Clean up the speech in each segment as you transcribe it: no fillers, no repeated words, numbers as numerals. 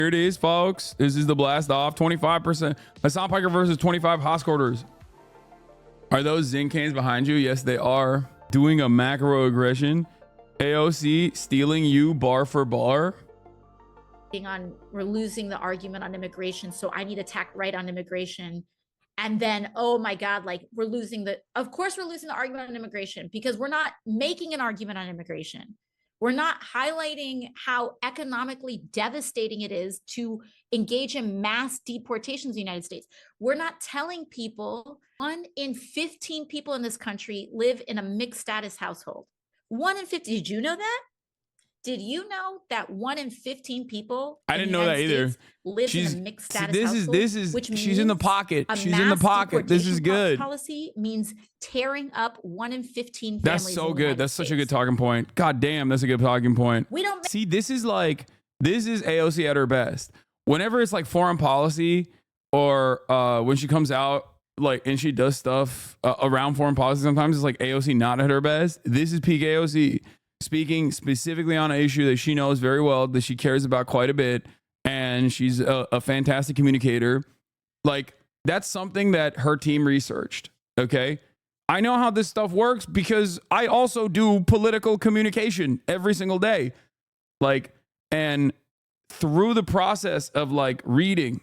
Here it is, folks. This is the blast off. 25%. Hassan Piker versus 25 Haas quarters. Are those zinc cans behind you? Yes, they are. Doing a macro aggression. AOC stealing you bar for bar. We're losing the argument on immigration, so I need to tack right on immigration. And then, oh my God, like of course we're losing the argument on immigration because we're not making an argument on immigration. We're not highlighting how economically devastating it is to engage in mass deportations in the United States. We're not telling people 1 in 15 people in this country live in a mixed status household. 1 in 50. Did you know that? Did you know that 1 in 15 people? I didn't know that either. Lives in a mixed status household. This is. Which she's in the pocket. She's in the pocket. This is good. Policy means tearing up 1 in 15 families. That's so good. That's such a good talking point. God damn, that's a good talking point. We don't see. This is AOC at her best. Whenever it's like foreign policy or when she comes out like and she does stuff around foreign policy, sometimes it's like AOC not at her best. This is peak AOC. Speaking specifically on an issue that she knows very well, that she cares about quite a bit, and she's a fantastic communicator. Like, that's something that her team researched, okay? I know how this stuff works because I also do political communication every single day. Like, and through the process of, like, reading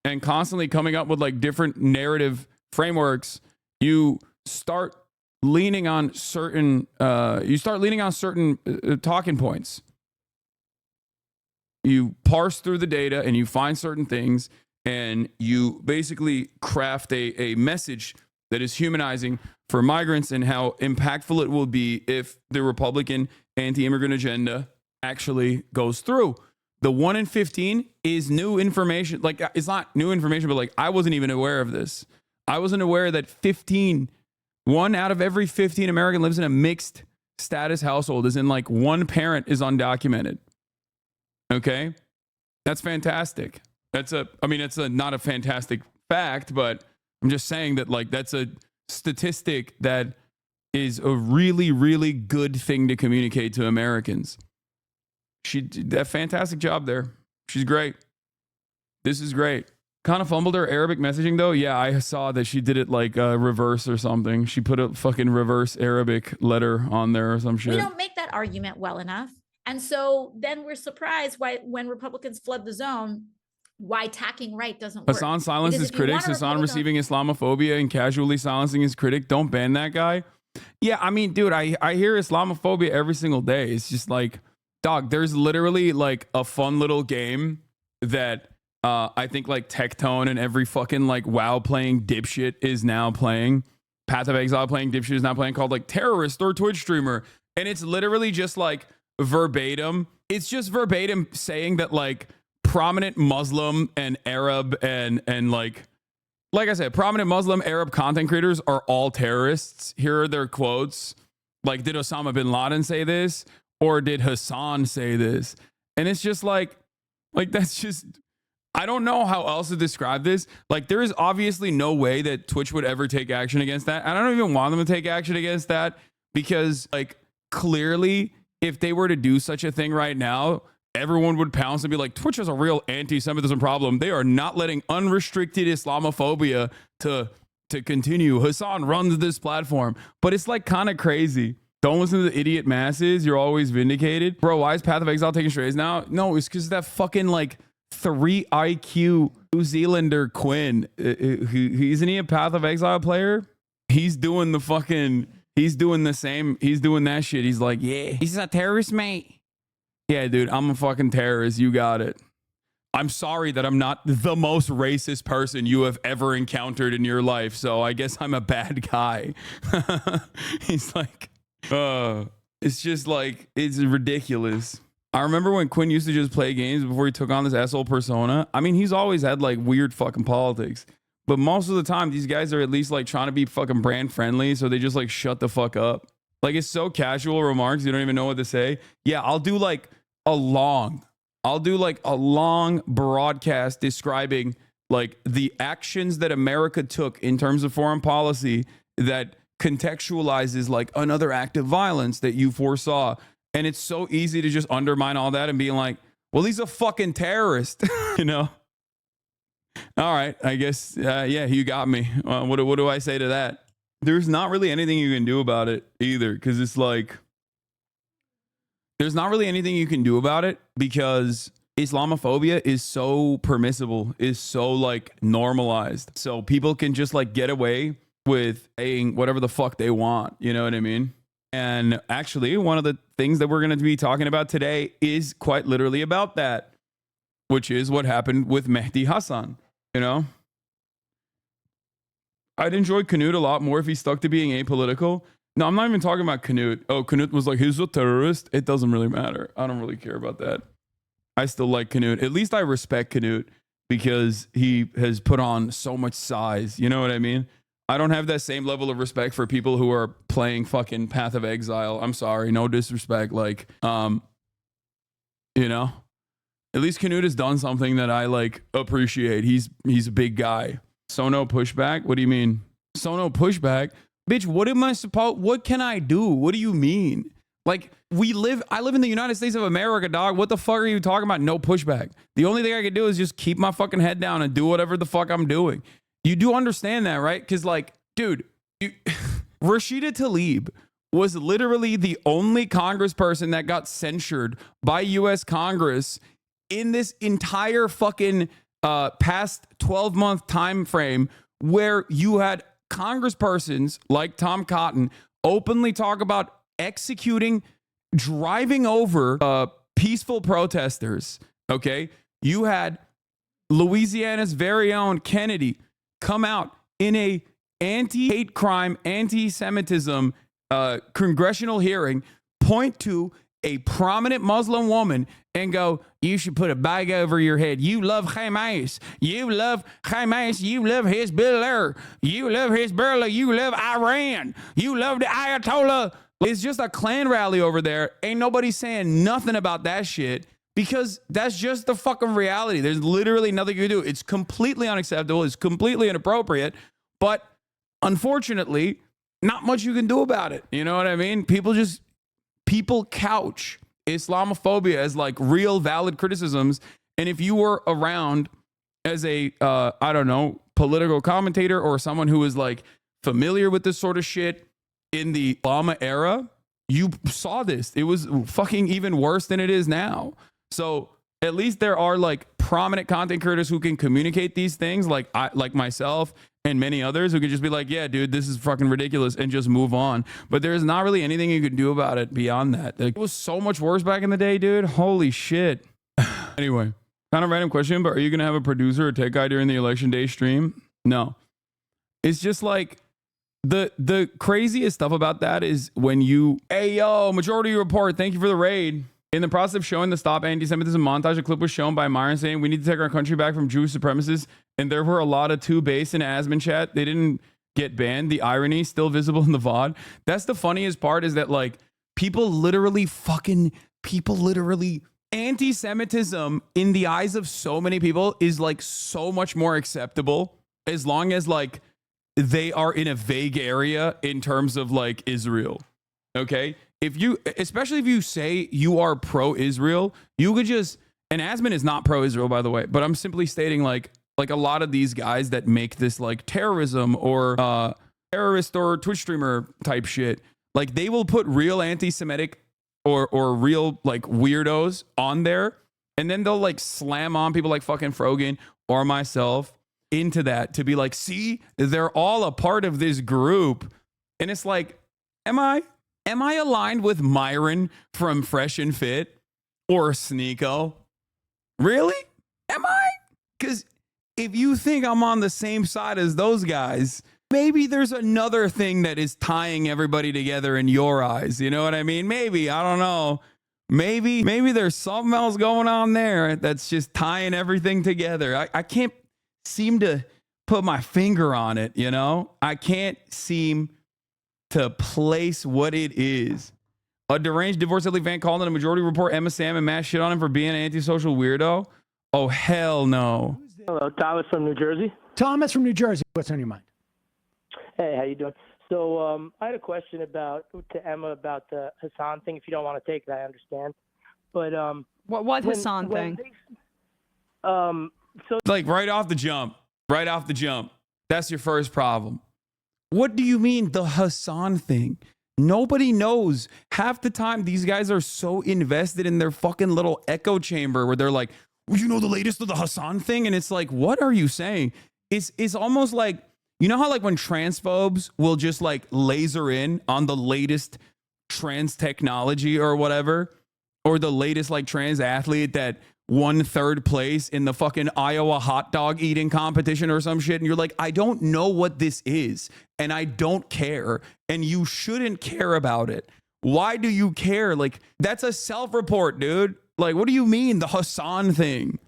and constantly coming up with, like, different narrative frameworks, you start leaning on certain talking points. You parse through the data and you find certain things and you basically craft a message that is humanizing for migrants and how impactful it will be if the Republican anti-immigrant agenda actually goes through. The 1 in 15 is new information. Like, it's not new information, but like, I wasn't even aware of this. I wasn't aware that 1 out of every 15 American lives in a mixed status household, as in like one parent is undocumented. Okay. That's fantastic. It's not a fantastic fact, but I'm just saying that like, that's a statistic that is a really, really good thing to communicate to Americans. She did a fantastic job there. She's great. This is great. Kind of fumbled her Arabic messaging though. Yeah, I saw that she did it like reverse or something. She put a fucking reverse Arabic letter on there or some shit. We don't make that argument well enough. And so then we're surprised why when Republicans flood the zone, why tacking right doesn't work. Hassan silenced his critics. Hassan receiving Islamophobia and casually silencing his critic. Don't ban that guy. Yeah, I mean, dude, I hear Islamophobia every single day. It's just like, dog, there's literally like a fun little game that I think like Tectone and every fucking like WoW playing dipshit is now playing. Path of Exile playing dipshit is now playing, called like Terrorist or Twitch Streamer. And it's literally just like verbatim. It's just verbatim saying that like prominent Muslim and Arab and like I said, prominent Muslim Arab content creators are all terrorists. Here are their quotes. Like, did Osama bin Laden say this? Or did Hassan say this? And it's just like that's just, I don't know how else to describe this. Like, there is obviously no way that Twitch would ever take action against that. I don't even want them to take action against that because, like, clearly, if they were to do such a thing right now, everyone would pounce and be like, Twitch has a real anti-Semitism problem. They are not letting unrestricted Islamophobia to continue. Hassan runs this platform. But it's, like, kind of crazy. Don't listen to the idiot masses. You're always vindicated. Bro, why is Path of Exile taking strays now? No, it's because that fucking, like, 3 IQ New Zealander Quinn. Isn't he a Path of Exile player? He's doing the fucking, he's doing the same. He's doing that shit. He's like, yeah, he's a terrorist, mate. Yeah, dude, I'm a fucking terrorist. You got it. I'm sorry that I'm not the most racist person you have ever encountered in your life. So I guess I'm a bad guy. He's like, it's just like, it's ridiculous. I remember when Quinn used to just play games before he took on this asshole persona. I mean, he's always had like weird fucking politics, but most of the time these guys are at least like trying to be fucking brand friendly. So they just like shut the fuck up. Like, it's so casual remarks. You don't even know what to say. Yeah. I'll do like a long broadcast describing like the actions that America took in terms of foreign policy that contextualizes like another act of violence that you foresaw. And it's so easy to just undermine all that and being like, Well, he's a fucking terrorist, you know? All right, I guess, yeah, you got me. What do I say to that? There's not really anything you can do about it either, because it's like, there's not really anything you can do about it because Islamophobia is so permissible, is so like normalized. So people can just like get away with saying whatever the fuck they want. You know what I mean? And actually, one of the things that we're going to be talking about today is quite literally about that, which is what happened with Mehdi Hassan. You know, I'd enjoy Canute a lot more if he stuck to being apolitical. No, I'm not even talking about Canute. Oh, Canute was like, he's a terrorist. It doesn't really matter. I don't really care about that. I still like Canute. At least I respect Canute because he has put on so much size. You know what I mean? I don't have that same level of respect for people who are playing fucking Path of Exile. I'm sorry. No disrespect. Like, you know, at least Canute has done something that I like appreciate. He's a big guy. So no pushback? What do you mean? So no pushback? Bitch, what can I do? What do you mean? Like, I live in the United States of America, dog. What the fuck are you talking about? No pushback. The only thing I can do is just keep my fucking head down and do whatever the fuck I'm doing. You do understand that, right? Because like, dude, Rashida Tlaib was literally the only congressperson that got censured by US Congress in this entire fucking past 12-month time frame, where you had congresspersons like Tom Cotton openly talk about executing, driving over peaceful protesters. Okay. You had Louisiana's very own Kennedy come out in a anti-hate crime, anti-Semitism congressional hearing, point to a prominent Muslim woman and go, you should put a bag over your head. You love Hamas. You love Hamas. You love Hezbollah. You love Hezbollah. You love Iran. You love the Ayatollah. It's just a Klan rally over there. Ain't nobody saying nothing about that shit because that's just the fucking reality. There's literally nothing you can do. It's completely unacceptable. It's completely inappropriate. But unfortunately, not much you can do about it. You know what I mean? People couch Islamophobia as like real valid criticisms. And if you were around as a, I don't know, political commentator or someone who is like familiar with this sort of shit in the Obama era, you saw this. It was fucking even worse than it is now. So at least there are like prominent content creators who can communicate these things, like myself and many others who could just be like, yeah, dude, this is fucking ridiculous and just move on. But there's not really anything you can do about it beyond that. Like, it was so much worse back in the day, dude. Holy shit. Anyway, kind of random question, but are you going to have a producer or tech guy during the election day stream? No. It's just like the craziest stuff about that is when you, hey, yo, Majority Report, thank you for the raid. In the process of showing the Stop Anti-Semitism montage, a clip was shown by Myron saying we need to take our country back from Jewish supremacists, and there were a lot of two base in Asman chat. They didn't get banned. The irony still visible in the VOD. That's the funniest part, is that like people literally anti-Semitism in the eyes of so many people is like so much more acceptable as long as like they are in a vague area in terms of like Israel. Okay. Especially if you say you are pro-Israel, you could just, and Asman is not pro-Israel, by the way, but I'm simply stating like a lot of these guys that make this like terrorism or terrorist or Twitch streamer type shit, like they will put real anti-Semitic or real like weirdos on there, and then they'll like slam on people like fucking Frogan or myself into that to be like, see, they're all a part of this group. And it's like, am I aligned with Myron from Fresh and Fit or Sneeko? Really? Am I? Because if you think I'm on the same side as those guys, maybe there's another thing that is tying everybody together in your eyes. You know what I mean? Maybe, I don't know. Maybe there's something else going on there that's just tying everything together. I can't seem to put my finger on it, you know? I can't seem to place what it is. A deranged divorce Italy fan called in a Majority Report Emma Sam and mass shit on him for being an antisocial weirdo. Oh, hell no. Hello, Thomas from New Jersey. Thomas from New Jersey. What's on your mind? Hey, how you doing? So I had a question to Emma about the Hassan thing. If you don't want to take it, I understand. But What Hassan thing? So Like right off the jump, that's your first problem. What do you mean the Hassan thing? Nobody knows. Half the time, these guys are so invested in their fucking little echo chamber where they're like, well, you know the latest of the Hassan thing? And it's like, what are you saying? It's almost like, you know how like when transphobes will just like laser in on the latest trans technology or whatever, or the latest like trans athlete that won third place in the fucking Iowa hot dog eating competition or some shit. And you're like, I don't know what this is. And I don't care. And you shouldn't care about it. Why do you care? Like, that's a self-report, dude. Like, what do you mean the Hassan thing?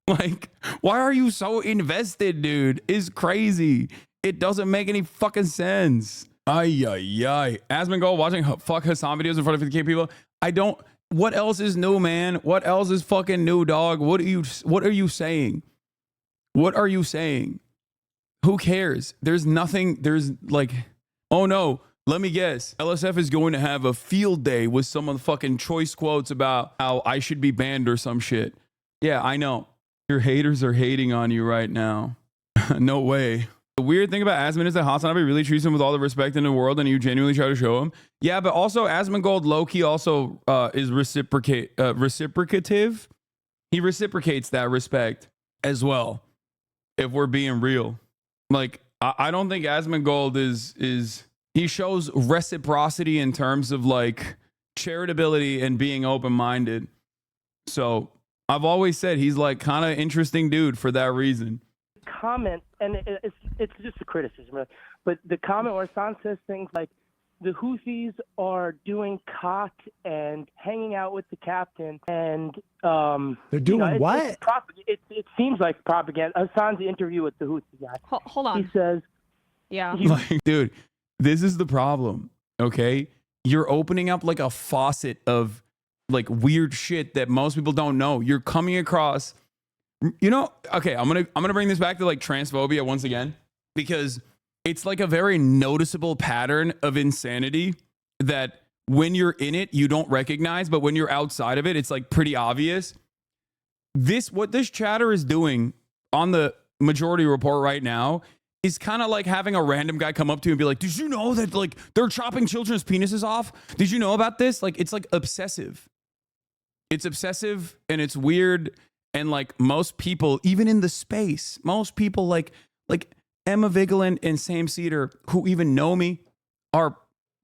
Like, why are you so invested, dude? It's crazy. It doesn't make any fucking sense. Ay, ay, ay. Asmongold watching fuck Hassan videos in front of 50K people. I don't. What else is new, man? What else is fucking new, dog? What are you saying? What are you saying? Who cares? There's nothing. There's like, oh no, let me guess. LSF is going to have a field day with some of the fucking choice quotes about how I should be banned or some shit. Yeah, I know. Your haters are hating on you right now. No way. The weird thing about Asmon is that Hasanabi really treats him with all the respect in the world and you genuinely try to show him. Yeah, but also Asmongold low-key also is reciprocative. He reciprocates that respect as well, if we're being real. Like, I don't think Asmongold is he shows reciprocity in terms of like charitability and being open-minded. So I've always said he's like kind of interesting dude for that reason. comment, and it's just a criticism, really. But the comment where Hassan says things like the Houthis are doing cock and hanging out with the captain, and they're doing what? It seems like propaganda. Hassan's interview with the Houthi guy. Hold on. He says, yeah, like, dude, this is the problem. Okay, you're opening up like a faucet of like weird shit that most people don't know. You're coming across, you know. Okay, I'm gonna bring this back to like transphobia once again, because it's like a very noticeable pattern of insanity that when you're in it, you don't recognize, but when you're outside of it, it's like pretty obvious. What this chatter is doing on the Majority Report right now is kind of like having a random guy come up to you and be like, did you know that like they're chopping children's penises off? Did you know about this? Like, it's like obsessive. It's obsessive and it's weird. And like most people, even in the space, most people like Emma Vigeland and Sam Cedar, who even know me, are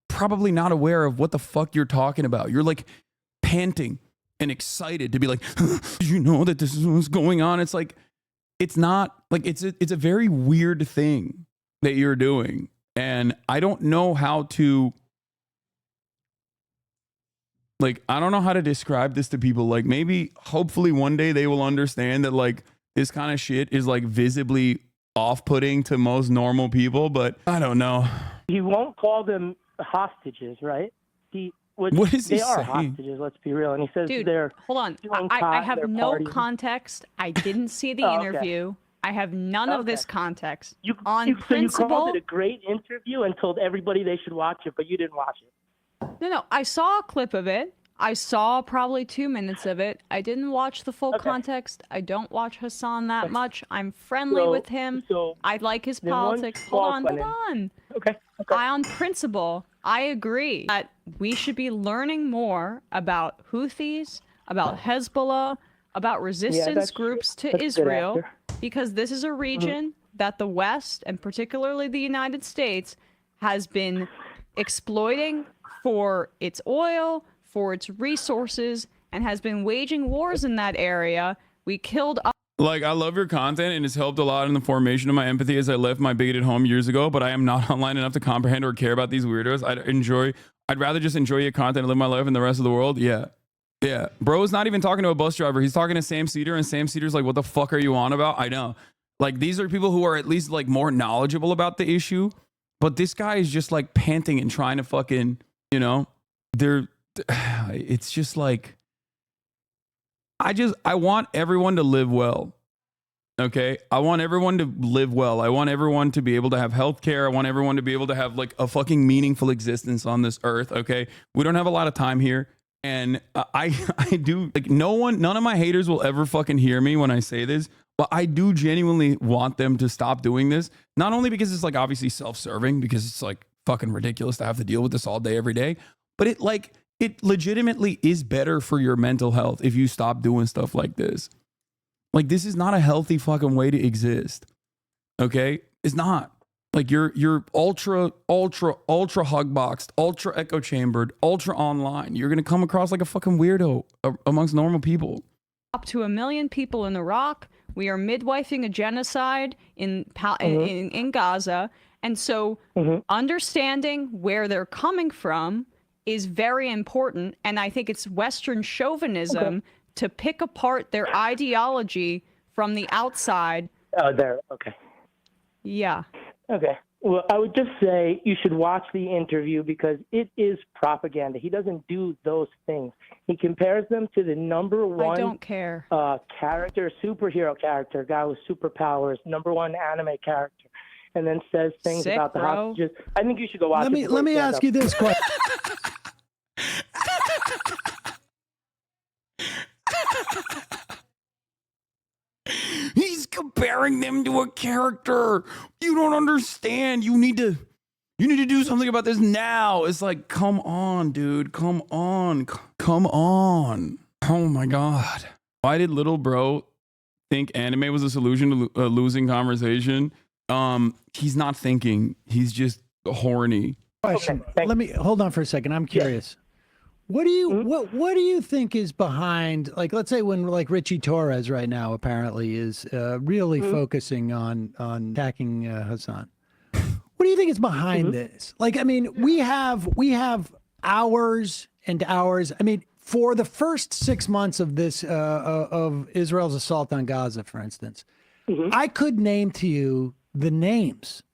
probably not aware of what the fuck you're talking about. You're like panting and excited to be like, did you know that this is what's going on? It's like, it's not like, it's a very weird thing that you're doing. And I don't know how to, like, I don't know how to describe this to people. Like, maybe, hopefully one day they will understand that like this kind of shit is like visibly off-putting to most normal people, but I don't know. He won't call them hostages, right? What is he They are saying? hostages, let's be real. And he says dude, they're hold on. doing I pot, have they're no partying. context. I didn't see the Oh, okay. interview. I have none of this context. You principle, called it a great interview and told everybody they should watch it, but you didn't watch it. No, I saw a clip of it. I saw probably 2 minutes of it. I didn't watch the full context. I don't watch Hassan that much. I'm friendly with him. I like his politics. Hold on. Okay. On principle, I agree that we should be learning more about Houthis, about Hezbollah, about resistance groups to Israel, because this is a region that the West, and particularly the United States, has been exploiting for its oil, for its resources, and has been waging wars in that area. We killed... Like, I love your content and it's helped a lot in the formation of my empathy as I left my bigoted home years ago, but I am not online enough to comprehend or care about these weirdos. I'd rather just enjoy your content and live my life in the rest of the world. Yeah. Bro's not even talking to a bus driver. He's talking to Sam Cedar, and Sam Cedar's like, what the fuck are you on about? I know. Like, these are people who are at least like more knowledgeable about the issue, but this guy is just like panting and trying to fucking, you know, it's just like, I want everyone to live well. Okay. I want everyone to live well. I want everyone to be able to have health care. I want everyone to be able to have like a fucking meaningful existence on this earth. Okay. We don't have a lot of time here. And I do, like, none of my haters will ever fucking hear me when I say this, but I do genuinely want them to stop doing this. Not only because it's like obviously self-serving, because it's like fucking ridiculous to have to deal with this all day, every day, but it legitimately is better for your mental health if you stop doing stuff like this. Like, this is not a healthy fucking way to exist. Okay? It's not. Like, you're ultra hug boxed, ultra echo chambered, ultra online. You're gonna come across like a fucking weirdo amongst normal people. Up to 1 million people in Iraq. We are midwifing a genocide in Gaza, and so understanding where they're coming from is very important. And I think it's Western chauvinism to pick apart their ideology from the outside. Oh, there. Okay. Yeah. Okay. Well, I would just say you should watch the interview because it is propaganda. He doesn't do those things. He compares them to the number one I don't care. Character, superhero character, guy with superpowers, number one anime character, and then says things Sick, about the bro. hostages. I think you should go watch it. Let me ask you this question. He's comparing them to a character. You don't understand. You need to do something about this now. It's like, come on, dude. Come on. Oh my God. Why did little bro think anime was a solution to a losing conversation? He's not thinking. He's just horny. Question. Let me hold on for a second. I'm curious. What do you what do you think is behind, like, let's say when like Richie Torres right now apparently is really focusing on attacking Hassan. What do you think is behind this? Like, I mean, we have hours and hours. I mean, for the first 6 months of this of Israel's assault on Gaza, for instance, I could name to you the names.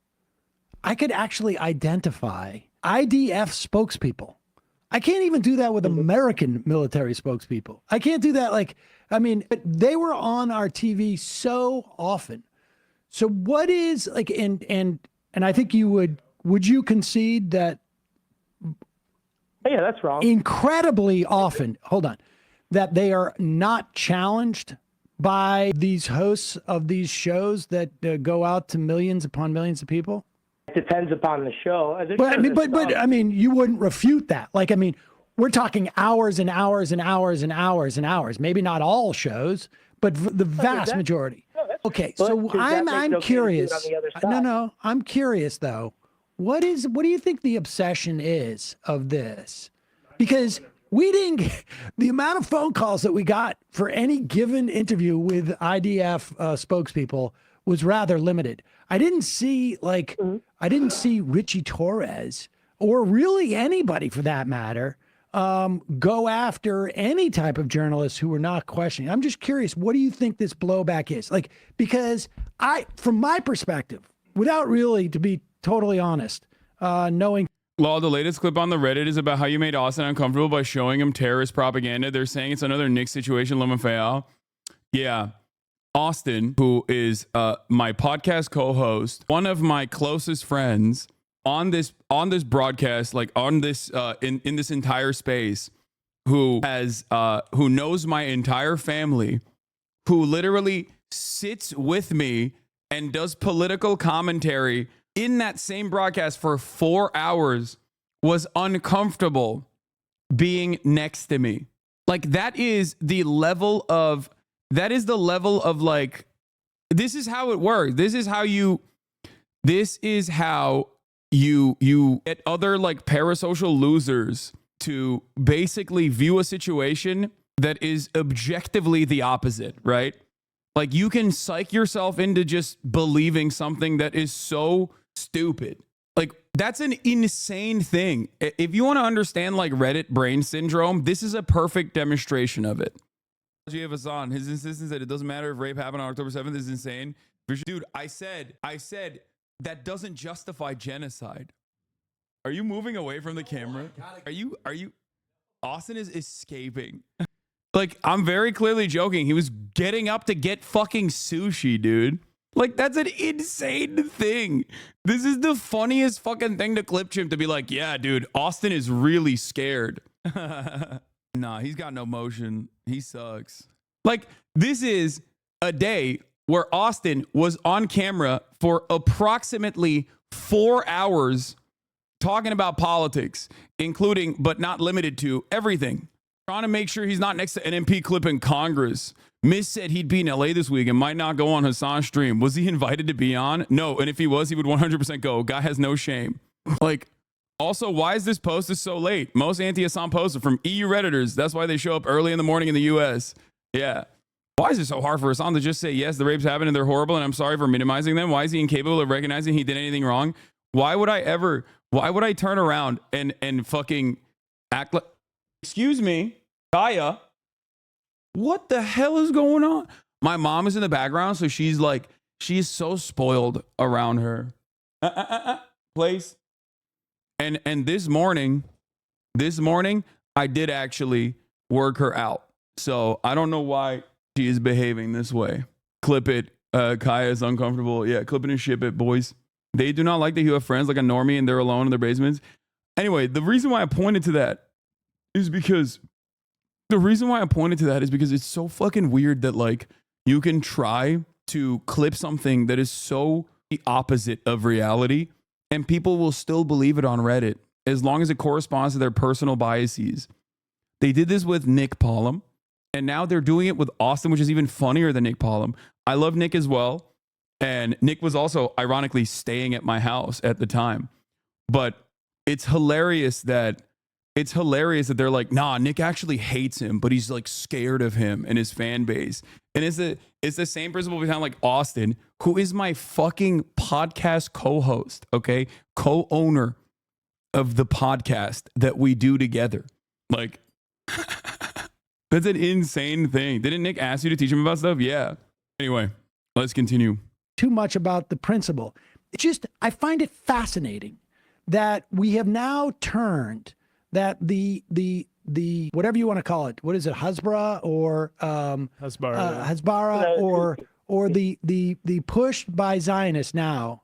I could actually identify IDF spokespeople. I can't even do that with American military spokespeople. I can't do that. Like, I mean, they were on our TV so often. So what is like, and I think you would you concede that? Yeah, that's wrong. Incredibly often, hold on, that they are not challenged by these hosts of these shows that go out to millions upon millions of people? It depends upon the show. But I mean, you wouldn't refute that. Like, I mean, we're talking hours and hours and hours and hours and hours. Maybe not all shows, but the vast majority. Okay, so I'm curious. No, I'm curious though. What do you think the obsession is of this? Because we didn't, the amount of phone calls that we got for any given interview with IDF spokespeople was rather limited. I didn't see Richie Torres or really anybody for that matter go after any type of journalists who were not questioning. I'm just curious, what do you think this blowback is? Like, because from my perspective, without really, to be totally honest, knowing. Law, the latest clip on the Reddit is about how you made Austin uncomfortable by showing him terrorist propaganda. They're saying it's another Nick situation, Lemafayal. Yeah. Austin, who is my podcast co-host, one of my closest friends on this broadcast, like on this in this entire space, who knows my entire family, who literally sits with me and does political commentary in that same broadcast for 4 hours, was uncomfortable being next to me. Like, that is the level of like, this is how it works. This is how you get other like parasocial losers to basically view a situation that is objectively the opposite, right? Like, you can psych yourself into just believing something that is so stupid. Like, that's an insane thing. If you want to understand like Reddit brain syndrome, this is a perfect demonstration of it. Of Hassan, his insistence that it doesn't matter if rape happened on October 7th is insane. Dude, I said that doesn't justify genocide. Are you moving away from the camera? Are you Austin is escaping. Like, I'm very clearly joking. He was getting up to get fucking sushi, dude. Like, that's an insane thing. This is the funniest fucking thing to clip him, to be like, yeah, dude, Austin is really scared. Nah, he's got no motion. He sucks. Like, this is a day where Austin was on camera for approximately 4 hours talking about politics, including, but not limited to, everything. Trying to make sure he's not next to an MP clip in Congress. Miss said he'd be in LA this week and might not go on Hassan's stream. Was he invited to be on? No, and if he was, he would 100% go. Guy has no shame. Like, also, why is this post so late? Most anti-Hassan posts are from EU Redditors. That's why they show up early in the morning in the US. Yeah. Why is it so hard for Hassan to just say, yes, the rapes happened and they're horrible and I'm sorry for minimizing them? Why is he incapable of recognizing he did anything wrong? Why would I turn around and fucking act like, excuse me, Kaya, what the hell is going on? My mom is in the background, so she's like, she's so spoiled around her. Place. And this morning, I did actually work her out. So I don't know why she is behaving this way. Clip it. Kaya is uncomfortable. Yeah, clip it and ship it, boys. They do not like that you have friends like a normie and they're alone in their basements. Anyway, the reason why I pointed to that is because it's so fucking weird that like you can try to clip something that is so the opposite of reality and people will still believe it on Reddit as long as it corresponds to their personal biases. They did this with Nick Pollum, and now they're doing it with Austin, which is even funnier than Nick Pollum. I love Nick as well. And Nick was also ironically staying at my house at the time. But it's hilarious that they're like, nah, Nick actually hates him, but he's like scared of him and his fan base. And it's the same principle behind like Austin, who is my fucking podcast co-host, okay? Co-owner of the podcast that we do together. Like, that's an insane thing. Didn't Nick ask you to teach him about stuff? Yeah. Anyway, let's continue. Too much about the principle. It's just, I find it fascinating that we have now turned that the whatever you want to call it, what is it, hasbara or hasbara or the push by Zionists now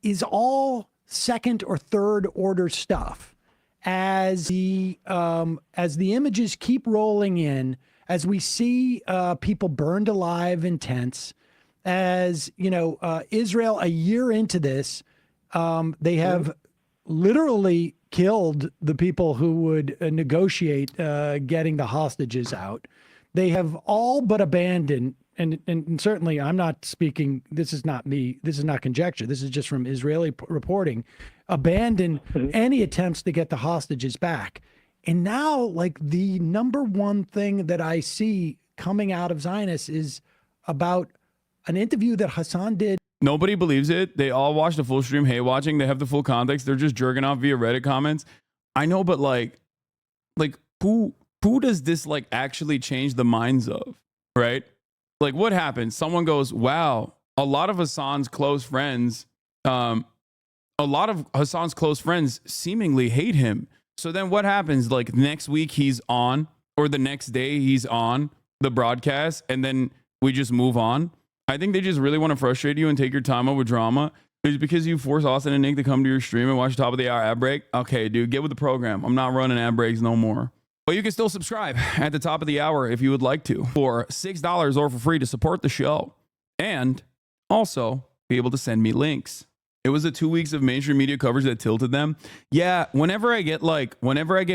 is all second or third order stuff. As the images keep rolling in, as we see people burned alive in tents, as you know, Israel a year into this, they have literally killed the people who would negotiate getting the hostages out. They have all but abandoned, and certainly I'm not speaking, this is not me, this is not conjecture, this is just from Israeli reporting, abandoned any attempts to get the hostages back. And now, like, the number one thing that I see coming out of Zionists is about an interview that Hassan did. Nobody believes it. They all watch the full stream, hey watching. They have the full context. They're just jerking off via Reddit comments. I know, but like who does this like actually change the minds of, right? Like, what happens? Someone goes, wow, a lot of Hassan's close friends seemingly hate him. So then what happens? Like, next week he's on, or the next day he's on the broadcast, and then we just move on. I think they just really want to frustrate you and take your time up with drama. It's because you force Austin and Nick to come to your stream and watch top of the hour ad break. Okay, dude, get with the program. I'm not running ad breaks no more. But you can still subscribe at the top of the hour if you would like to for $6 or for free to support the show. And also be able to send me links. It was the 2 weeks of mainstream media coverage that tilted them. Yeah, whenever I get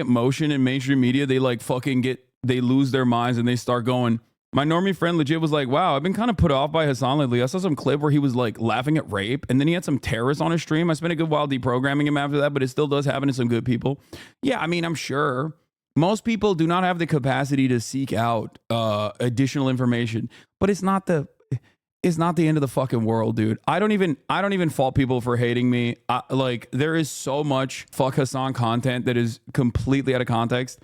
motion in mainstream media, they lose their minds and they start going. My normie friend legit was like, wow, I've been kind of put off by Hassan lately. I saw some clip where he was like laughing at rape, and then he had some terrorists on his stream. I spent a good while deprogramming him after that, but it still does happen to some good people. Yeah, I mean, I'm sure most people do not have the capacity to seek out additional information, but it's not the end of the fucking world, dude. I don't even fault people for hating me. There is so much fuck Hassan content that is completely out of context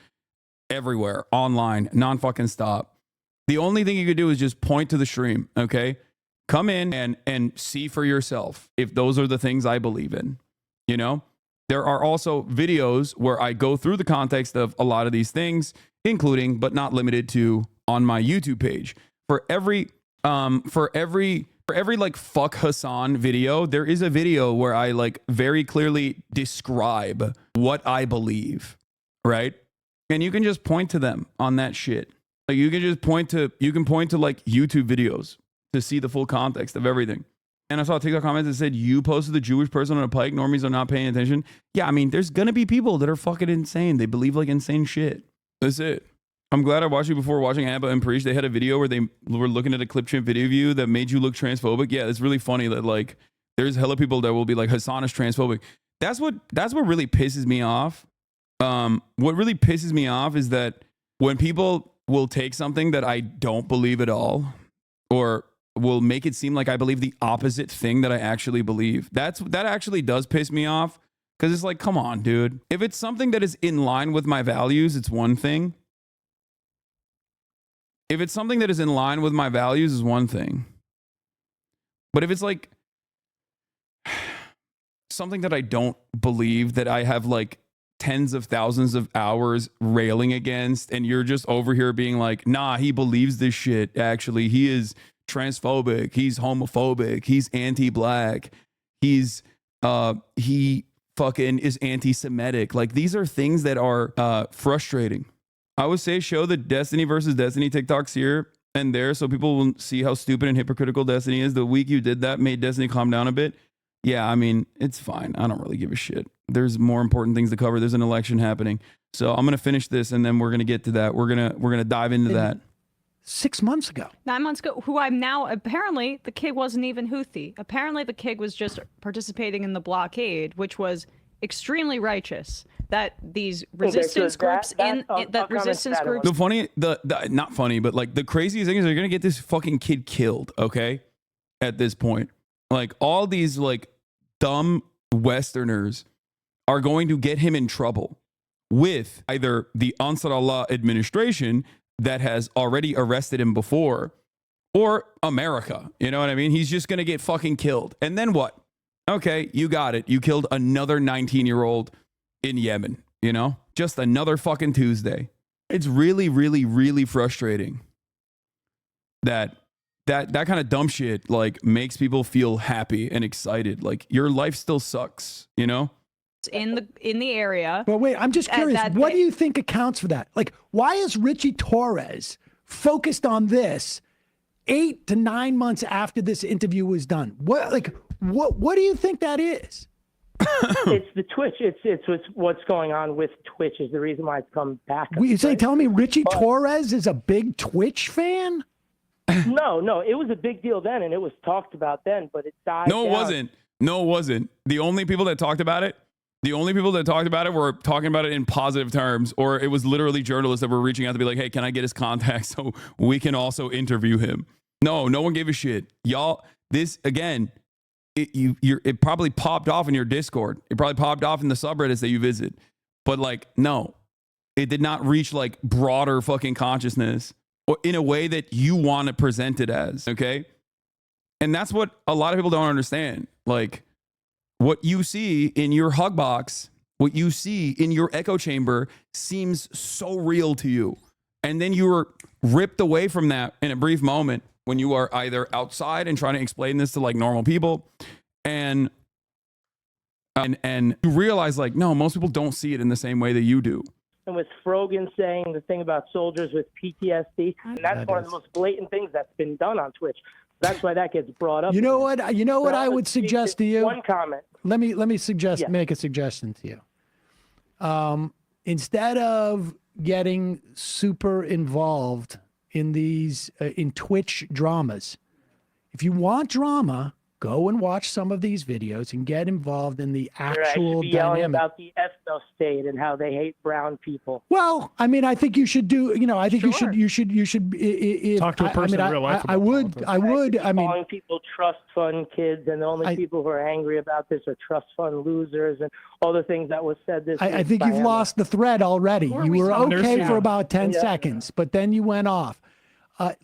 everywhere, online, non-fucking stop. The only thing you could do is just point to the stream, okay? Come in and see for yourself if those are the things I believe in, you know? There are also videos where I go through the context of a lot of these things, including, but not limited to, on my YouTube page. For every like fuck Hassan video, there is a video where I like very clearly describe what I believe, right? And you can just point to them on that shit. Like you can point to like YouTube videos to see the full context of everything. And I saw a TikTok comment that said, you posted the Jewish person on a pike, normies are not paying attention. Yeah, I mean, there's gonna be people that are fucking insane. They believe like insane shit. That's it. I'm glad I watched you before watching Abba and Preach. They had a video where they were looking at a clip chimp video view that made you look transphobic. Yeah, it's really funny that like there's hella people that will be like, Hassan is transphobic. That's what really pisses me off. What really pisses me off is that when people will take something that I don't believe at all, or will make it seem like I believe the opposite thing that I actually believe. That actually does piss me off, because it's like, come on, dude. If it's something that is in line with my values, it's one thing. If it's something that is in line with my values, is one thing. But if it's like something that I don't believe, that I have like tens of thousands of hours railing against, and you're just over here being like, nah, he believes this shit. Actually, he is transphobic, he's homophobic, he's anti-black, he fucking is anti-Semitic. Like, these are things that are frustrating. I would say show the Destiny versus Destiny TikToks here and there so people will see how stupid and hypocritical Destiny is. The week you did that made Destiny calm down a bit. Yeah, I mean, it's fine. I don't really give a shit. There's more important things to cover. There's an election happening. So I'm going to finish this and then we're going to get to that. We're going to dive into that. 6 months ago. 9 months ago, who I'm now, apparently the kid wasn't even Houthi. Apparently the kid was just participating in the blockade, which was extremely righteous. That these resistance groups The funny, not funny, but like the craziest thing is they're going to get this fucking kid killed, okay? At this point. Like all these like dumb Westerners are going to get him in trouble with either the Ansar Allah administration that has already arrested him before, or America. You know what I mean? He's just going to get fucking killed. And then what? Okay, you got it. You killed another 19-year-old in Yemen, you know? Just another fucking Tuesday. It's really, really, really frustrating that kind of dumb shit like makes people feel happy and excited. Like your life still sucks, you know? In the area. But wait, I'm just curious. What do you think accounts for that? Like, why is Richie Torres focused on this 8 to 9 months after this interview was done? What do you think that is? It's the Twitch. It's what's going on with Twitch is the reason why it's come back. You say, tell me Richie Torres is a big Twitch fan? No, it was a big deal then, and it was talked about then, but it died down. No, it wasn't. The only people that talked about it were talking about it in positive terms, or it was literally journalists that were reaching out to be like, hey, can I get his contact so we can also interview him? No one gave a shit. Y'all, this, again, it probably popped off in your Discord. It probably popped off in the subreddits that you visit. But like, no, it did not reach like broader fucking consciousness or in a way that you want to present it as, okay? And that's what a lot of people don't understand. Like, what you see in your hug box, what you see in your echo chamber seems so real to you. And then you were ripped away from that in a brief moment when you are either outside and trying to explain this to like normal people and you realize like, no, most people don't see it in the same way that you do. And with Frogan saying the thing about soldiers with PTSD, and that's one of the most blatant things that's been done on Twitch. That's why that gets brought up. You know what I would suggest to you? One comment. Let me suggest, make a suggestion to you. Instead of getting super involved in these in Twitch dramas, if you want drama, go and watch some of these videos and get involved in the actual dynamic. Yelling about the ethno state and how they hate brown people. Well, I mean, I think you should do. You know, I think you should. Talk to a person in real life. I would. I mean, calling people trust fund kids, and the only people who are angry about this are trust fund losers, and all the things that was said. I think you've lost the thread already. You were okay for about 10 seconds, but then you went off.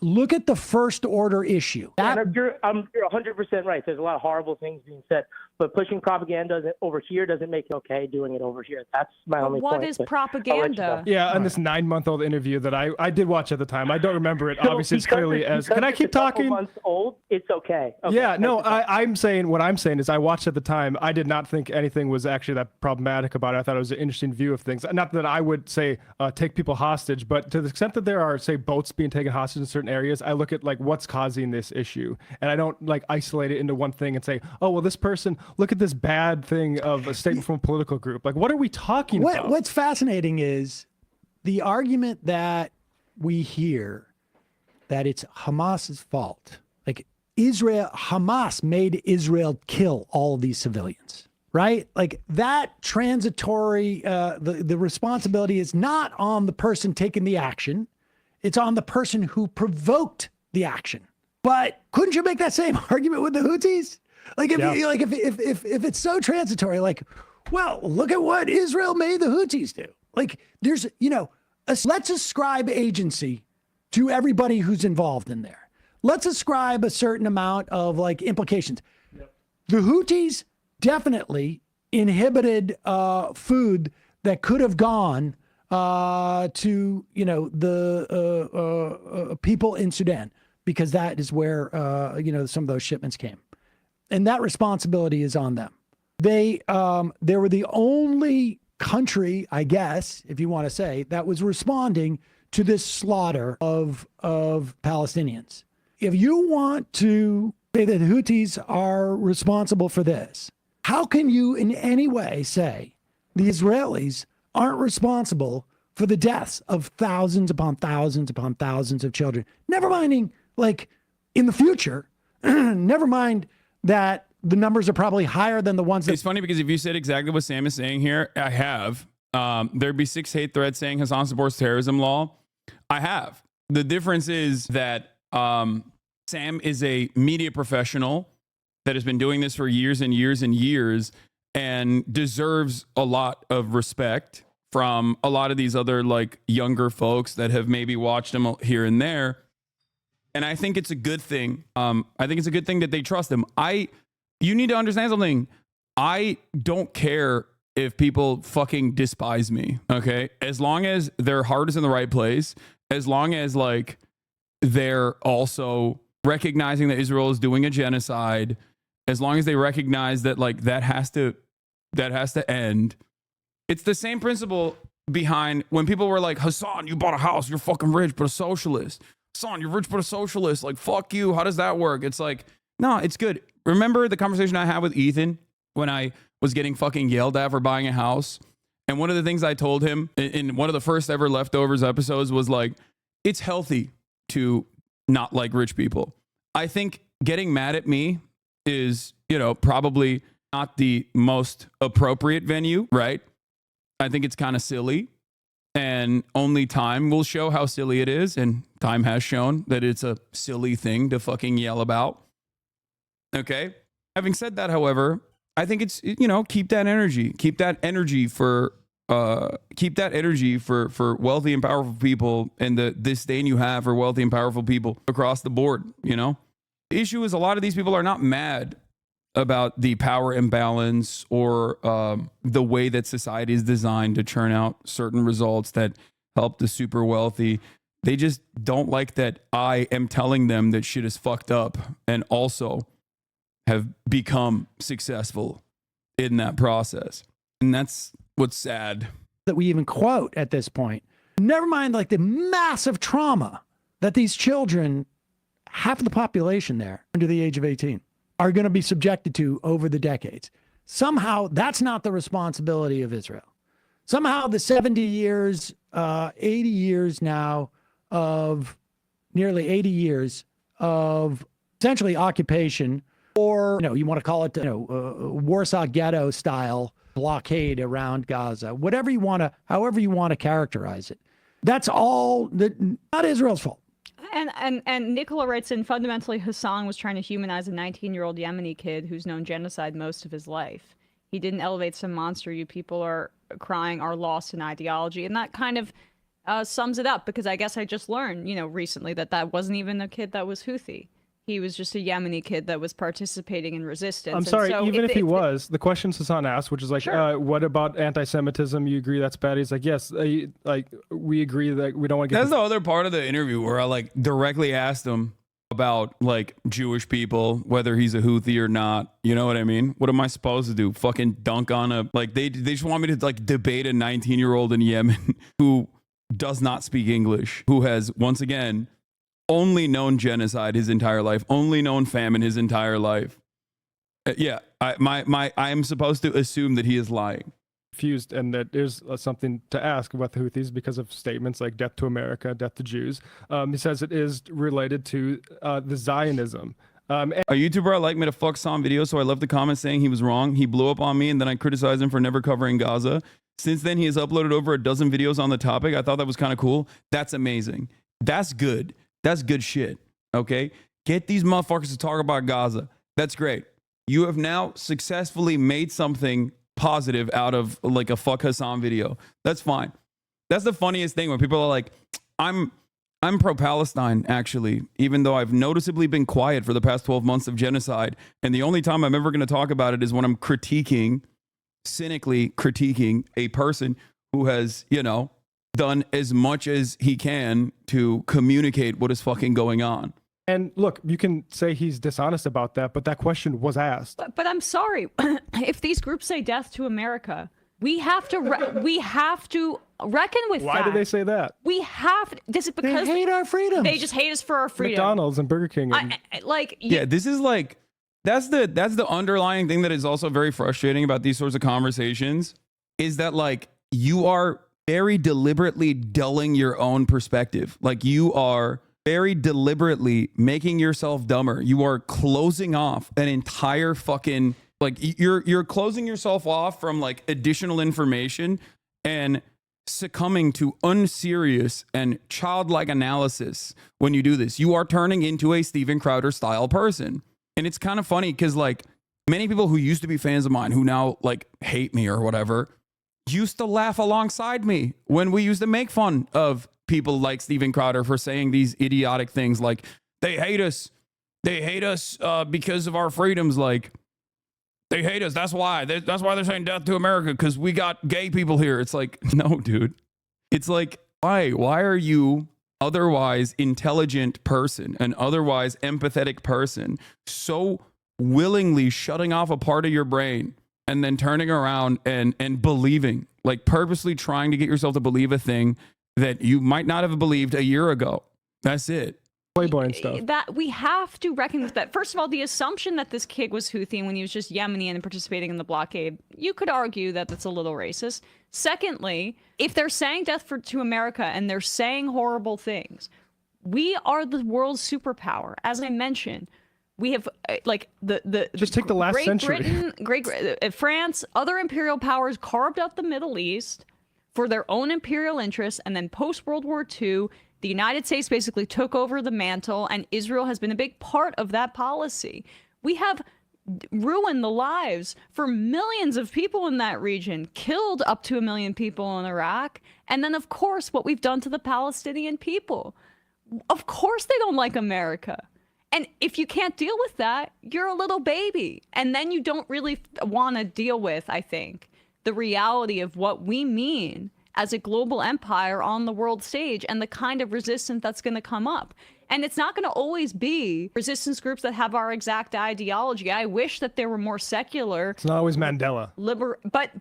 Look at the first order issue. You're 100% right. There's a lot of horrible things being said. But pushing propaganda over here doesn't make it okay doing it over here. That's my only point. What is propaganda? Yeah, on this 9-month-old interview that I did watch at the time. I don't remember it. Obviously, it's clearly as. Can I keep talking? Months old, it's okay. Yeah, no, I'm saying what I'm saying is I watched at the time. I did not think anything was actually that problematic about it. I thought it was an interesting view of things. Not that I would say take people hostage, but to the extent that there are, say, boats being taken hostage in certain areas, I look at like what's causing this issue, and I don't like isolate it into one thing and say, oh, well, this person. Look at this bad thing of a statement from a political group. Like, what are we talking about? What's fascinating is the argument that we hear that it's Hamas's fault. Like Hamas made Israel kill all of these civilians, right? Like that transitory, the responsibility is not on the person taking the action. It's on the person who provoked the action. But couldn't you make that same argument with the Houthis? Like if it's so transitory, like, well, look at what Israel made the Houthis do. Like there's, let's ascribe agency to everybody who's involved in there. Let's ascribe a certain amount of like implications. Yep. The Houthis definitely inhibited food that could have gone to, the people in Sudan, because that is where, some of those shipments came. And that responsibility is on them. They were the only country, I guess, if you want to say, that was responding to this slaughter of Palestinians. If you want to say that the Houthis are responsible for this, how can you in any way say the Israelis aren't responsible for the deaths of thousands upon thousands upon thousands of children? Never minding, like, in the future, never mind that the numbers are probably higher than the ones that... It's funny because if you said exactly what Sam is saying here, I have. There'd be 6 hate threads saying Hassan supports terrorism law. I have. The difference is that Sam is a media professional that has been doing this for years and years and years and deserves a lot of respect from a lot of these other like younger folks that have maybe watched him here and there. And I think it's a good thing. I think it's a good thing that they trust him. You need to understand something. I don't care if people fucking despise me, okay? As long as their heart is in the right place, as long as like they're also recognizing that Israel is doing a genocide, as long as they recognize that like that has to end. It's the same principle behind when people were like, Hassan, you bought a house, you're fucking rich, but a socialist. Son, you're rich but a socialist. Like, fuck you. How does that work? It's like, no, it's good. Remember the conversation I had with Ethan when I was getting fucking yelled at for buying a house? And one of the things I told him in one of the first ever Leftovers episodes was like, it's healthy to not like rich people. I think getting mad at me is, probably not the most appropriate venue, right? I think it's kind of silly. And only time will show how silly it is. And time has shown that it's a silly thing to fucking yell about. Okay. Having said that, however, I think it's, keep that energy. Keep that energy for wealthy and powerful people and the disdain you have for wealthy and powerful people across the board, The issue is a lot of these people are not mad about the power imbalance or the way that society is designed to churn out certain results that help the super wealthy. They just don't like that I am telling them that shit is fucked up and also have become successful in that process. And that's what's sad. That we even quote at this point. Never mind like the massive trauma that these children, half of the population there under the age of 18, are going to be subjected to over the decades. Somehow that's not the responsibility of Israel. Somehow the 70 years, 80 years now of nearly 80 years of essentially occupation, or, you want to call it, Warsaw Ghetto style blockade around Gaza, however you want to characterize it. That's all not Israel's fault. And Nicola writes in, fundamentally, Hassan was trying to humanize a 19-year-old Yemeni kid who's known genocide most of his life. He didn't elevate some monster you people are crying are lost in ideology. And that kind of sums it up, because I guess I just learned, recently that wasn't even a kid that was Houthi. He was just a Yemeni kid that was participating in resistance. I'm sorry, even if he was, the question Hassan asked, which is like, Sure. what about anti-Semitism? You agree that's bad? He's like, yes, like we agree that we don't want to get. That's the other part of the interview where I like directly asked him about like Jewish people, whether he's a Houthi or not. You know what I mean? What am I supposed to do? Fucking dunk on a, like they just want me to like debate a 19-year-old in Yemen who does not speak English, who has once again only known genocide his entire life, only known famine his entire life. Yeah, I am supposed to assume that he is lying. Confused, and that there's something to ask about the Houthis because of statements like "death to America," "death to Jews." He says it is related to the Zionism. A YouTuber I like made a fuck Sam video, so I left the comment saying he was wrong. He blew up on me, and then I criticized him for never covering Gaza. Since then, he has uploaded over a dozen videos on the topic. I thought that was kind of cool. That's amazing. That's good. That's good shit. Okay? Get these motherfuckers to talk about Gaza. That's great. You have now successfully made something positive out of like a fuck Hassan video. That's fine. That's the funniest thing when people are like, I'm pro-Palestine, actually, even though I've noticeably been quiet for the past 12 months of genocide. And the only time I'm ever going to talk about it is when I'm cynically critiquing a person who has, you know, done as much as he can to communicate what is fucking going on. And look, you can say he's dishonest about that, but that question was asked. But I'm sorry, if these groups say death to America, we have to reckon with that. Why do they say that? We have. This is because they hate our freedom. They just hate us for our freedom. McDonald's and Burger King. And Yeah, this is like that's the underlying thing that is also very frustrating about these sorts of conversations is that like you are very deliberately dulling your own perspective. Like you are very deliberately making yourself dumber. You are closing off an entire fucking, like you're closing yourself off from like additional information and succumbing to unserious and childlike analysis. When you do this, you are turning into a Steven Crowder style person. And it's kind of funny because like many people who used to be fans of mine who now like hate me or whatever used to laugh alongside me when we used to make fun of people like Steven Crowder for saying these idiotic things like they hate us because of our freedoms. Like they hate us. That's why they're saying death to America, because we got gay people here. It's like, no, dude. It's like, why are you otherwise intelligent person, an otherwise empathetic person, so willingly shutting off a part of your brain and then turning around and believing, like purposely trying to get yourself to believe a thing that you might not have believed a year ago? That's it. Playboy and stuff. That we have to reckon with that. First of all, the assumption that this kid was Houthi when he was just Yemeni and participating in the blockade, you could argue that that's a little racist. Secondly, if they're saying death to America and they're saying horrible things, we are the world's superpower. As I mentioned, we have like just take the last Great century. Britain, France, other imperial powers carved out the Middle East for their own imperial interests, and then post World War II, the United States basically took over the mantle, and Israel has been a big part of that policy. We have ruined the lives for millions of people in that region, killed up to 1 million people in Iraq, and then, of course, what we've done to the Palestinian people. Of course they don't like America. And if you can't deal with that, you're a little baby. And then you don't really want to deal with, I think, the reality of what we mean as a global empire on the world stage and the kind of resistance that's going to come up. And it's not going to always be resistance groups that have our exact ideology. I wish that there were more secular. It's not always Mandela. But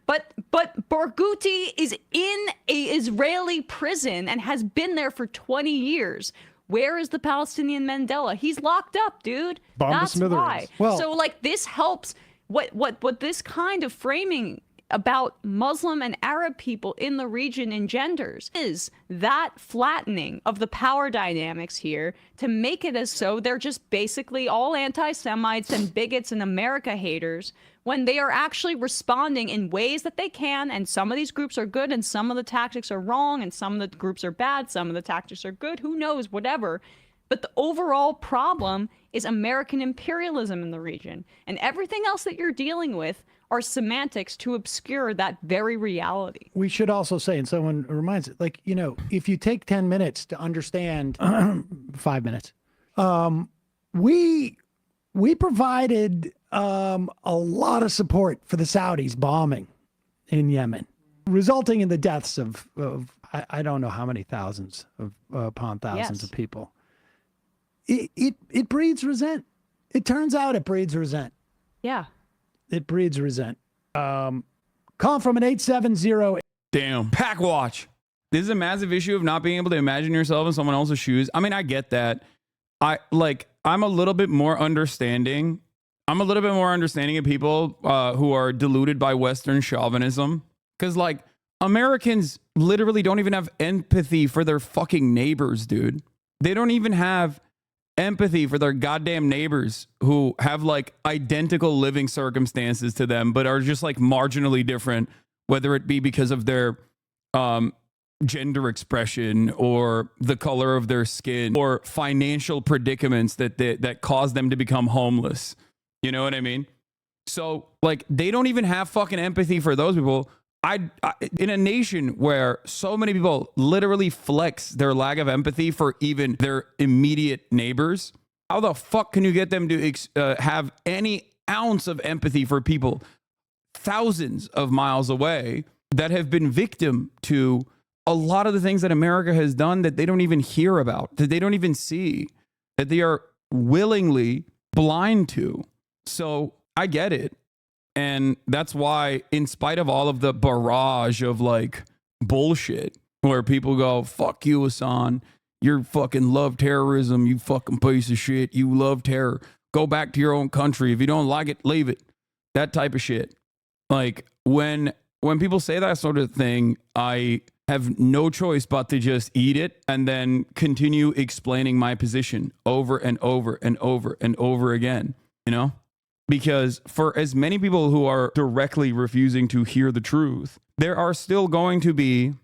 Barghouti is in a Israeli prison and has been there for 20 years. Where is the Palestinian Mandela? He's locked up, dude. That's why. Well, so like this helps. What this kind of framing about Muslim and Arab people in the region engenders is that flattening of the power dynamics here to make it as so they're just basically all anti-Semites and bigots and America haters, when they are actually responding in ways that they can. And some of these groups are good and some of the tactics are wrong and some of the groups are bad, some of the tactics are good, who knows, whatever. But the overall problem is American imperialism in the region, and everything else that you're dealing with are semantics to obscure that very reality. We should also say, and someone reminds it, like, you know, if you take 10 minutes to understand, 5 minutes, we provided a lot of support for the Saudis bombing in Yemen, resulting in the deaths of I don't know how many thousands upon thousands of people. It breeds resent. It turns out it breeds resent. Yeah. It breeds resent. Call from an 870. Damn. Pack watch. This is a massive issue of not being able to imagine yourself in someone else's shoes. I mean, I get that. I'm a little bit more understanding. I'm a little bit more understanding of people who are deluded by Western chauvinism. Because, like, Americans literally don't even have empathy for their fucking neighbors, dude. They don't even have empathy for their goddamn neighbors who have, like, identical living circumstances to them, but are just, like, marginally different, whether it be because of their gender expression or the color of their skin or financial predicaments that cause them to become homeless. You know what I mean? So, like, they don't even have fucking empathy for those people. In a nation where so many people literally flex their lack of empathy for even their immediate neighbors, how the fuck can you get them to have any ounce of empathy for people thousands of miles away that have been victim to a lot of the things that America has done that they don't even hear about, that they don't even see, that they are willingly blind to? So I get it. And that's why, in spite of all of the barrage of, like, bullshit where people go, fuck you, Hassan, you fucking love terrorism, you fucking piece of shit, you love terror, go back to your own country, if you don't like it, leave it, that type of shit. Like, when people say that sort of thing, I have no choice but to just eat it and then continue explaining my position over and over and over and over again, you know? Because for as many people who are directly refusing to hear the truth, there are still going to be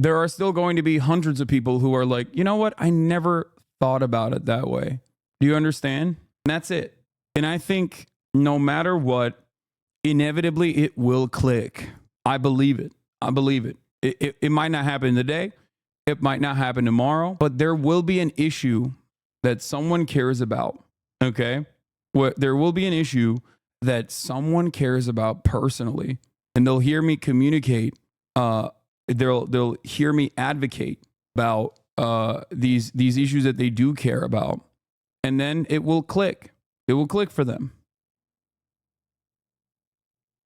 hundreds of people who are like, you know what? I never thought about it that way. Do you understand? And that's it. And I think no matter what, inevitably it will click. I believe it. I believe it. It might not happen today. It might not happen tomorrow, but there will be an issue that someone cares about, okay? There will be an issue that someone cares about personally, and they'll hear me communicate. They'll hear me advocate about these issues that they do care about, and then it will click. It will click for them.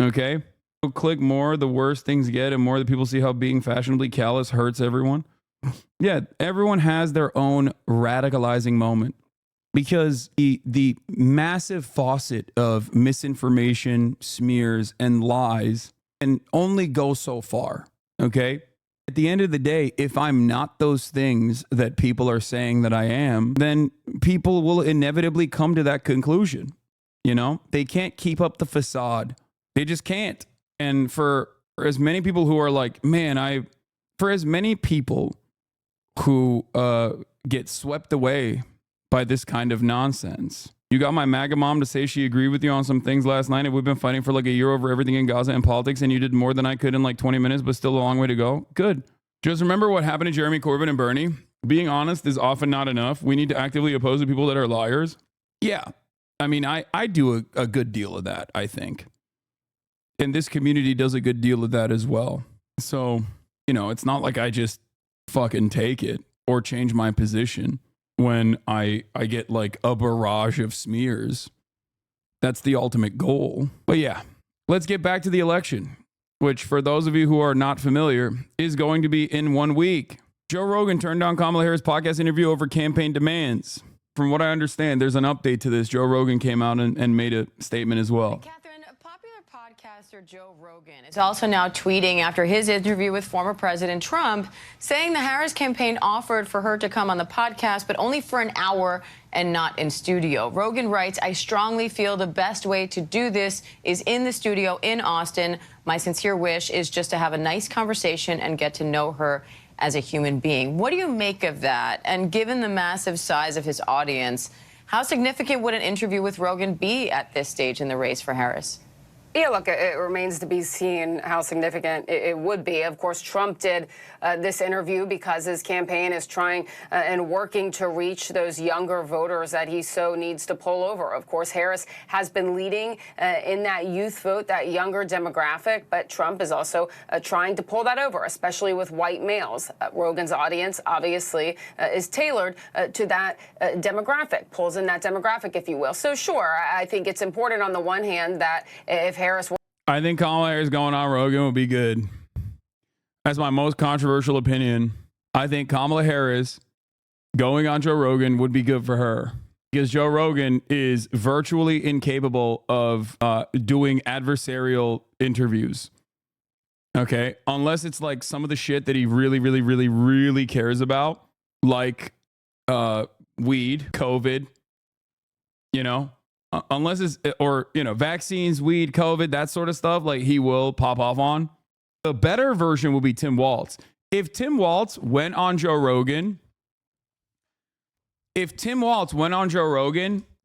Okay? It'll click more the worse things get, and more the people see how being fashionably callous hurts everyone. Yeah, everyone has their own radicalizing moment, because the massive faucet of misinformation, smears, and lies can only go so far, okay? At the end of the day, if I'm not those things that people are saying that I am, then people will inevitably come to that conclusion, you know? They can't keep up the facade. They just can't. And for as many people who are like, for as many people who get swept away by this kind of nonsense. You got my MAGA mom to say she agreed with you on some things last night, and we've been fighting for like a year over everything in Gaza and politics, and you did more than I could in like 20 minutes, but still a long way to go. Good. Just remember what happened to Jeremy Corbyn and Bernie. Being honest is often not enough. We need to actively oppose the people that are liars. Yeah. I mean, I do a good deal of that, I think. And this community does a good deal of that as well. So, you know, it's not like I just fucking take it or change my position when I get like a barrage of smears. That's the ultimate goal. But yeah, let's get back to the election, which for those of you who are not familiar is going to be in 1 week. Joe Rogan turned down Kamala Harris' podcast interview over campaign demands. From what I understand, there's an update to this. Joe Rogan came out and made a statement as well. Podcaster Joe Rogan is also now tweeting after his interview with former President Trump, saying the Harris campaign offered for her to come on the podcast, but only for an hour and not in studio. Rogan writes, I strongly feel the best way to do this is in the studio in Austin. My sincere wish is just to have a nice conversation and get to know her as a human being. What do you make of that? And given the massive size of his audience, how significant would an interview with Rogan be at this stage in the race for Harris? Yeah, look, it remains to be seen how significant it would be. Of course, Trump did this interview because his campaign is trying and working to reach those younger voters that he so needs to pull over. Of course, Harris has been leading in that youth vote, that younger demographic, but Trump is also trying to pull that over, especially with white males. Rogan's audience, obviously, is tailored to that demographic, pulls in that demographic, if you will. So, sure, I think it's important on the one hand that if Harris... I think Kamala Harris going on Rogan will be good. That's my most controversial opinion. I think Kamala Harris going on Joe Rogan would be good for her because Joe Rogan is virtually incapable of doing adversarial interviews. Okay. Unless it's like some of the shit that he really, really, really, really cares about, like weed, COVID, you know, unless it's, or, you know, vaccines, weed, COVID, that sort of stuff, like he will pop off on. The better version will be Tim Walz. If Tim Walz went on Joe Rogan,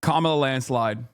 Kamala landslide.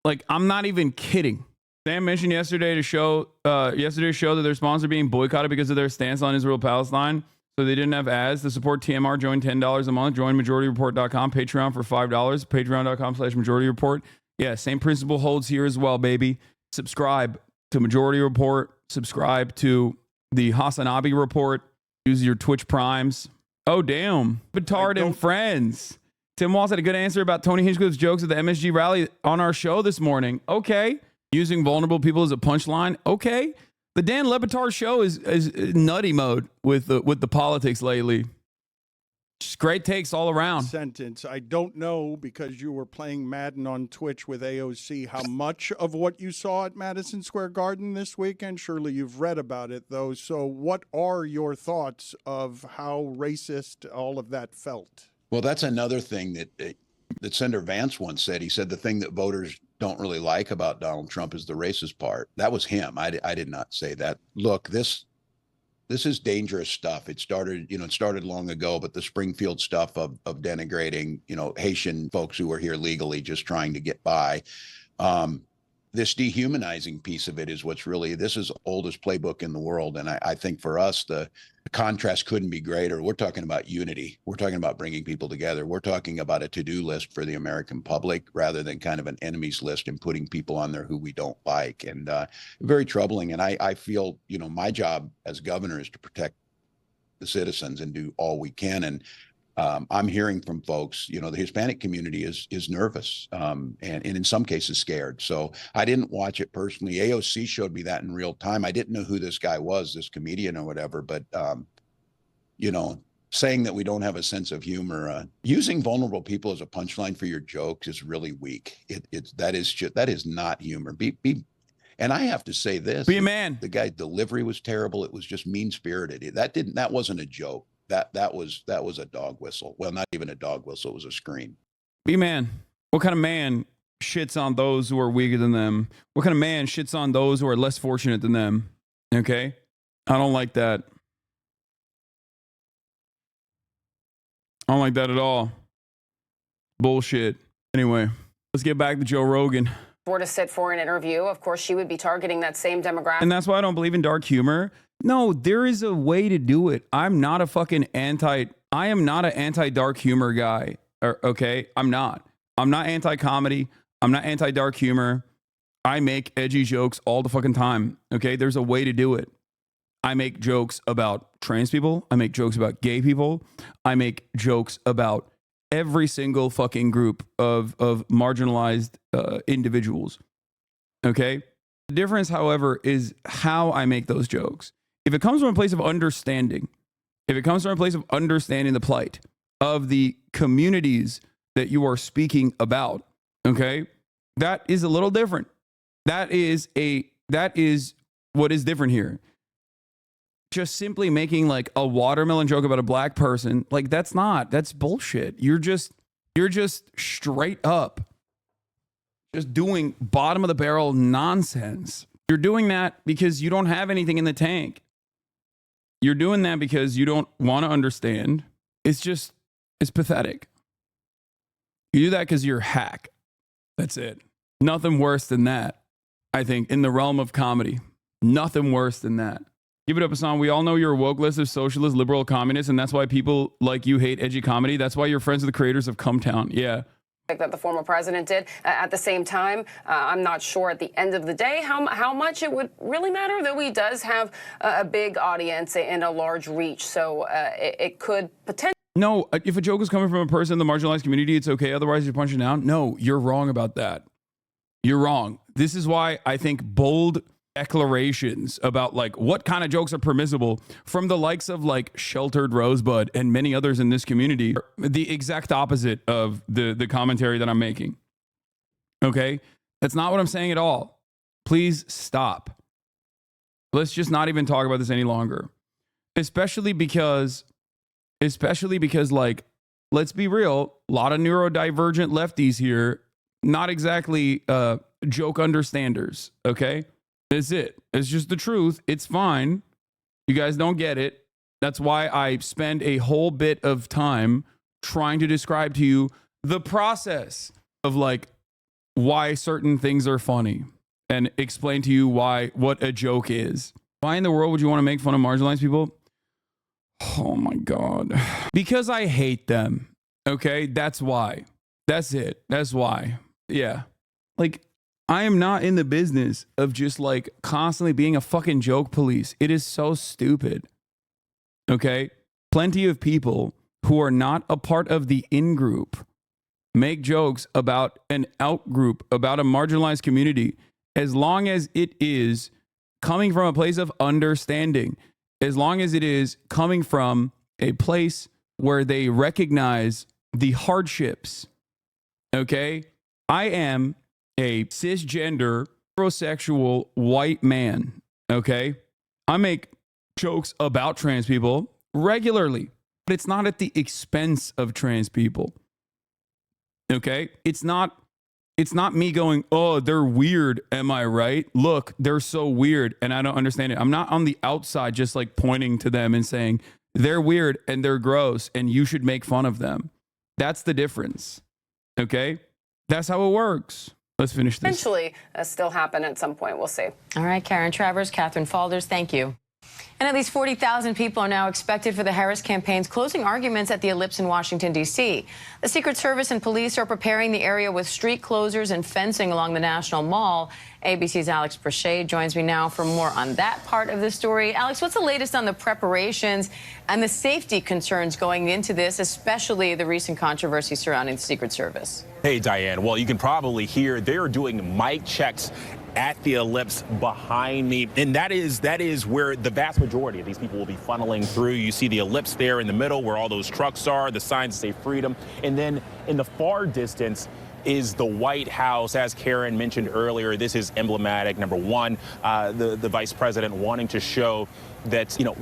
Like, I'm not even kidding. Sam mentioned yesterday's show that their sponsor being boycotted because of their stance on Israel-Palestine. So they didn't have ads. To support TMR, join $10 a month. Join MajorityReport.com. Patreon for $5. Patreon.com/MajorityReport. Yeah, same principle holds here as well, baby. Subscribe to Majority Report. Subscribe to the Hasanabi Report. Use your Twitch Primes. Oh, damn. Petard and friends. Tim Walz had a good answer about Tony Hinchcliffe's jokes at the MSG rally on our show this morning. Okay. Using vulnerable people as a punchline. Okay. The Dan Le Batard show is nutty mode with the politics lately. Just great takes all around. Sentence. I don't know, because you were playing Madden on Twitch with AOC, how much of what you saw at Madison Square Garden this weekend. Surely you've read about it, though. So what are your thoughts of how racist all of that felt? Well, that's another thing that Senator Vance once said. He said the thing that voters don't really like about Donald Trump is the racist part. That was him. I did not say that. Look, this is dangerous stuff. It started long ago, but the Springfield stuff of denigrating, Haitian folks who are here legally just trying to get by. This dehumanizing piece of it is what's really, this is the oldest playbook in the world. And I think for us, the contrast couldn't be greater. We're talking about unity. We're talking about bringing people together. We're talking about a to-do list for the American public rather than kind of an enemies list and putting people on there who we don't like. And very troubling. And I feel, my job as governor is to protect the citizens and do all we can. And I'm hearing from folks, the Hispanic community is nervous and in some cases scared. So I didn't watch it personally. AOC showed me that in real time. I didn't know who this guy was, this comedian or whatever, but, saying that we don't have a sense of humor, using vulnerable people as a punchline for your jokes is really weak. That is not humor. And I have to say this, be a man. The guy's delivery was terrible. It was just mean spirited. That wasn't a joke. That was a dog whistle. Well, not even a dog whistle. It was a scream. Be man. What kind of man shits on those who are weaker than them? What kind of man shits on those who are less fortunate than them? Okay? I don't like that. I don't like that at all. Bullshit. Anyway, let's get back to Joe Rogan. Were to sit for an interview, of course, she would be targeting that same demographic. And that's why I don't believe in dark humor. No, there is a way to do it. I am not an anti-dark humor guy. Okay? I'm not anti-comedy. I'm not anti-dark humor. I make edgy jokes all the fucking time. Okay? There's a way to do it. I make jokes about trans people. I make jokes about gay people. I make jokes about every single fucking group of marginalized individuals. Okay? The difference, however, is how I make those jokes. If it comes from a place of understanding, the plight of the communities that you are speaking about, okay, that is a little different. That is what is different here. Just simply making like a watermelon joke about a black person, like that's bullshit. You're just straight up just doing bottom of the barrel nonsense. You're doing that because you don't have anything in the tank. You're doing that because you don't want to understand. It's pathetic. You do that because you're a hack. That's it. Nothing worse than that, I think, in the realm of comedy. Nothing worse than that. Give it up, Hassan. We all know you're a woke list of socialist, liberal, communists, and that's why people like you hate edgy comedy. That's why you're friends with the creators of Cumtown. Yeah. That the former president did. At the same time, I'm not sure at the end of the day how much it would really matter, though he does have a big audience and a large reach. So it could potentially. No, if a joke is coming from a person in the marginalized community, it's okay. Otherwise, you're punching down. No, you're wrong about that. You're wrong. This is why I think bold declarations about like what kind of jokes are permissible from the likes of like Sheltered Rosebud and many others in this community are the exact opposite of the commentary that I'm making. Okay? That's not what I'm saying at all. Please stop. Let's just not even talk about this any longer. Especially because like, let's be real, a lot of neurodivergent lefties here, not exactly joke understanders, okay? That's it. It's just the truth. It's fine. You guys don't get it. That's why I spend a whole bit of time trying to describe to you the process of like why certain things are funny and explain to you what a joke is. Why in the world would you want to make fun of marginalized people? Oh my God. Because I hate them. Okay? That's why. That's it. That's why. Yeah. Like, I am not in the business of just like constantly being a fucking joke police. It is so stupid. Okay? Plenty of people who are not a part of the in-group make jokes about an out-group, about a marginalized community, as long as it is coming from a place of understanding, as long as it is coming from a place where they recognize the hardships. Okay? I am a cisgender, heterosexual white man, okay? I make jokes about trans people regularly, but it's not at the expense of trans people, okay? It's not me going, oh, they're weird, am I right? Look, they're so weird, and I don't understand it. I'm not on the outside just like pointing to them and saying, they're weird and they're gross, and you should make fun of them. That's the difference, okay? That's how it works. Let's finish this. Potentially still happen at some point. We'll see. All right, Karen Travers, Catherine Falders, thank you. And at least 40,000 people are now expected for the Harris campaign's closing arguments at the Ellipse in Washington, D.C. The Secret Service and police are preparing the area with street closures and fencing along the National Mall. ABC's Alex Brachet joins me now for more on that part of the story. Alex, what's the latest on the preparations and the safety concerns going into this, especially the recent controversy surrounding the Secret Service? Hey, Diane. Well, you can probably hear they're doing mic checks at the Ellipse behind me. And that is where the vast majority of these people will be funneling through. You see the Ellipse there in the middle where all those trucks are, the signs say freedom. And then in the far distance is the White House. As Karen mentioned earlier, this is emblematic. Number one, the vice president wanting to show that, you know,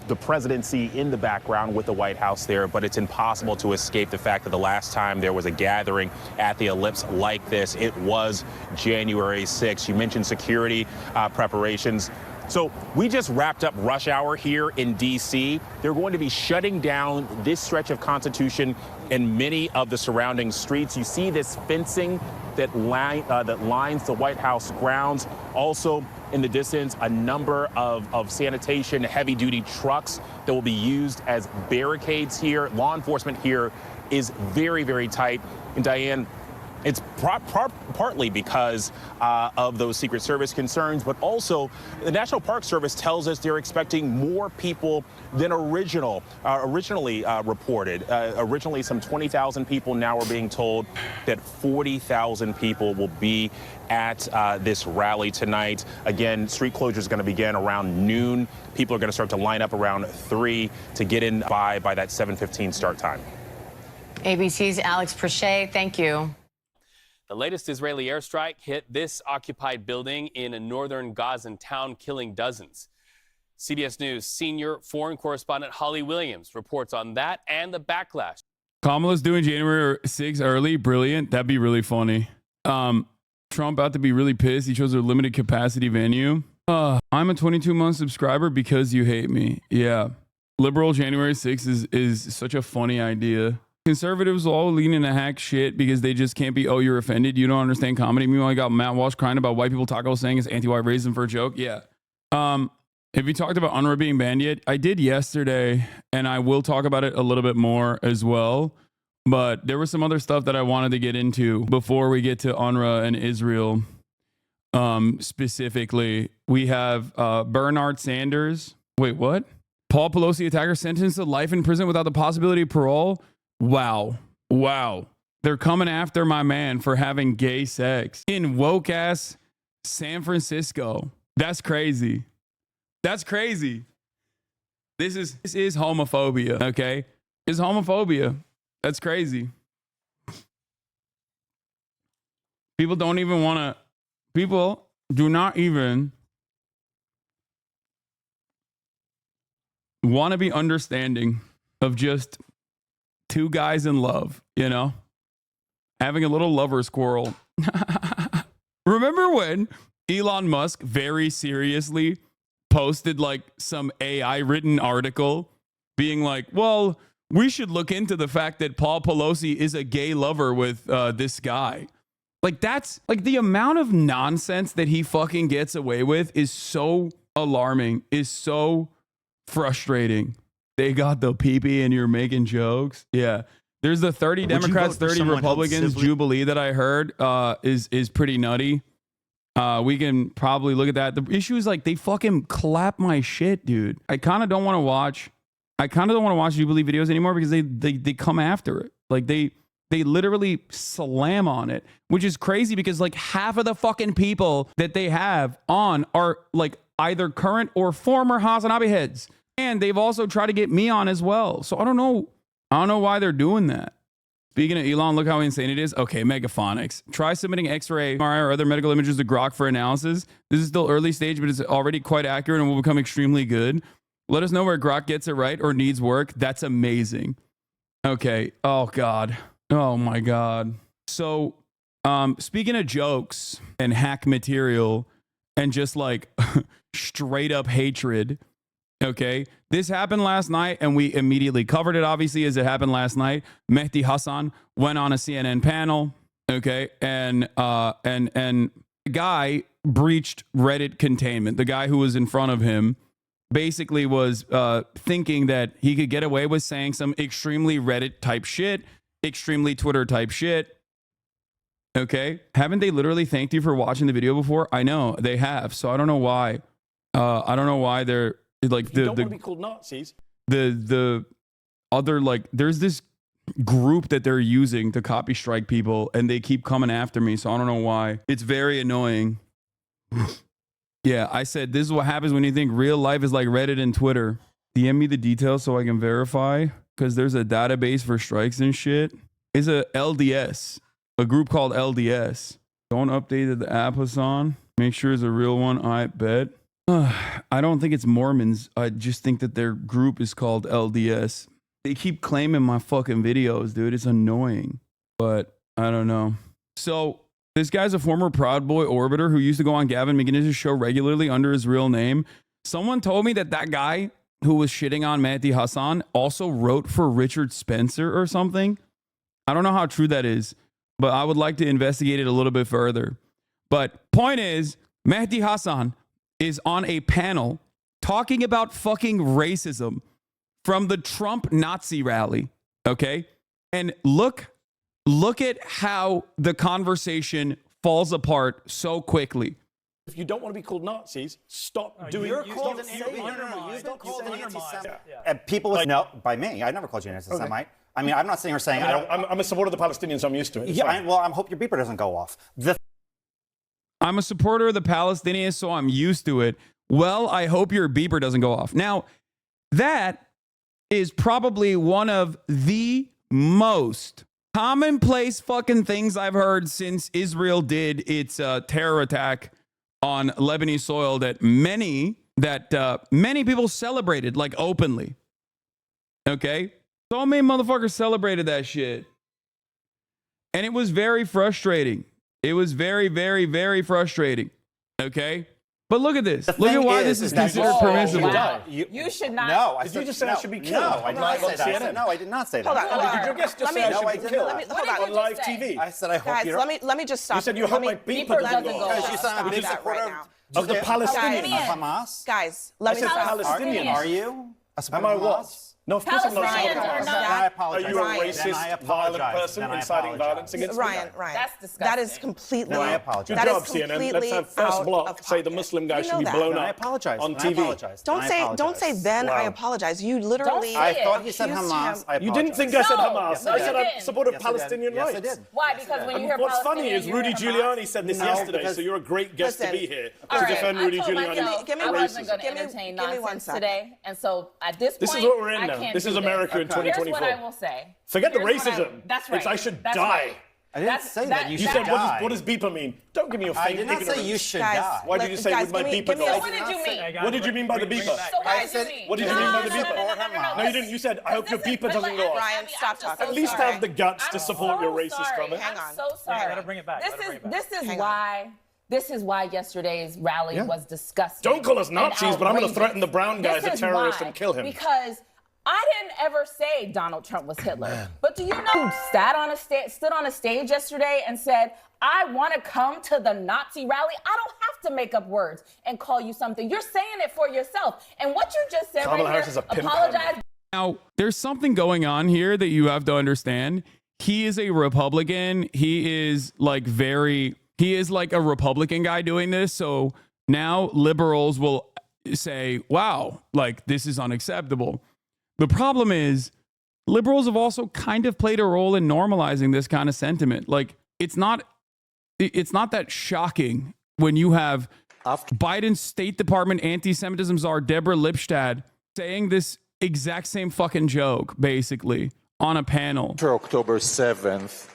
the presidency in the background with the White House there, but it's impossible to escape the fact that the last time there was a gathering at the Ellipse like this, it was January 6th. You mentioned security preparations. So we just wrapped up rush hour here in D.C. They're going to be shutting down this stretch of Constitution and many of the surrounding streets. You see this fencing that lines the White House grounds. Also in the distance, a number of sanitation heavy-duty trucks that will be used as barricades here. Law enforcement here is very, very tight. And Diane, it's partly because of those Secret Service concerns, but also the National Park Service tells us they're expecting more people than originally reported. Originally, some 20,000 people. Now we're being told that 40,000 people will be at this rally tonight. Again, street closure is going to begin around noon. People are going to start to line up around 3 to get in by that 7:15 start time. ABC's Alex Prochet, thank you. The latest Israeli airstrike hit this occupied building in a northern Gazan town, killing dozens. CBS News senior foreign correspondent Holly Williams reports on that and the backlash. Kamala's doing January 6th early. Brilliant. That'd be really funny. Trump about to be really pissed. He chose a limited capacity venue. I'm a 22-month subscriber because you hate me. Yeah. Liberal January 6th is such a funny idea. Conservatives will all lean into hack shit because they just can't be, oh, you're offended. You don't understand comedy. Meanwhile, I got Matt Walsh crying about white people tacos saying it's anti-white racism for a joke. Yeah. Have you talked about UNRWA being banned yet? I did yesterday, and I will talk about it a little bit more as well. But there was some other stuff that I wanted to get into before we get to UNRWA and Israel. Specifically, we have Bernard Sanders. Wait, what? Paul Pelosi attacker sentenced to life in prison without the possibility of parole. Wow. They're coming after my man for having gay sex in woke ass San Francisco. That's crazy. This is homophobia, okay? It's homophobia. That's crazy. People do not even want to be understanding of just two guys in love, you know? Having a little lover's quarrel. Remember when Elon Musk very seriously posted like some AI written article being like, well, we should look into the fact that Paul Pelosi is a gay lover with this guy. Like, that's like the amount of nonsense that he fucking gets away with is so alarming, is so frustrating. They got the pee-pee and you're making jokes. Yeah. There's the 30 Democrats, 30 Republicans jubilee that I heard is pretty nutty. We can probably look at that. The issue is like they fucking clap my shit, dude. I kind of don't want to watch jubilee videos anymore because they come after it. Like they literally slam on it, which is crazy because like half of the fucking people that they have on are like either current or former Hasanabi heads. And they've also tried to get me on as well. So I don't know why they're doing that. Speaking of Elon, look how insane it is. Okay, Megaphonics. Try submitting X-ray, MRI, or other medical images to Grok for analysis. This is still early stage, but it's already quite accurate and will become extremely good. Let us know where Grok gets it right or needs work. That's amazing. Okay. Oh, God. Oh, my God. So, speaking of jokes and hack material and just like straight up hatred, okay, this happened last night and we immediately covered it, obviously, as it happened last night. Mehdi Hassan went on a CNN panel, okay, and the guy breached Reddit containment. The guy who was in front of him basically was thinking that he could get away with saying some extremely Reddit type shit, extremely Twitter type shit. Okay, haven't they literally thanked you for watching the video before? I know they have, so I don't know why. I don't know why they're like you don't want to be called Nazis. The other, like, there's this group that they're using to copy strike people, and they keep coming after me, so I don't know why. It's very annoying. Yeah, I said this is what happens when you think real life is like Reddit and Twitter. DM me the details so I can verify, because there's a database for strikes and shit. It's a LDS, a group called LDS. Don't update the app, Hassan. Make sure it's a real one, I bet. I don't think it's Mormons. I just think that their group is called LDS. They keep claiming my fucking videos, dude. It's annoying, but I don't know. So this guy's a former Proud Boy orbiter who used to go on Gavin McInnes' show regularly under his real name. Someone told me that guy who was shitting on Mehdi Hassan also wrote for Richard Spencer or something. I don't know how true that is, but I would like to investigate it a little bit further. But point is, Mehdi Hassan is on a panel talking about fucking racism from the Trump Nazi rally, okay? And look at how the conversation falls apart so quickly. If you don't want to be called Nazis, stop doing it. You've been called an anti-Semite. People no, by me. I never called you an anti-Semite. Okay. I mean, I'm not sitting here saying I'm a supporter of the Palestinians, so I'm used to it. Yeah, I hope your beeper doesn't go off. I'm a supporter of the Palestinians, so I'm used to it. Well, I hope your beeper doesn't go off. Now, that is probably one of the most commonplace fucking things I've heard since Israel did its terror attack on Lebanese soil that many people celebrated, like, openly. Okay? So many motherfuckers celebrated that shit. And it was very frustrating. It was very, very, very frustrating. Okay? But look at this. Look at why this is considered permissible. You should not. No, did you just say I should be killed? No, I did not say that. No, I did not say that. Hold on. Did your guest just say I should be killed on live TV? I said I hope Guys, you don't. let me just stop. You said you hope my beeper doesn't go. Because you said I'm a big supporter of the Palestinians. Hamas? Guys, let me I said stop. Palestinians. Are you? Am I what? No, of course I'm not. Ryan, I apologize. Are you a racist, violent person inciting violence against Ryan, me? Ryan, That's disgusting. that is completely. No, I apologize. That Good is job, CNN. completely Let's have first out block of say the pocket. Muslim guy You should know be that. blown I up apologize. on I TV. apologize. Don't say then I apologize. You literally. I thought you said accused Hamas. him- I You didn't think I said Hamas. I said I supported Palestinian Yes, I rights. did. Why? Because when you hear What's funny Palestinian, is you hear Rudy Hamas. Giuliani said this No, yesterday, because- so you're a great guest to Listen, be here All to right, defend I Rudy told Giuliani. myself Give me I one- wasn't going to give me- entertain give me one nonsense second. today, and so at this point, This is what we're in I now. can't This do is America in Here's 2024. what I will say. Forget the Here's what racism. That's right. It's I should That's die. right. I didn't say that. You You should said, die. what does beeper mean? Don't give me your I faint did not say ignorance. you should Guys, die. Why did you say guys, with my give me- beeper give me go? a- What did you mean? What did you mean by the beeper? So what did you mean? What did you mean by the beeper? No, No, you didn't. You said, I hope your beeper doesn't go off. Ryan, stop talking. At least have the guts to support your racist comment. Hang on. I'm so sorry. Let her bring it back. This is why yesterday's rally was disgusting. Don't call us Nazis, but I'm going to outrageous. threaten the brown guy as a This is terrorist why. and kill him. Because I didn't ever say Donald Trump was Hitler. But do you know who stood on a stage yesterday and said, I want to come to the Nazi rally? I don't have to make up words and call you something. You're saying it for yourself. And what you just said Kamala right Harris here, is a pimp. apologize. Now, there's something going on here that you have to understand. He is a Republican. He is like a Republican guy doing this. So now liberals will say, wow, like this is unacceptable. The problem is liberals have also kind of played a role in normalizing this kind of sentiment. Like it's not that shocking when you have Biden's State Department anti-Semitism czar Deborah Lipstadt saying this exact same fucking joke, basically, on a panel. After October 7th,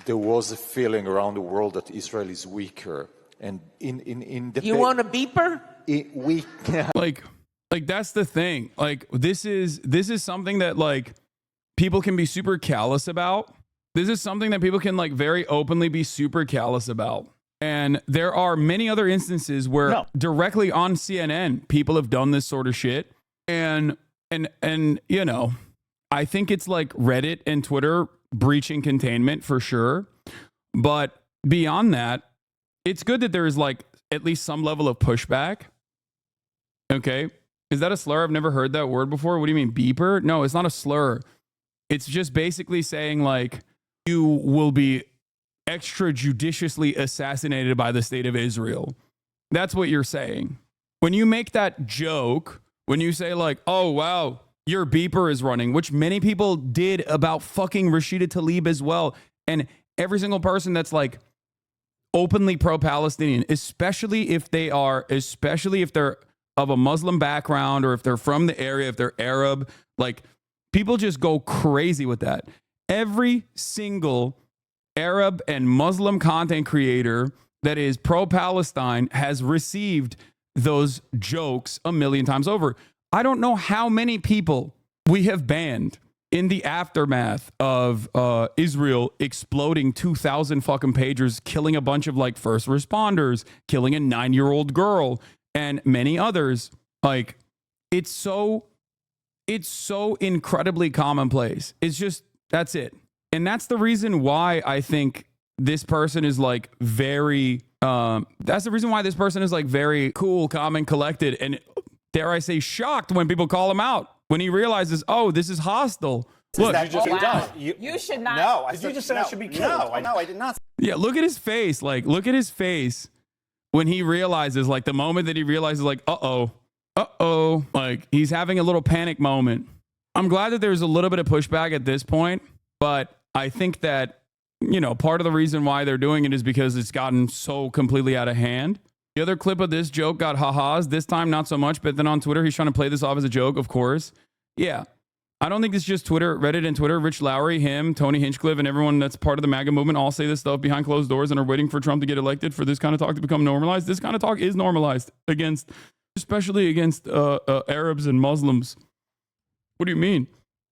there was a feeling around the world that Israel is weaker. And in the You want a beeper? Like that's the thing. Like this is something that like people can be super callous about. This is something that people can like very openly be super callous about. And there are many other instances where directly on CNN, people have done this sort of shit. And you know, I think it's like Reddit and Twitter breaching containment for sure. But beyond that, it's good that there is like at least some level of pushback. Okay. Is that a slur? I've never heard that word before. What do you mean, beeper? No, it's not a slur. It's just basically saying like you will be extrajudiciously assassinated by the state of Israel. That's what you're saying. When you make that joke, when you say like, oh, wow, your beeper is running, which many people did about fucking Rashida Tlaib as well. And every single person that's like openly pro-Palestinian, especially if they're of a Muslim background or if they're from the area, if they're Arab, like people just go crazy with that. Every single Arab and Muslim content creator that is pro-Palestine has received those jokes a million times over. I don't know how many people we have banned in the aftermath of Israel exploding 2,000 fucking pagers, killing a bunch of like first responders, killing a 9-year-old girl, and many others. Like it's so incredibly commonplace. It's just, that's it. And that's the reason why I think this person is like very, that's the reason why this person is like very cool, calm, and collected. And dare I say shocked when people call him out, when he realizes, oh, this is hostile. Look, You should not. No, Did you just say I should be killed? No, I did not. yeah, look at his face. Like, look at his face when he realizes, like the moment that he realizes like, uh-oh, like he's having a little panic moment. I'm glad that there's a little bit of pushback at this point, but I think that, you know, part of the reason why they're doing it is because it's gotten so completely out of hand. The other clip of this joke got ha-has, this time not so much, but then on Twitter, he's trying to play this off as a joke, of course. Yeah. I don't think it's just Twitter, Reddit and Twitter. Rich Lowry, him, Tony Hinchcliffe, and everyone that's part of the MAGA movement all say this stuff behind closed doors and are waiting for Trump to get elected for this kind of talk to become normalized. This kind of talk is normalized especially against Arabs and Muslims. What do you mean?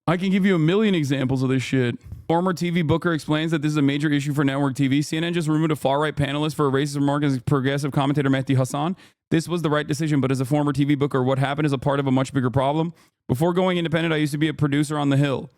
I can give you a million examples of this shit. Former TV booker explains that this is a major issue for network TV. CNN just removed a far-right panelist for a racist remark as progressive commentator Mehdi Hassan. This was the right decision, but as a former TV booker, what happened is a part of a much bigger problem. Before going independent, I used to be a producer on The Hill.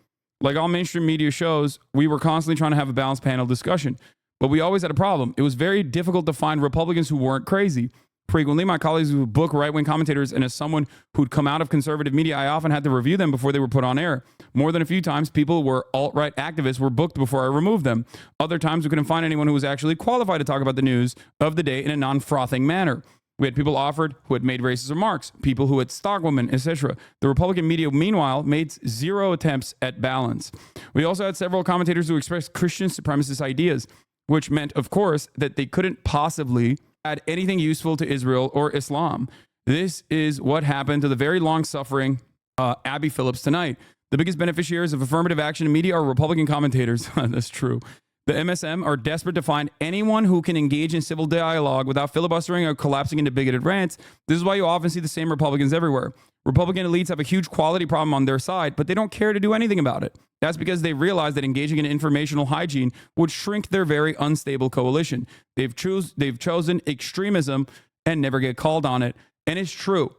Like all mainstream media shows, we were constantly trying to have a balanced panel discussion, but we always had a problem. It was very difficult to find Republicans who weren't crazy. Frequently, my colleagues would book right-wing commentators, and as someone who'd come out of conservative media, I often had to review them before they were put on air. More than a few times, people who were alt-right activists were booked before I removed them. Other times, we couldn't find anyone who was actually qualified to talk about the news of the day in a non-frothing manner. We had people offered who had made racist remarks, people who had stalked women, etc. The Republican media, meanwhile, made zero attempts at balance. We also had several commentators who expressed Christian supremacist ideas, which meant, of course, that they couldn't possibly add anything useful to Israel or Islam. This is what happened to the very long-suffering Abby Phillips tonight. The biggest beneficiaries of affirmative action in media are Republican commentators. That's true. The MSM are desperate to find anyone who can engage in civil dialogue without filibustering or collapsing into bigoted rants. This is why you often see the same Republicans everywhere. Republican elites have a huge quality problem on their side, but they don't care to do anything about it. That's because they realize that engaging in informational hygiene would shrink their very unstable coalition. They've chosen extremism and never get called on it. And it's true.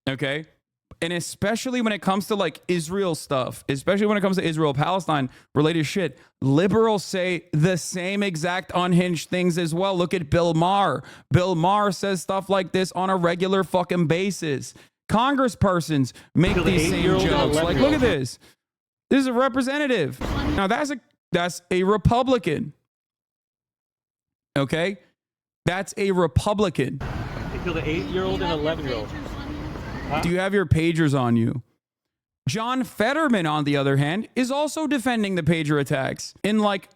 Okay? And especially when it comes to like Israel stuff, especially when it comes to Israel-Palestine related shit, liberals say the same exact unhinged things as well. Look at Bill Maher. Bill Maher says stuff like this on a regular fucking basis. Congresspersons make these same jokes. Like, look at this. This is a representative. Now that's a Republican. Okay? That's a Republican. They killed an 8-year-old and 11-year-old. Huh? Do you have your pagers on you? John Fetterman, on the other hand, is also defending the pager attacks in like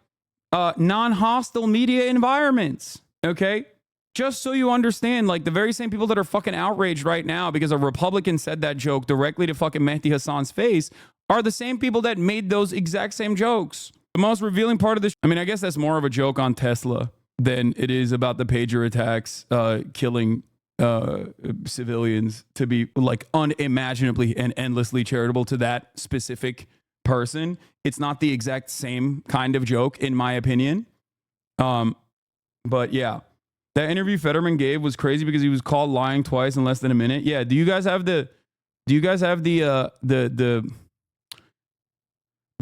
non-hostile media environments. Okay? Just so you understand, like the very same people that are fucking outraged right now because a Republican said that joke directly to fucking Mehdi Hassan's face are the same people that made those exact same jokes. The most revealing part of this, I mean, I guess that's more of a joke on Tesla than it is about the pager attacks killing civilians, to be like unimaginably and endlessly charitable to that specific person. It's not the exact same kind of joke, in my opinion. But yeah, that interview Fetterman gave was crazy because he was called lying twice in less than a minute. Yeah, do you guys have the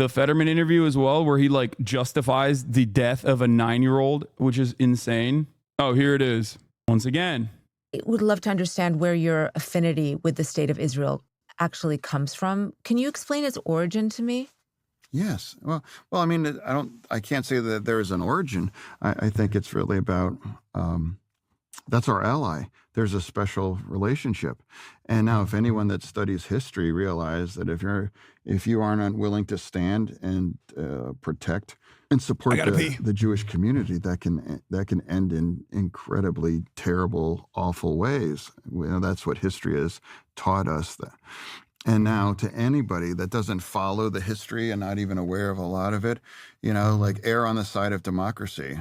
Fetterman interview as well, where he like justifies the death of a 9-year-old, which is insane? Oh, here it is once again. I would love to understand where your affinity with the state of Israel actually comes from. Can you explain its origin to me? Yes. Well, I mean, I can't say that there is an origin. I think it's really about, that's our ally. There's a special relationship. And now if anyone that studies history realize that if you aren't unwilling to stand and protect and support the Jewish community, that can end in incredibly terrible, awful ways. That's what history has taught us. And now to anybody that doesn't follow the history and not even aware of a lot of it, like err on the side of democracy.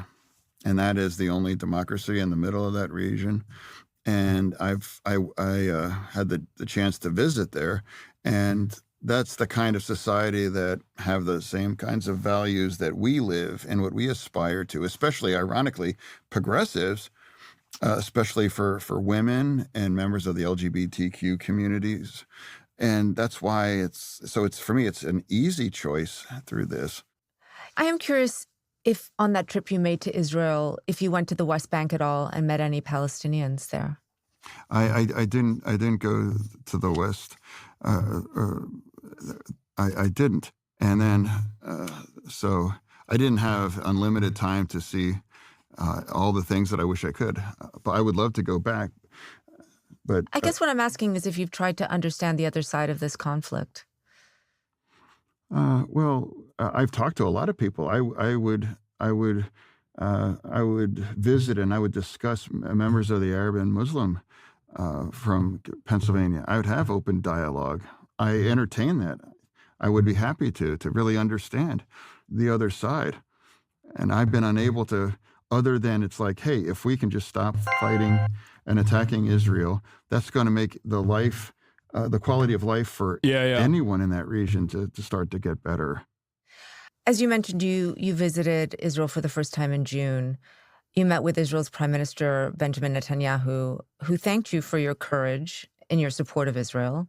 And that is the only democracy in the middle of that region. And I had the chance to visit there, and that's the kind of society that have the same kinds of values that we live and what we aspire to, especially, ironically, progressives, especially for women and members of the LGBTQ communities. And that's why for me, it's an easy choice through this. I am curious if on that trip you made to Israel, if you went to the West Bank at all and met any Palestinians there. I didn't go to the West. I didn't. And then, so I didn't have unlimited time to see all the things that I wish I could. But I would love to go back. But I guess what I'm asking is if you've tried to understand the other side of this conflict. Well, I've talked to a lot of people. I would visit and I would discuss members of the Arab and Muslim from Pennsylvania. I would have open dialogue. I entertain that. I would be happy to really understand the other side. And I've been unable to, other than it's like, hey, if we can just stop fighting and attacking Israel, that's going to make the quality of life for anyone in that region to start to get better. As you mentioned, you visited Israel for the first time in June. You met with Israel's Prime Minister, Benjamin Netanyahu, who thanked you for your courage in your support of Israel.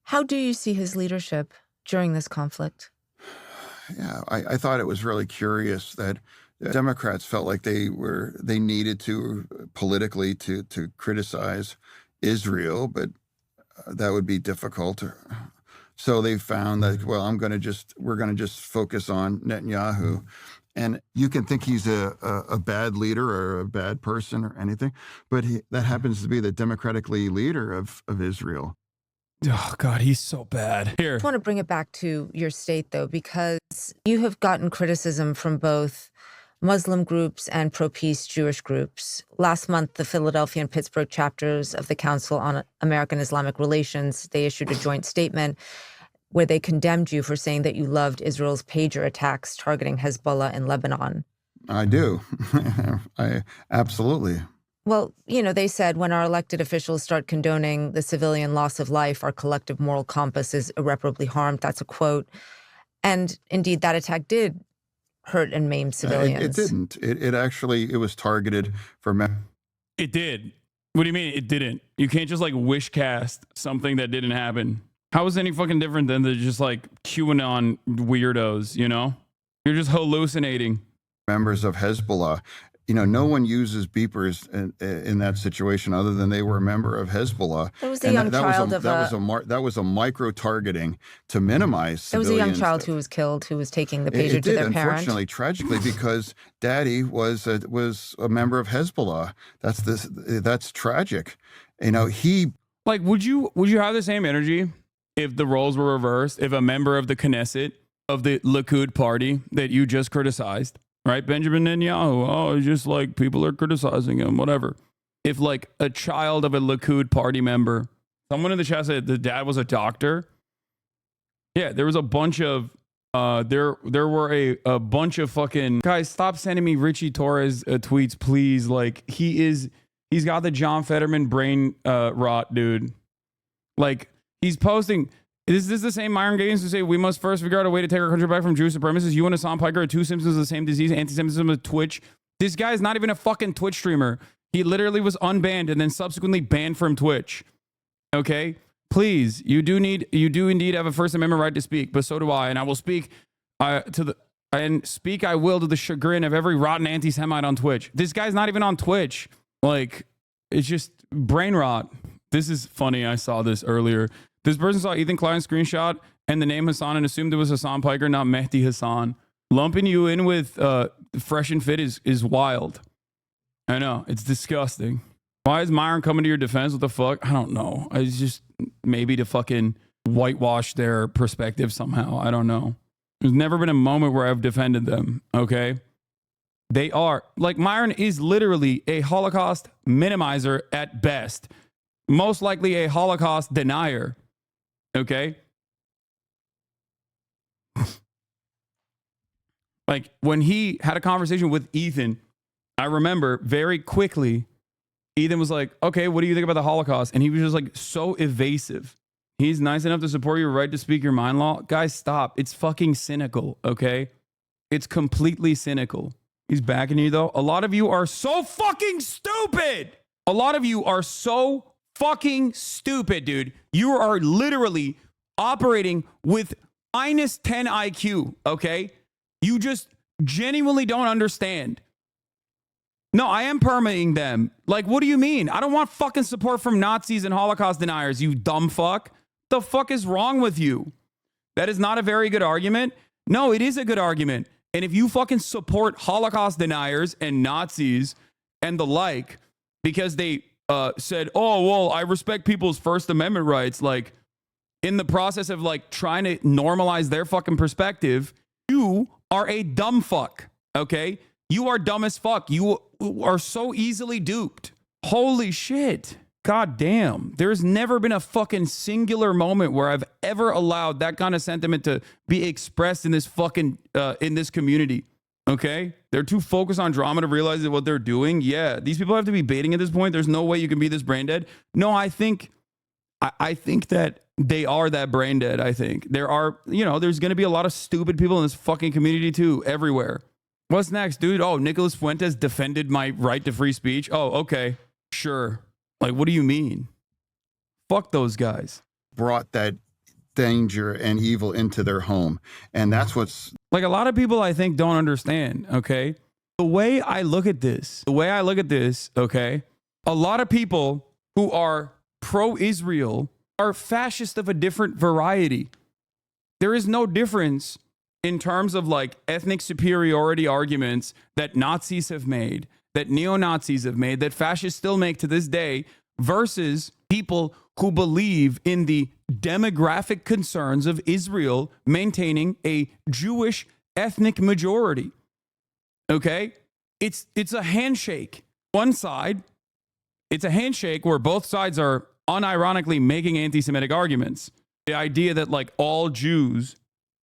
How do you see his leadership during this conflict? Yeah, I thought it was really curious that Democrats felt like they needed to politically to criticize Israel, but that would be difficult. So they found that, well, we're going to just focus on Netanyahu. And you can think he's a bad leader or a bad person or anything, but that happens to be the democratically leader of Israel. Oh, God, he's so bad. Here. I just want to bring it back to your state, though, because you have gotten criticism from both Muslim groups and pro-peace Jewish groups. Last month, the Philadelphia and Pittsburgh chapters of the Council on American Islamic Relations, they issued a joint statement where they condemned you for saying that you loved Israel's pager attacks targeting Hezbollah in Lebanon. I do. I absolutely. Well, they said when our elected officials start condoning the civilian loss of life, our collective moral compass is irreparably harmed. That's a quote. And indeed, that attack did hurt and maim civilians. It didn't. It was targeted for... It did. What do you mean it didn't? You can't just wish cast something that didn't happen. How is any fucking different than the just QAnon weirdos, You're just hallucinating. Members of Hezbollah. No one uses beepers in that situation other than they were a member of Hezbollah. There was a young child that was a micro targeting to minimize civilians. There was a young child who was killed who was taking the pager to their parent. Unfortunately, tragically, because Daddy was a member of Hezbollah. That's tragic. He would you have the same energy if the roles were reversed? If a member of the Knesset of the Likud party that you just criticized, right, Benjamin Netanyahu, it's just people are criticizing him, whatever. If a child of a Likud party member, someone in the chat said the dad was a doctor. Yeah, there was a bunch of, there were a bunch of fucking, guys, stop sending me Richie Torres tweets, please. He's got the John Fetterman brain rot, dude. He's posting, is this the same Myron Gaines who say we must first figure out a way to take our country back from Jewish supremacists? You and Hassan Piker are two symptoms of the same disease, anti-Semitism with Twitch. This guy is not even a fucking Twitch streamer. He literally was unbanned and then subsequently banned from Twitch. Okay? Please, you do indeed have a First Amendment right to speak, but so do I. And I will speak I will to the chagrin of every rotten anti-Semite on Twitch. This guy's not even on Twitch. It's just brain rot. This is funny. I saw this earlier. This person saw Ethan Klein's screenshot and the name Hassan and assumed it was Hassan Piker, not Mehdi Hassan. Lumping you in with Fresh and Fit is wild. I know. It's disgusting. Why is Myron coming to your defense? What the fuck? I don't know. It's just maybe to fucking whitewash their perspective somehow. I don't know. There's never been a moment where I've defended them. Okay? They are. Myron is literally a Holocaust minimizer at best. Most likely a Holocaust denier. Okay? When he had a conversation with Ethan, I remember very quickly, Ethan was like, okay, what do you think about the Holocaust? And he was just so evasive. He's nice enough to support your right to speak your mind law. Guys, stop. It's fucking cynical, okay? It's completely cynical. He's backing you, though. A lot of you are so fucking stupid. A lot of you are so fucking stupid, dude. You are literally operating with minus 10 IQ, okay? You just genuinely don't understand. No, I am permitting them. What do you mean? I don't want fucking support from Nazis and Holocaust deniers, you dumb fuck. The fuck is wrong with you? That is not a very good argument. No, it is a good argument. And if you fucking support Holocaust deniers and Nazis and the like, because they said, oh, well, I respect people's First Amendment rights, in the process of trying to normalize their fucking perspective, you are a dumb fuck, okay? You are dumb as fuck. You are so easily duped. Holy shit. God damn. There's never been a fucking singular moment where I've ever allowed that kind of sentiment to be expressed in this fucking, in this community. Okay? They're too focused on drama to realize that what they're doing. Yeah. These people have to be baiting at this point. There's no way you can be this brain dead. No, I think I think that they are that brain dead. I think there are, there's going to be a lot of stupid people in this fucking community too, everywhere. What's next, dude? Oh, Nicholas Fuentes defended my right to free speech. Oh, okay. Sure. Like, what do you mean? Fuck those guys. Brought that danger and evil into their home. And that's what's like, a lot of people I think don't understand. Okay. The way I look at this, okay, a lot of people who are pro-Israel are fascist of a different variety. There is no difference in terms of like ethnic superiority arguments that Nazis have made, that neo-Nazis have made, that fascists still make to this day, versus people who believe in the demographic concerns of Israel maintaining a Jewish ethnic majority. Okay? It's a handshake. One side, it's a handshake where both sides are unironically making anti-Semitic arguments. The idea that like all Jews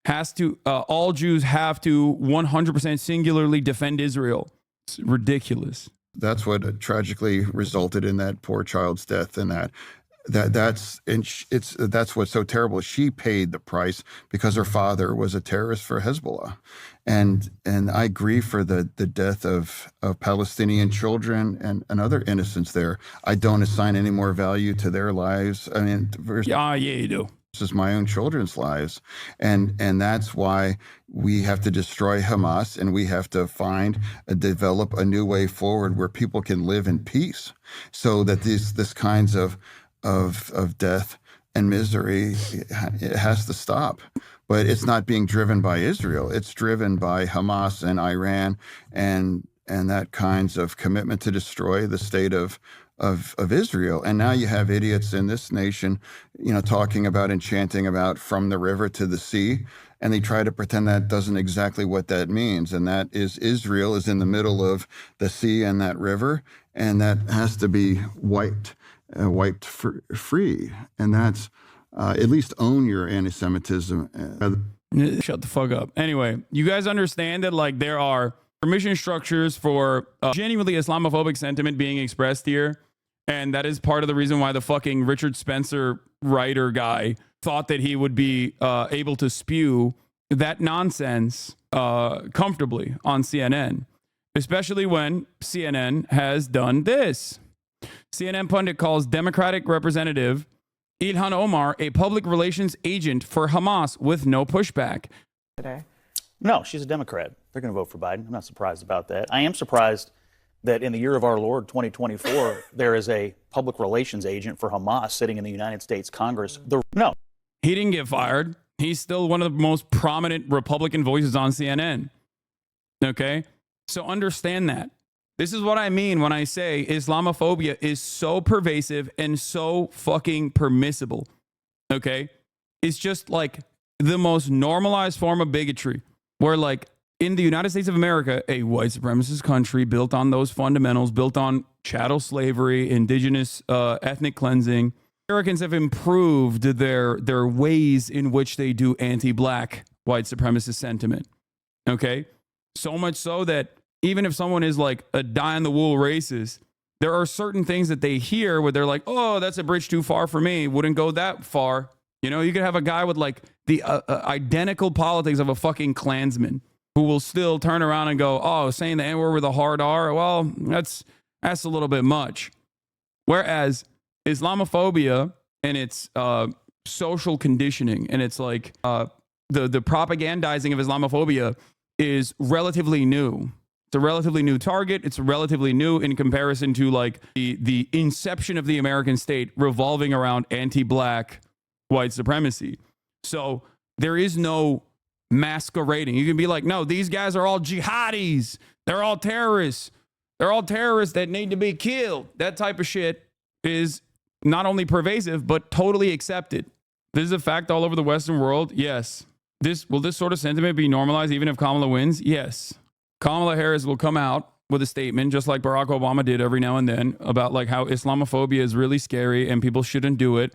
have to 100% singularly defend Israel. It's ridiculous. That's what tragically resulted in that poor child's death, and that's what's so terrible. She paid the price because her father was a terrorist for Hezbollah. And I grieve for the death of Palestinian children and other innocents there. I don't assign any more value to their lives. I mean, yeah, you do. This is my own children's lives. And that's why we have to destroy Hamas, and we have to develop a new way forward where people can live in peace, so that this kinds of death and misery, it has to stop. But it's not being driven by Israel. It's driven by Hamas and Iran and that kinds of commitment to destroy the state of Israel. And now you have idiots in this nation, talking about and chanting about from the river to the sea. And they try to pretend that doesn't exactly what that means. And that is Israel is in the middle of the sea and that river. And that has to be wiped free. And that's at least own your anti-Semitism. Shut the fuck up. Anyway, you guys understand that like there are permission structures for genuinely Islamophobic sentiment being expressed here. And that is part of the reason why the fucking Richard Spencer writer guy thought that he would be able to spew that nonsense comfortably on CNN, especially when CNN has done this. CNN pundit calls Democratic Representative Ilhan Omar a public relations agent for Hamas with no pushback. Today? No, she's a Democrat. They're going to vote for Biden. I'm not surprised about that. I am surprised that in the year of our Lord, 2024, there is a public relations agent for Hamas sitting in the United States Congress. No. He didn't get fired. He's still one of the most prominent Republican voices on CNN. Okay? So understand that. This is what I mean when I say Islamophobia is so pervasive and so fucking permissible. Okay? It's just like the most normalized form of bigotry, where like in the United States of America, a white supremacist country built on those fundamentals, built on chattel slavery, indigenous ethnic cleansing, Americans have improved their ways in which they do anti-black white supremacist sentiment. Okay? So much so that even if someone is like a die-in-the-wool racist, there are certain things that they hear where they're like, oh, that's a bridge too far for me. Wouldn't go that far. You know, you could have a guy with like the identical politics of a fucking Klansman who will still turn around and go, oh, saying the N-word with a hard R, well, that's a little bit much. Whereas Islamophobia and its social conditioning and it's like the propagandizing of Islamophobia is relatively new. It's a relatively new target. It's relatively new in comparison to like the inception of the American state revolving around anti-black white supremacy. So there is no masquerading. You can be like, no, these guys are all jihadis. They're all terrorists. They're all terrorists that need to be killed. That type of shit is not only pervasive, but totally accepted. This is a fact all over the Western world. Yes. Will this sort of sentiment be normalized even if Kamala wins? Yes. Kamala Harris will come out with a statement, just like Barack Obama did every now and then, about like how Islamophobia is really scary and people shouldn't do it.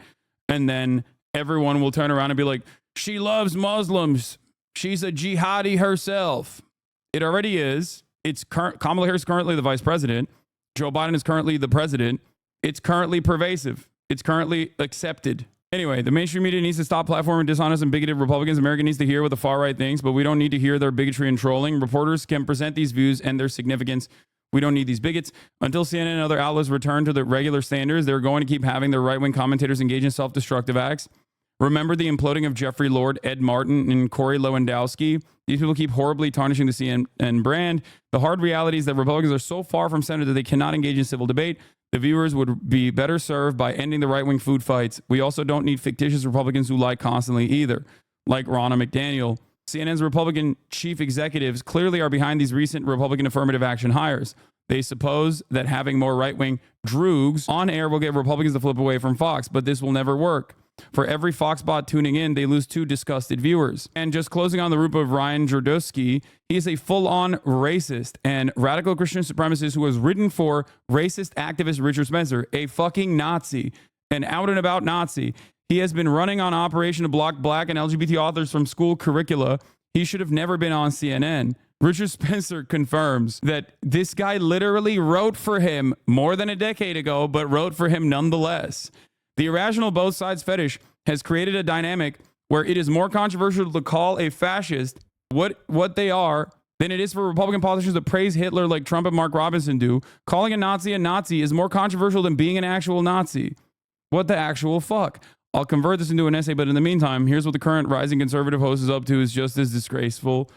And then everyone will turn around and be like, she loves Muslims. She's a jihadi herself. It already is. Kamala Harris is currently the vice president. Joe Biden is currently the president. It's currently pervasive. it's currently accepted. Anyway, the mainstream media needs to stop platforming dishonest and bigoted Republicans. America needs to hear what the far right thinks, but we don't need to hear their bigotry and trolling. Reporters can present these views and their significance. We don't need these bigots. Until CNN and other outlets return to the regular standards, they're going to keep having their right-wing commentators engage in self-destructive acts. Remember the imploding of Jeffrey Lord, Ed Martin, and Corey Lewandowski? These people keep horribly tarnishing the CNN brand. The hard reality is that Republicans are so far from center that they cannot engage in civil debate. The viewers would be better served by ending the right-wing food fights. We also don't need fictitious Republicans who lie constantly either, like Ronna McDaniel. CNN's Republican chief executives clearly are behind these recent Republican affirmative action hires. They suppose that having more right-wing droogs on air will get Republicans to flip away from Fox, but this will never work. For every Fox bot tuning in, they lose 2 disgusted viewers. And just closing on the root of Ryan Jerdusky, he is a full-on racist and radical Christian supremacist who was written for racist activist Richard Spencer, a fucking Nazi, an out-and-about Nazi. He has been running on operation to block black and LGBT authors from school curricula. He should have never been on CNN. Richard Spencer confirms that this guy literally wrote for him more than a decade ago, but wrote for him nonetheless. The irrational both sides fetish has created a dynamic where it is more controversial to call a fascist what they are than it is for Republican politicians to praise Hitler like Trump and Mark Robinson do. Calling a Nazi is more controversial than being an actual Nazi. What the actual fuck? I'll convert this into an essay, but in the meantime, here's what the current rising conservative host is up to is just as disgraceful.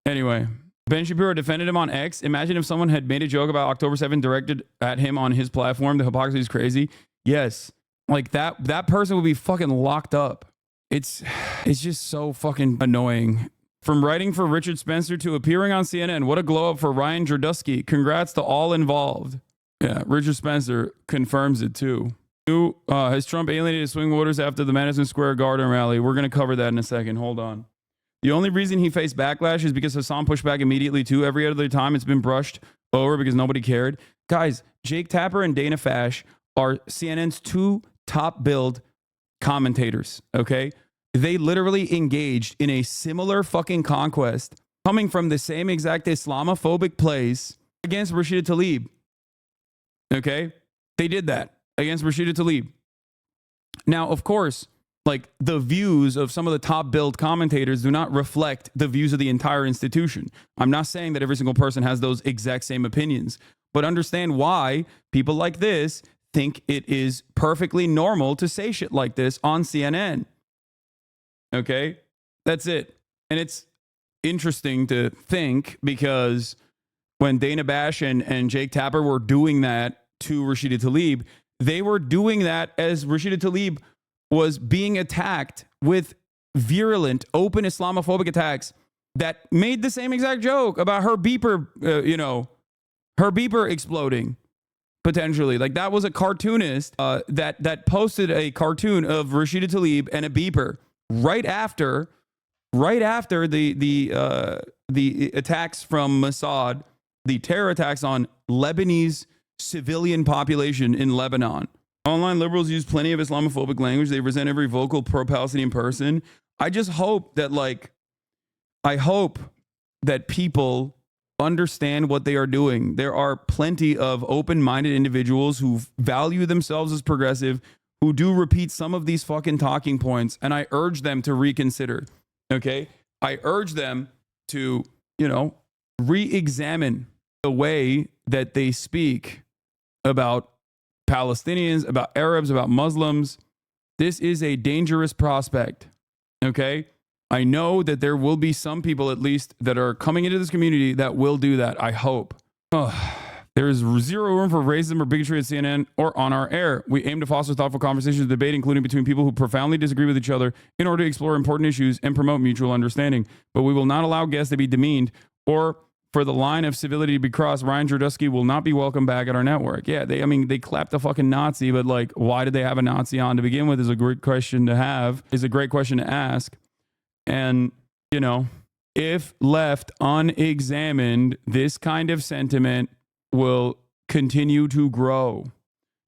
Anyway, Ben Shapiro defended him on X. Imagine if someone had made a joke about October 7th directed at him on his platform. The hypocrisy is crazy. Yes. Like that person would be fucking locked up. It's just so fucking annoying. From writing for Richard Spencer to appearing on CNN, what a glow up for Ryan Jerdusky. Congrats to all involved. Yeah, Richard Spencer confirms it too. Has Trump alienated swing voters after the Madison Square Garden rally? We're going to cover that in a second. Hold on. The only reason he faced backlash is because Hassan pushed back immediately too. Every other time it's been brushed over because nobody cared. Guys, Jake Tapper and Dana Fash are CNN's 2 top billed commentators, okay? They literally engaged in a similar fucking conquest coming from the same exact Islamophobic place against Rashida Tlaib, okay? They did that against Rashida Tlaib. Now, of course, like the views of some of the top billed commentators do not reflect the views of the entire institution. I'm not saying that every single person has those exact same opinions, but understand why people like this think it is perfectly normal to say shit like this on CNN. Okay? That's it. And it's interesting to think because when Dana Bash and Jake Tapper were doing that to Rashida Tlaib, they were doing that as Rashida Tlaib was being attacked with virulent, open Islamophobic attacks that made the same exact joke about her beeper, her beeper exploding. Potentially, like that was a cartoonist that posted a cartoon of Rashida Tlaib and a beeper right after the attacks from Mossad, the terror attacks on Lebanese civilian population in Lebanon. Online liberals use plenty of Islamophobic language. They resent every vocal pro-Palestinian person. I just hope that I hope that people understand what they are doing. There are plenty of open-minded individuals who value themselves as progressive, who do repeat some of these fucking talking points, and I urge them to reconsider. Okay? I urge them to, re-examine the way that they speak about Palestinians, about Arabs, about Muslims. This is a dangerous prospect. Okay? I know that there will be some people, at least, that are coming into this community that will do that. I hope. There is zero room for racism or bigotry at CNN or on our air. We aim to foster thoughtful conversations and debate, including between people who profoundly disagree with each other, in order to explore important issues and promote mutual understanding. But we will not allow guests to be demeaned or for the line of civility to be crossed. Ryan Jerdusky will not be welcome back at our network. Yeah, they clapped a fucking Nazi, but why did they have a Nazi on to begin with is a great question to have, is a great question to ask. And, if left unexamined, this kind of sentiment will continue to grow.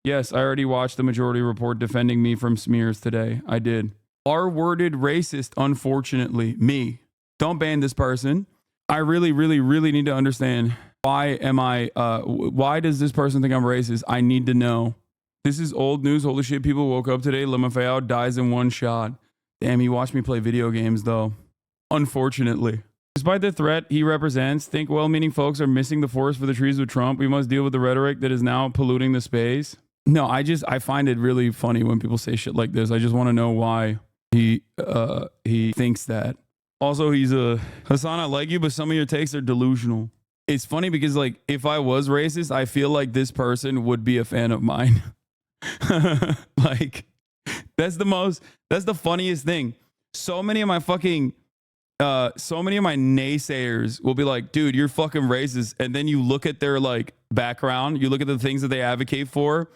Yes, I already watched the Majority Report defending me from smears today. I did. R-worded racist, unfortunately. Me. Don't ban this person. I really, really, really need to understand why does this person think I'm racist? I need to know. This is old news. Holy shit, people woke up today. LaMaFeo dies in one shot. Damn, he watched me play video games, though. Unfortunately. Despite the threat he represents, think well-meaning folks are missing the forest for the trees with Trump. We must deal with the rhetoric that is now polluting the space. No, I find it really funny when people say shit like this. I just want to know why he thinks that. Also, he's a Hassan, I like you, but some of your takes are delusional. It's funny because, like, if I was racist, I feel like this person would be a fan of mine. Like, that's the funniest thing. So many of my naysayers will be like, dude, you're fucking racist. And then you look at their like background, you look at the things that they advocate for,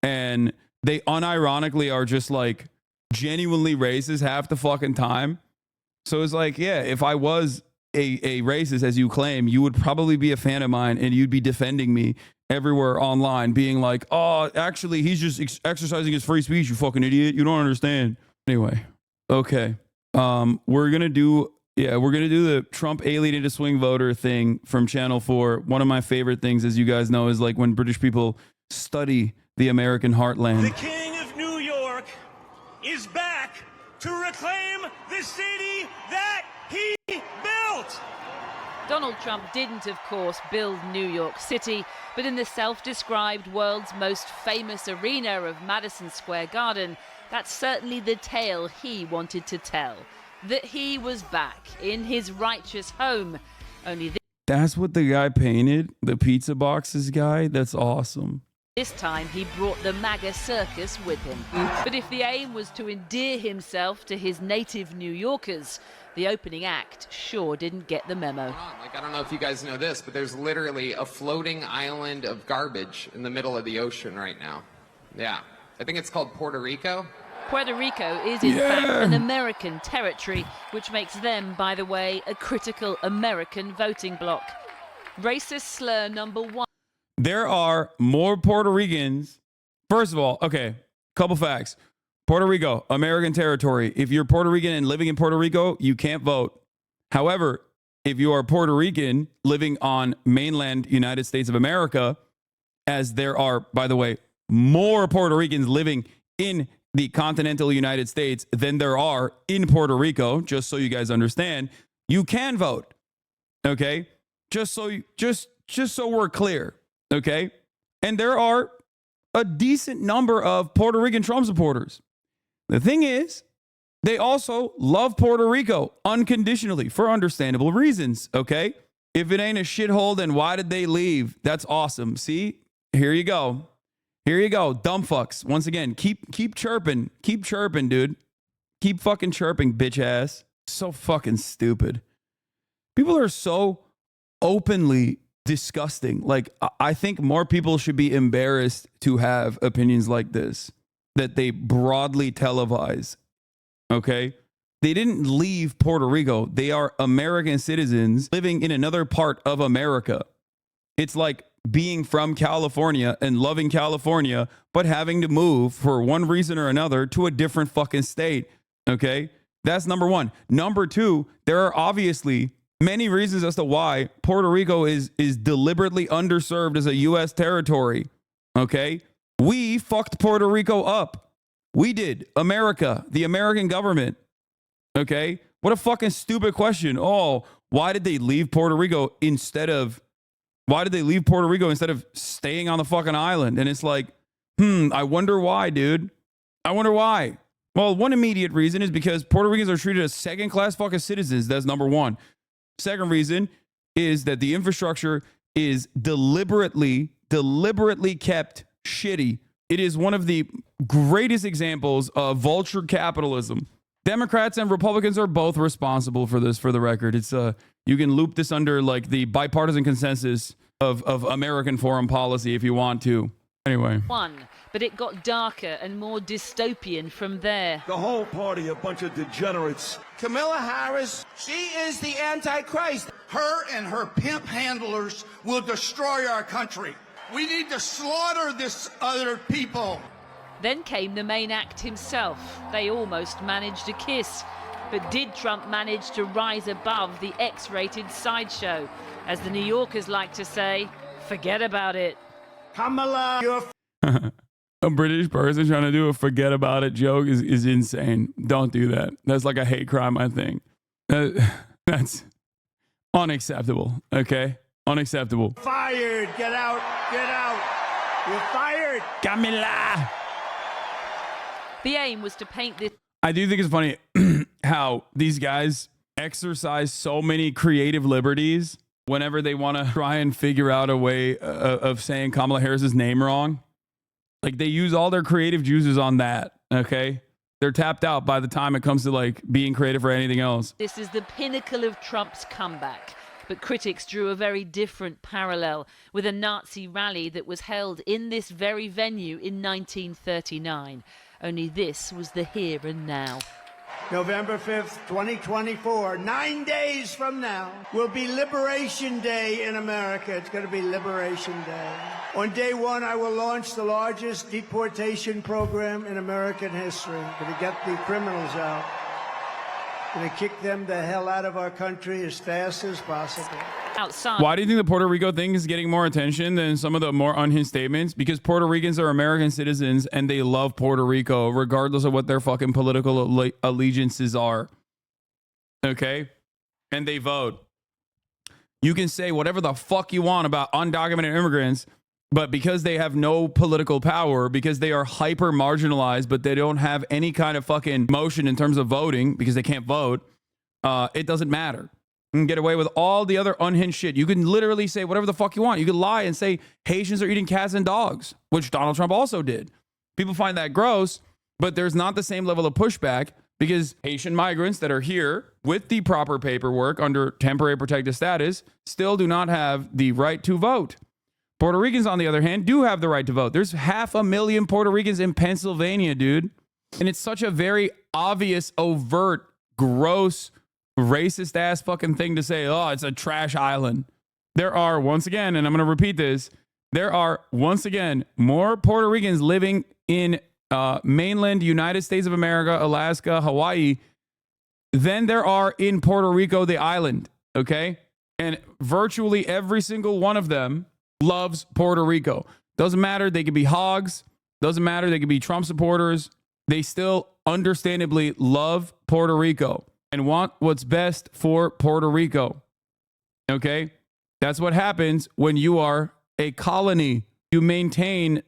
and they unironically are just like genuinely racist half the fucking time. So it's like, yeah, if I was a racist, as you claim, you would probably be a fan of mine and you'd be defending me everywhere online, being like, oh, actually, he's just exercising his free speech, you fucking idiot. You don't understand. Anyway, okay. We're gonna do the Trump alienated a swing voter thing from Channel 4. One of my favorite things, as you guys know, is like when British people study the American heartland. The King of New York is back to reclaim the city that he built. Donald Trump didn't, of course, build New York City, but in the self-described world's most famous arena of Madison Square Garden, that's certainly the tale he wanted to tell. That he was back in his righteous home. Only That's what the guy painted? The pizza boxes guy? That's awesome. this time he brought the MAGA circus with him. But if the aim was to endear himself to his native New Yorkers, the opening act sure didn't get the memo. Like, I don't know if you guys know this, but there's literally a floating island of garbage in the middle of the ocean right now. Yeah. I think it's called Puerto Rico. Puerto Rico is in fact an American territory, which makes them, by the way, a critical American voting bloc. Racist slur number one. There are more Puerto Ricans. First of all, okay, couple facts. Puerto Rico, American territory. If you're Puerto Rican and living in Puerto Rico, you can't vote. However, if you are Puerto Rican living on mainland United States of America, as there are, by the way, more Puerto Ricans living in the continental United States than there are in Puerto Rico, just so you guys understand, you can vote. Okay? Just so we're clear. Okay? And there are a decent number of Puerto Rican Trump supporters. The thing is, they also love Puerto Rico unconditionally for understandable reasons. Okay? If it ain't a shithole, then why did they leave? That's awesome. See? Here you go. Here you go. Dumb fucks. Once again, keep chirping. Keep chirping, dude. Keep fucking chirping, bitch ass. So fucking stupid. People are so openly disgusting. Like, I think more people should be embarrassed to have opinions like this that they broadly televise. Okay? They didn't leave Puerto Rico. They are American citizens living in another part of America. It's like being from California and loving California, but having to move for one reason or another to a different fucking state. Okay? That's number one. Number two, there are obviously many reasons as to why Puerto Rico is deliberately underserved as a U.S. territory. Okay? We fucked Puerto Rico up. We did. America, the American government. Okay? What a fucking stupid question. Oh, why did they leave Puerto Rico instead of staying on the fucking island? And it's like, I wonder why, dude. I wonder why. Well, one immediate reason is because Puerto Ricans are treated as second-class fucking citizens. That's number one. Second reason is that the infrastructure is deliberately kept shitty. It is one of the greatest examples of vulture capitalism. Democrats and Republicans are both responsible for this, for the record. It's you can loop this under like the bipartisan consensus of American foreign policy if you want to. Anyway. But it got darker and more dystopian from there. The whole party, a bunch of degenerates. Kamala Harris, she is the Antichrist. Her and her pimp handlers will destroy our country. We need to slaughter this other people. Then came the main act himself. They almost managed a kiss. But did Trump manage to rise above the X-rated sideshow? As the New Yorkers like to say, forget about it. Kamala, you're A British person trying to do a forget about it joke is insane. Don't do that. That's like a hate crime, I think. That's unacceptable. Okay? Unacceptable. Fired. Get out. Get out. You're fired. Camila. The aim was to paint this. I do think it's funny how these guys exercise so many creative liberties whenever they want to try and figure out a way of saying Kamala Harris's name wrong. Like, they use all their creative juices on that, okay? They're tapped out by the time it comes to, like, being creative or anything else. This is the pinnacle of Trump's comeback. But critics drew a very different parallel with a Nazi rally that was held in this very venue in 1939. Only this was the here and now. November 5th, 2024, 9 days from now, will be Liberation Day in America. It's going to be Liberation Day. On day one, I will launch the largest deportation program in American history. Going to get the criminals out. Going to kick them the hell out of our country as fast as possible. Outside. Why do you think the Puerto Rico thing is getting more attention than some of the more unhinged statements? Because Puerto Ricans are American citizens and they love Puerto Rico, regardless of what their fucking political allegiances are. Okay? And they vote. You can say whatever the fuck you want about undocumented immigrants, but because they have no political power, because they are hyper marginalized, but they don't have any kind of fucking motion in terms of voting because they can't vote, it doesn't matter. You can get away with all the other unhinged shit. You can literally say whatever the fuck you want. You can lie and say Haitians are eating cats and dogs, which Donald Trump also did. People find that gross, but there's not the same level of pushback because Haitian migrants that are here with the proper paperwork under temporary protected status still do not have the right to vote. Puerto Ricans, on the other hand, do have the right to vote. There's 500,000 Puerto Ricans in Pennsylvania, dude. And it's such a very obvious, overt, gross, racist ass fucking thing to say, oh, it's a trash island. There are, once again, and I'm going to repeat this, there are, once again, more Puerto Ricans living in mainland United States of America, Alaska, Hawaii, than there are in Puerto Rico, the island, okay? And virtually every single one of them loves Puerto Rico. Doesn't matter, they could be hogs. Doesn't matter, they could be Trump supporters. They still understandably love Puerto Rico and want what's best for Puerto Rico. Okay? That's what happens when you are a colony. You maintain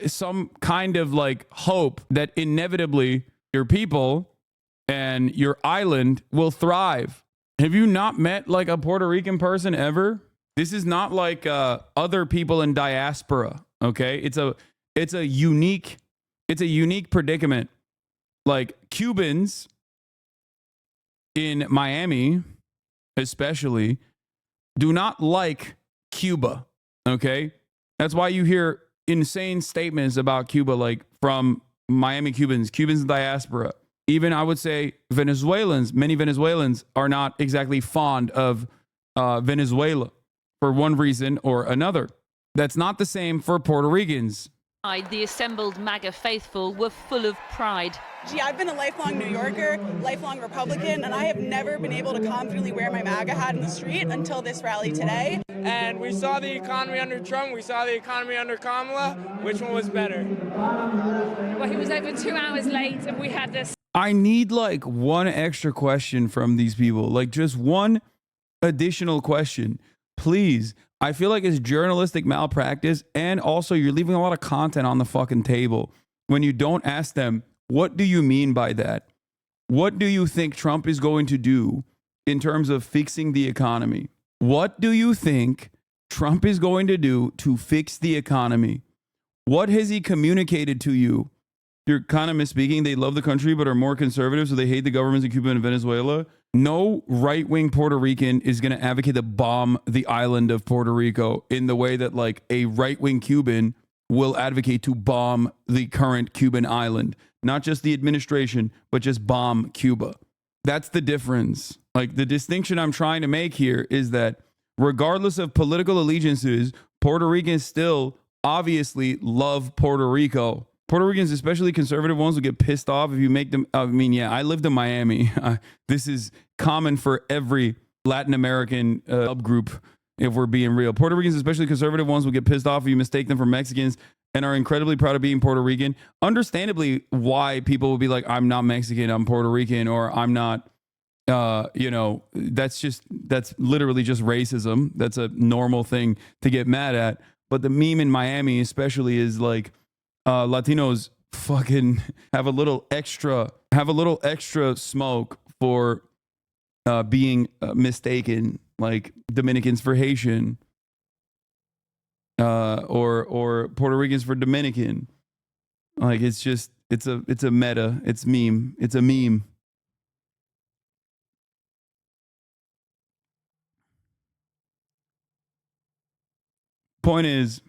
some kind of like hope that inevitably your people and your island will thrive. Have you not met like a Puerto Rican person ever? This is not like other people in diaspora. Okay? It's a unique predicament. Like Cubans in Miami, especially, do not like Cuba, okay? That's why you hear insane statements about Cuba, like from Miami Cubans in diaspora. Even, I would say, Venezuelans, many Venezuelans are not exactly fond of Venezuela for one reason or another. That's not the same for Puerto Ricans. The assembled MAGA faithful were full of pride. Gee, I've been a lifelong New Yorker, lifelong Republican, and I have never been able to confidently wear my MAGA hat in the street until this rally today. And we saw the economy under Trump, we saw the economy under Kamala. Which one was better? Well, he was over 2 hours late, and we had this. I need like one extra question from these people, like just one additional question, please. I feel like it's journalistic malpractice, and also you're leaving a lot of content on the fucking table when you don't ask them, what do you mean by that? What do you think Trump is going to do in terms of fixing the economy? What do you think Trump is going to do to fix the economy? What has he communicated to you? You're kind of misspeaking. They love the country, but are more conservative, so they hate the governments in Cuba and Venezuela. No right-wing Puerto Rican is going to advocate to bomb the island of Puerto Rico in the way that like a right-wing Cuban will advocate to bomb the current Cuban island. Not just the administration, but just bomb Cuba. That's the difference. Like the distinction I'm trying to make here is that regardless of political allegiances, Puerto Ricans still obviously love Puerto Rico. Puerto Ricans, especially conservative ones, will get pissed off if you make them. I mean, yeah, I lived in Miami. This is common for every Latin American subgroup if we're being real. Puerto Ricans, especially conservative ones, will get pissed off if you mistake them for Mexicans and are incredibly proud of being Puerto Rican. Understandably, why people will be like, I'm not Mexican, I'm Puerto Rican, or I'm not, that's literally just racism. That's a normal thing to get mad at. But the meme in Miami especially is like, Latinos fucking have a little extra smoke for being mistaken, like Dominicans for Haitian, or Puerto Ricans for Dominican. Like it's a meta. It's meme. It's a meme. Point is,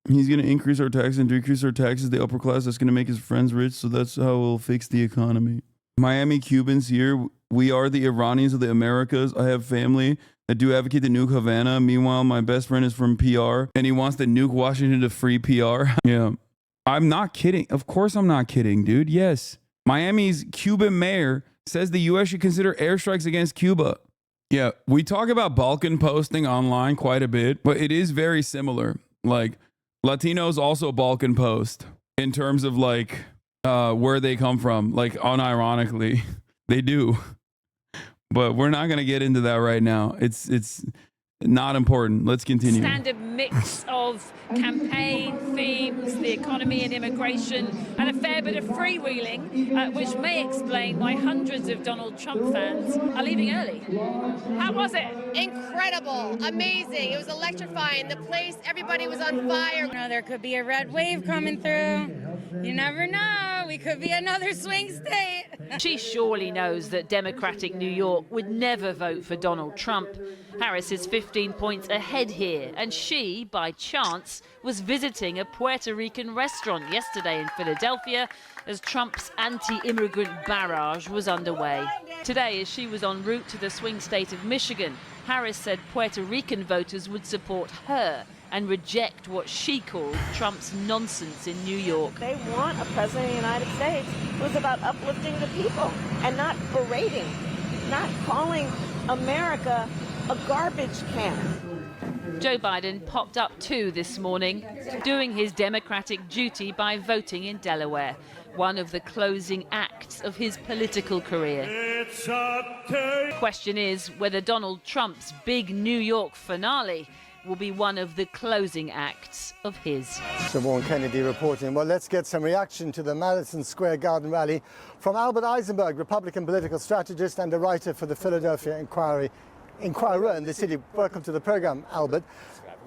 he's going to increase our taxes and decrease our taxes. The upper class, that's going to make his friends rich. So that's how we'll fix the economy. Miami Cubans here. We are the Iranians of the Americas. I have family that do advocate to nuke Havana. Meanwhile, my best friend is from PR and he wants to nuke Washington to free PR. Yeah. I'm not kidding. Of course I'm not kidding, dude. Yes. Miami's Cuban mayor says the U.S. should consider airstrikes against Cuba. Yeah. We talk about Balkan posting online quite a bit, but it is very similar. Like, Latinos also Balkan post in terms of like where they come from, like unironically. They do. But we're not going to get into that right now. It's not important. Let's continue. Standard mix of campaign themes, the economy and immigration, and a fair bit of freewheeling, which may explain why hundreds of Donald Trump fans are leaving early. How was it? Incredible, amazing. It was electrifying. The place, everybody was on fire. There could be a red wave coming through. You never know. We could be another swing state. She surely knows that Democratic New York would never vote for Donald Trump. Harris is 15 points ahead here, and she, by chance, was visiting a Puerto Rican restaurant yesterday in Philadelphia as Trump's anti-immigrant barrage was underway. Today, as she was en route to the swing state of Michigan, Harris said Puerto Rican voters would support her and reject what she called Trump's nonsense in New York. They want a president of the United States who's about uplifting the people and not berating, not calling America a garbage can. Joe Biden popped up too this morning, doing his Democratic duty by voting in Delaware, one of the closing acts of his political career. Question is whether Donald Trump's big New York finale will be one of the closing acts of his. Siobhan Kennedy reporting. Well, let's get some reaction to the Madison Square Garden rally from Albert Eisenberg, Republican political strategist and a writer for the Philadelphia Inquirer in the city. Welcome to the program, Albert.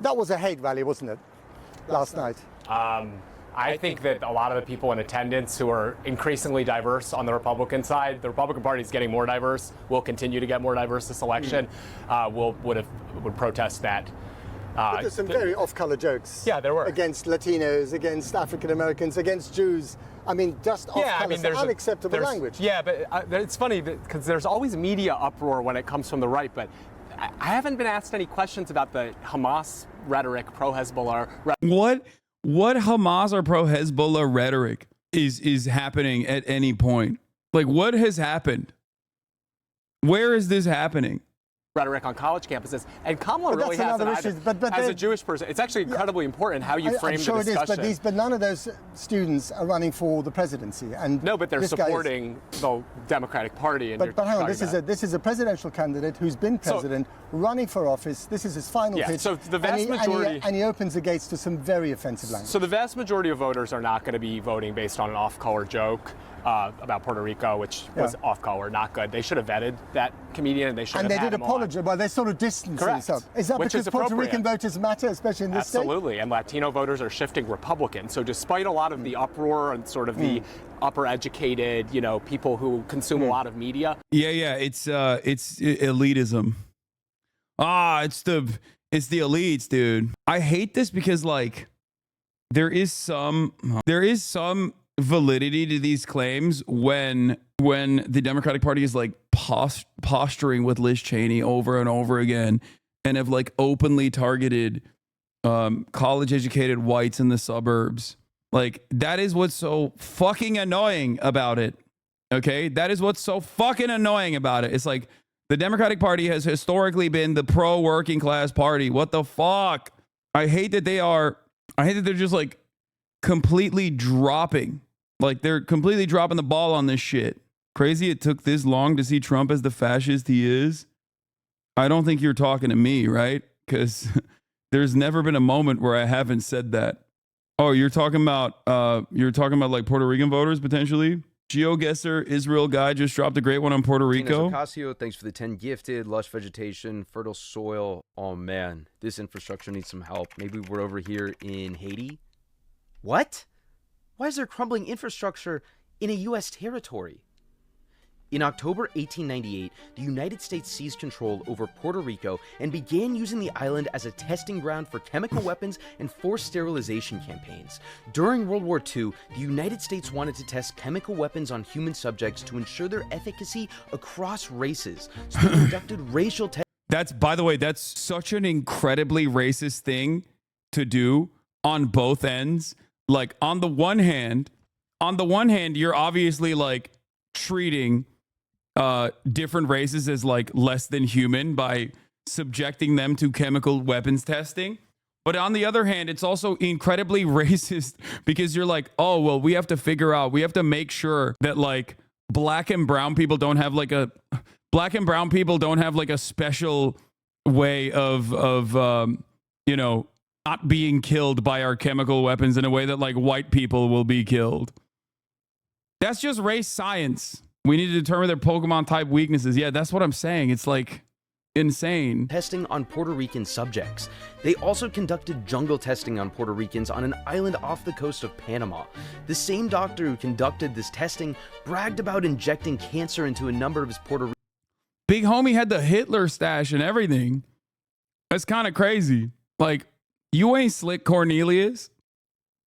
That was a hate rally, wasn't it, last night? I think that a lot of the people in attendance who are increasingly diverse on the Republican side, the Republican Party is getting more diverse, will continue to get more diverse this election, would protest that. But there's some very off-color jokes. Yeah, there were. Against Latinos, against African Americans, against Jews. I mean, just off-color, unacceptable language. Yeah, but it's funny because there's always media uproar when it comes from the right, but I haven't been asked any questions about the Hamas rhetoric, pro-Hezbollah. What Hamas or pro-Hezbollah rhetoric is happening at any point? Like, what has happened? Where is this happening? Rhetoric on college campuses, and Kamala really has an issue. But as a Jewish person, it's actually incredibly important how you frame the discussion. It is, but none of those students are running for the presidency. And no, but they're supporting the Democratic Party. And but hang on, this is a presidential candidate who's been president, running for office. This is his final pitch. So the vast majority, and he opens the gates to some very offensive language. So the vast majority of voters are not going to be voting based on an off-color joke about Puerto Rico, which was off-color, not good. They should have vetted that comedian, and they should have had him on. And they did apologize. Well, they sort of distanced themselves. Is that because Puerto Rican voters matter, especially in this state? Absolutely, and Latino voters are shifting Republican. So despite a lot of the uproar and sort of the upper educated, people who consume a lot of media. Yeah, it's elitism. It's the elites, dude. I hate this because there is some validity to these claims when the Democratic Party is posturing with Liz Cheney over and over again and have openly targeted college educated whites in the suburbs. Like, that is what's so fucking annoying about it. Okay, that is what's so fucking annoying about it. It's like the Democratic Party has historically been the pro working class party. What the fuck? I hate that they're just like completely dropping. Like, they're completely dropping the ball on this shit. Crazy it took this long to see Trump as the fascist he is. I don't think you're talking to me, right? Because there's never been a moment where I haven't said that. Oh, you're talking about like Puerto Rican voters potentially? GeoGuessr Israel guy just dropped a great one on Puerto Rico. Ocasio, thanks for the 10 gifted. Lush vegetation, fertile soil. Oh man, this infrastructure needs some help. Maybe we're over here in Haiti. What? Why is there crumbling infrastructure in a U.S. territory? In October 1898, the United States seized control over Puerto Rico and began using the island as a testing ground for chemical weapons and forced sterilization campaigns. During World War II, the United States wanted to test chemical weapons on human subjects to ensure their efficacy across races. So they conducted racial tests. That's, by the way, that's such an incredibly racist thing to do on both ends. Like, on the one hand, you're obviously like treating different races as like less than human by subjecting them to chemical weapons testing. But on the other hand, it's also incredibly racist because you're like, oh, well, we have to make sure that like black and brown people don't have like a special way of you know, not being killed by our chemical weapons in a way that like white people will be killed. That's just race science. We need to determine their Pokemon type weaknesses. Yeah, that's what I'm saying. It's like insane. Testing on Puerto Rican subjects. They also conducted jungle testing on Puerto Ricans on an island off the coast of Panama. The same doctor who conducted this testing bragged about injecting cancer into a number of his Puerto Rican. Big homie had the Hitler stash and everything. That's kind of crazy. Like, you ain't slick, Cornelius.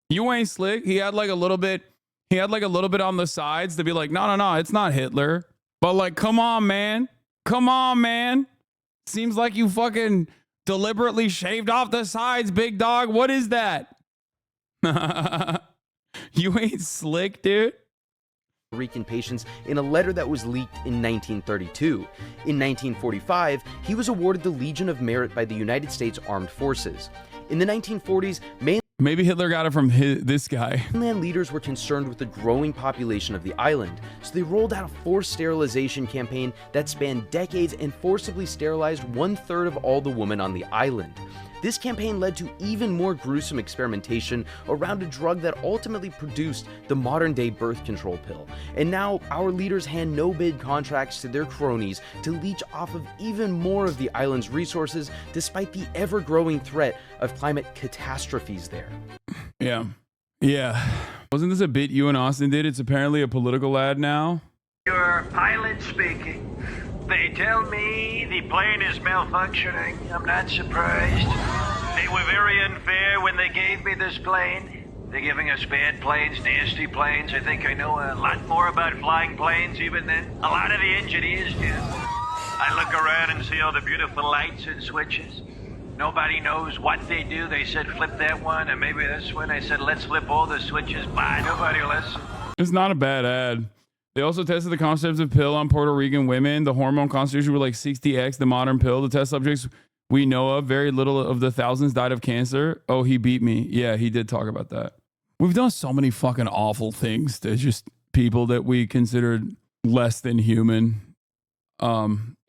You ain't slick. He had like a little bit on the sides to be like, no, it's not Hitler. But like, come on, man. Seems like you fucking deliberately shaved off the sides, big dog. What is that? You ain't slick, dude. Rican patients in a letter that was leaked in 1932. In 1945, he was awarded the Legion of Merit by the United States Armed Forces. In the 1940s, maybe Hitler got it from this guy. Mainland leaders were concerned with the growing population of the island, so they rolled out a forced sterilization campaign that spanned decades and forcibly sterilized 1/3 of all the women on the island. This campaign led to even more gruesome experimentation around a drug that ultimately produced the modern-day birth control pill. And now, our leaders hand no-bid contracts to their cronies to leech off of even more of the island's resources, despite the ever-growing threat of climate catastrophes there. Yeah. Wasn't this a bit you and Austin did? It's apparently a political ad now. Your pilot speaking. They tell me the plane is malfunctioning. I'm not surprised. They were very unfair when they gave me this plane. They're giving us bad planes, nasty planes. I think I know a lot more about flying planes even than a lot of the engineers do. I look around and see all the beautiful lights and switches. Nobody knows what they do. They said flip that one and maybe this one. I said let's flip all the switches. Bye. Nobody listens. It's not a bad ad. They also tested the contraceptive pill on Puerto Rican women. The hormone concentration were like 60x the modern pill. The test subjects we know of, very little of the thousands died of cancer. Oh, he beat me. Yeah, he did talk about that. We've done so many fucking awful things to just people that we considered less than human.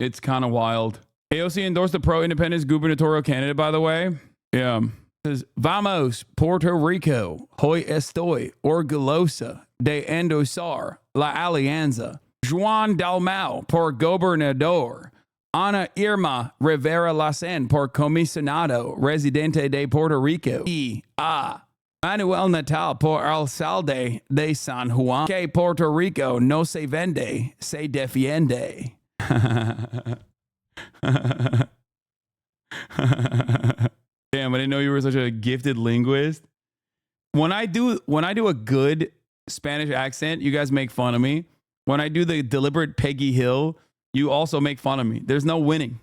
It's kind of wild. AOC endorsed the pro-independence gubernatorial candidate, by the way. Yeah. It says, Vamos, Puerto Rico, hoy estoy orgullosa de endosar la alianza. Juan Dalmau por gobernador. Ana Irma Rivera Lacen por comisionado residente de Puerto Rico. Y a Manuel Natal por alcalde de San Juan. Que Puerto Rico no se vende, se defiende. Damn, I didn't know you were such a gifted linguist. When I do a good Spanish accent, you guys make fun of me. When I do the deliberate Peggy Hill, you also make fun of me. There's no winning.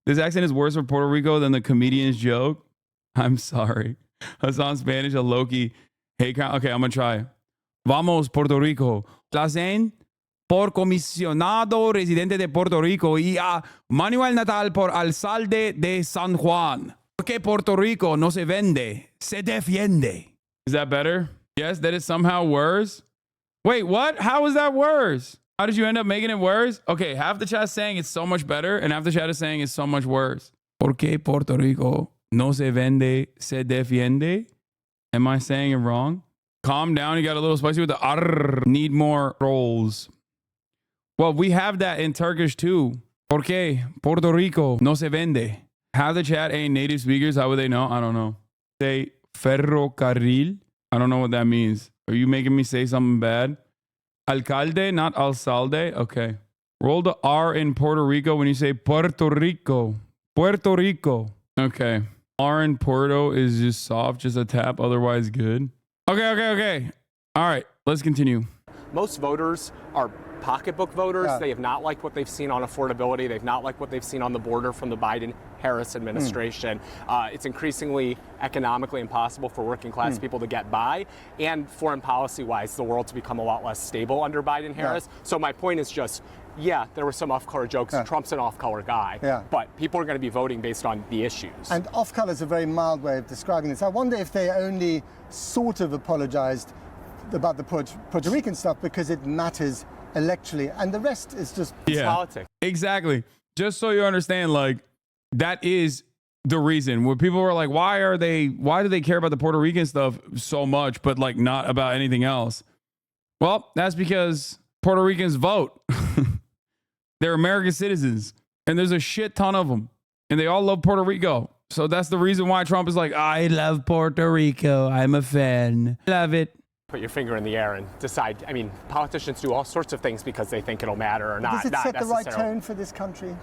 This accent is worse for Puerto Rico than the comedian's joke. I'm sorry. Hassan Spanish, a Loki. Hey, okay, I'm going to try. Vamos, Puerto Rico. Placen por comisionado residente de Puerto Rico y a Manuel Natal por alcalde de San Juan. Porque Puerto Rico no se vende, se defiende. Is that better? Yes, that is somehow worse. Wait, what? How is that worse? How did you end up making it worse? Okay, half the chat is saying it's so much better, and half the chat is saying it's so much worse. Porque Puerto Rico no se vende, se defiende. Am I saying it wrong? Calm down. You got a little spicy with the arr. Need more rolls. Well, we have that in Turkish too. Porque Puerto Rico no se vende. Half the chat ain't native speakers. How would they know? I don't know. Say ferrocarril. I don't know what that means. Are you making me say something bad? Alcalde, not alcalde. Okay. Roll the R in Puerto Rico when you say Puerto Rico. Puerto Rico. Okay. R in Puerto is just soft, just a tap, otherwise good. Okay. All right, let's continue. Most voters are pocketbook voters. Yeah. They have not liked what they've seen on affordability. They've not liked what they've seen on the border from the Biden-Harris administration. It's increasingly economically impossible for working class people to get by, and foreign policy-wise, the world to become a lot less stable under Biden-Harris. Yeah. So my point is just, yeah, there were some off-color jokes. Yeah. Trump's an off-color guy, but people are going to be voting based on the issues. And off-color is a very mild way of describing this. I wonder if they only sort of apologized about the Puerto Rican stuff because it matters electorally, and the rest is just politics. Exactly. Just so you understand, like, that is the reason where people were like, why do they care about the Puerto Rican stuff so much, but like not about anything else? Well, that's because Puerto Ricans vote. They're American citizens, and there's a shit ton of them, and they all love Puerto Rico. So that's the reason why Trump is like, I love Puerto Rico. I'm a fan. Love it. Put your finger in the air and decide. I mean, politicians do all sorts of things because they think it'll matter or not. Does it set the right tone for this country?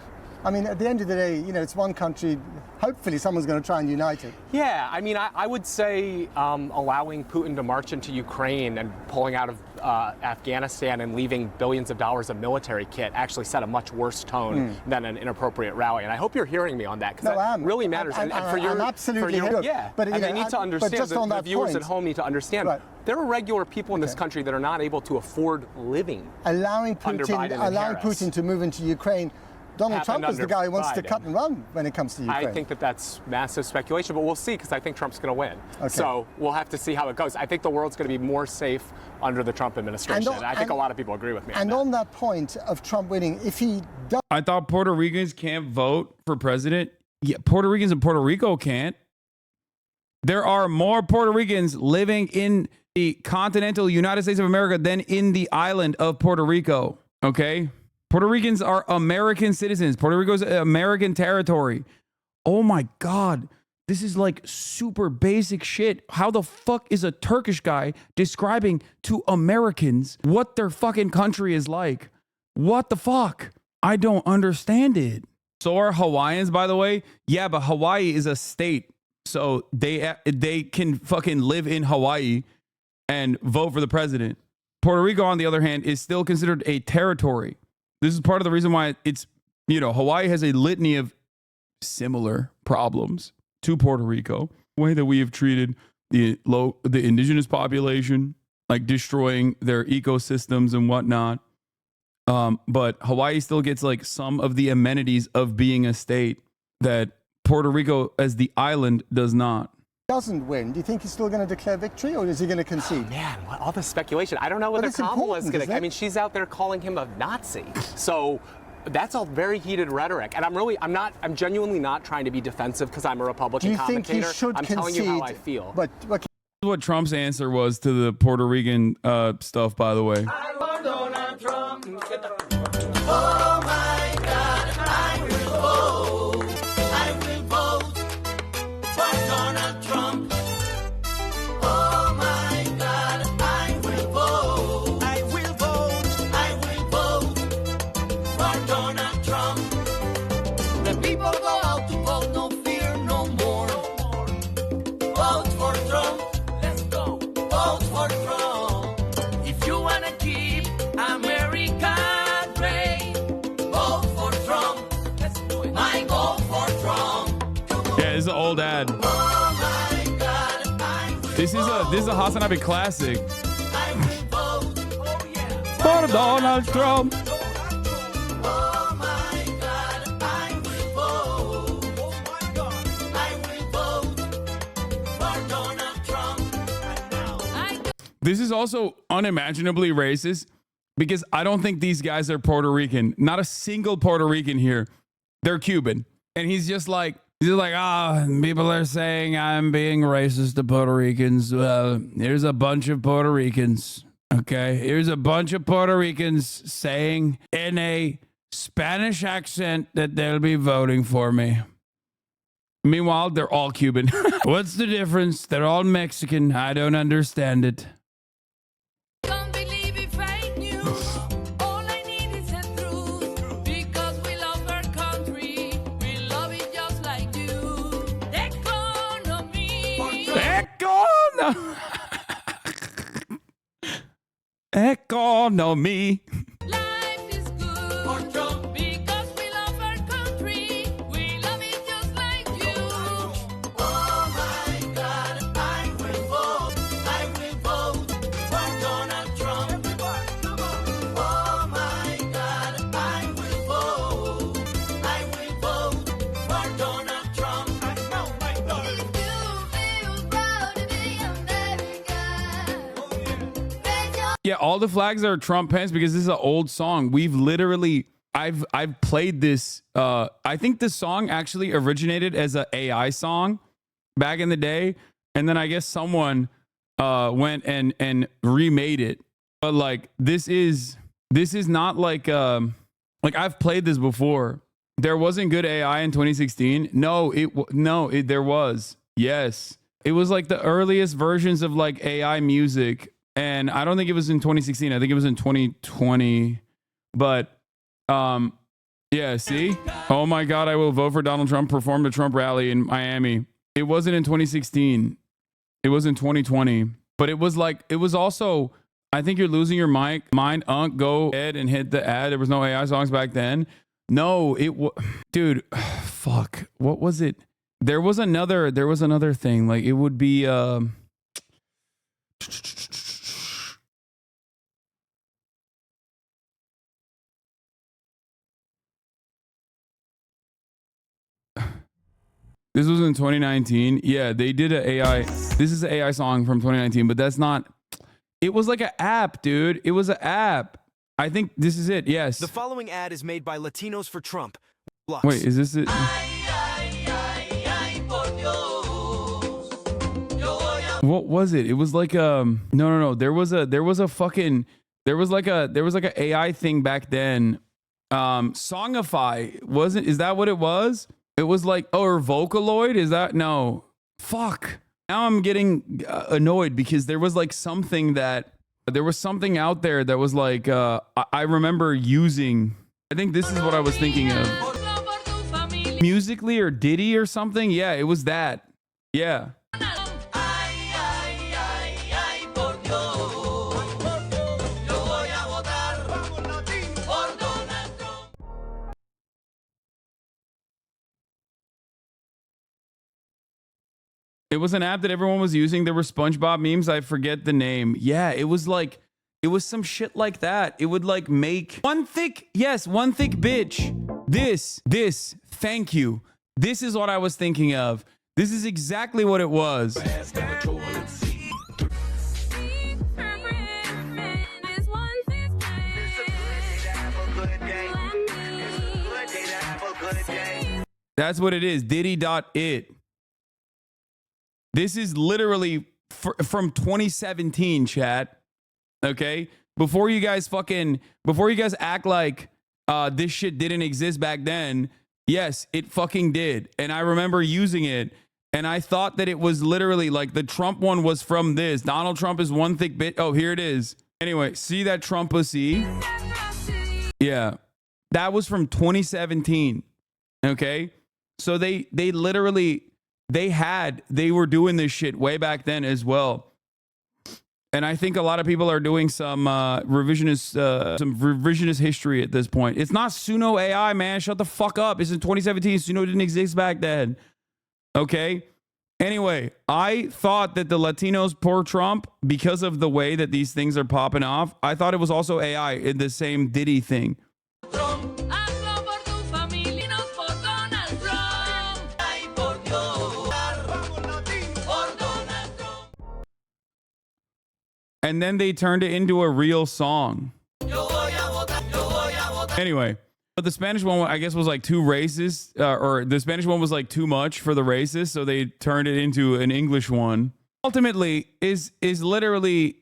I mean, at the end of the day, you know, it's one country. Hopefully someone's going to try and unite it. Yeah, I mean, I would say allowing Putin to march into Ukraine and pulling out of Afghanistan and leaving billions of dollars of military kit actually set a much worse tone than an inappropriate rally. And I hope you're hearing me on that, because that really matters. I'm absolutely hearing. Yeah, but you need to understand, the viewers at home need to understand, there are regular people in this country that are not able to afford living. Allowing Putin to move into Ukraine. Donald Trump is the guy who wants to cut and run when it comes to Ukraine. I think that's massive speculation, but we'll see, because I think Trump's going to win. Okay. So we'll have to see how it goes. I think the world's going to be more safe under the Trump administration. I think a lot of people agree with me on that. On that point of Trump winning, if he does... I thought Puerto Ricans can't vote for president. Yeah, Puerto Ricans in Puerto Rico can't. There are more Puerto Ricans living in the continental United States of America than in the island of Puerto Rico. Okay? Puerto Ricans are American citizens. Puerto Rico is American territory. Oh my God. This is like super basic shit. How the fuck is a Turkish guy describing to Americans what their fucking country is like? What the fuck? I don't understand it. So are Hawaiians, by the way. Yeah, but Hawaii is a state. So they can fucking live in Hawaii and vote for the president. Puerto Rico, on the other hand, is still considered a territory. This is part of the reason why it's, you know, Hawaii has a litany of similar problems to Puerto Rico. The way that we have treated the indigenous population, like destroying their ecosystems and whatnot. But Hawaii still gets like some of the amenities of being a state that Puerto Rico as the island does not. Doesn't win, do you think he's still going to declare victory, or is he going to concede? Oh, man, all the speculation. I don't know whether Kamala is going to. I mean, she's out there calling him a Nazi. So that's all very heated rhetoric. And I'm genuinely not trying to be defensive because I'm a Republican commentator. Do you think he should concede? Telling you how I feel. But what Trump's answer was to the Puerto Rican stuff, by the way. I want Donald Trump. Oh my God, I will vote. I will vote for Donald Trump. Oh my God, I will vote. I will vote. I will vote for Donald Trump. The people go out to vote, no fear, no more. Vote for Trump. Let's go. Vote for Trump. If you wanna keep America great, This is a Hasanabi classic. For Donald Trump. This is also unimaginably racist because I don't think these guys are Puerto Rican. Not a single Puerto Rican here. They're Cuban. And he's like, people are saying I'm being racist to Puerto Ricans. Well, here's a bunch of Puerto Ricans. Okay. Here's a bunch of Puerto Ricans saying in a Spanish accent that they'll be voting for me. Meanwhile, they're all Cuban. What's the difference? They're all Mexican. I don't understand it. Economy. Life is good for Trump because we love our country. We love it just like you. Oh my God, I will vote. I will vote for Donald Trump. Oh my God, I will vote. I will vote for Donald Trump. If you feel proud to be American, Yeah, all the flags are Trump pants because this is an old song. We've literally, I've played this. I think this song actually originated as an AI song back in the day, and then I guess someone went and remade it. But like this is not like I've played this before. There wasn't good AI in 2016. No, there was. Yes, it was like the earliest versions of like AI music. And I don't think it was in 2016. I think it was in 2020. But yeah, see? Oh my God, I will vote for Donald Trump, performed a Trump rally in Miami. It wasn't in 2016. It was in 2020. But it was also, I think you're losing your mind. Go ahead and hit the ad. There was no AI songs back then. No, dude, fuck. What was it? There was another thing. Like it would be this was in 2019. Yeah, they did an AI. This is an AI song from 2019, but that's not. It was like an app, dude. It was an app. I think this is it. Yes. The following ad is made by Latinos for Trump. Lux. Wait, is this it? What was it? It was like no. There was like a AI thing back then. Songify wasn't. Is that what it was? It was like, or Vocaloid? Is that no? Fuck. Now I'm getting annoyed because there was like something out there that was like I remember using. I think this is what I was thinking of. Musically or Diddy or something. Yeah, it was that. Yeah. It was an app that everyone was using. There were SpongeBob memes. I forget the name. Yeah, it was some shit like that. It would like make one thick bitch. This, thank you. This is what I was thinking of. This is exactly what it was. That's what it is. Diddy.it. This is literally from 2017, chat. Okay? Before you guys act like this shit didn't exist back then, yes, it fucking did. And I remember using it, and I thought that it was literally like the Trump one was from this. Donald Trump is one thick bit. Oh, here it is. Anyway, see that Trump pussy? Yeah. That was from 2017. Okay? So they literally... They were doing this shit way back then as well. And I think a lot of people are doing some revisionist history at this point. It's not Suno AI, man. Shut the fuck up. It's in 2017. Suno didn't exist back then. Okay? Anyway, I thought that the Latinos pour Trump because of the way that these things are popping off. I thought it was also AI in the same Diddy thing. And then they turned it into a real song. Anyway, but the Spanish one, I guess, was like too racist, or the Spanish one was like too much for the racists, so they turned it into an English one. Ultimately, is literally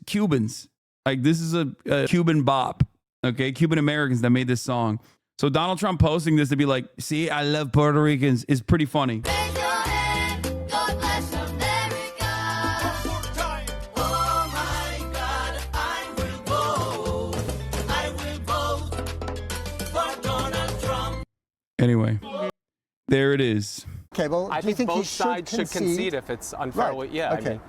Cubans. Like, this is a Cuban bop, okay? Cuban Americans that made this song. So Donald Trump posting this to be like, see, I love Puerto Ricans is pretty funny. Anyway, there it is. Okay, well, I think both sides should concede if it's unfairly. Right. Yeah, okay. I mean,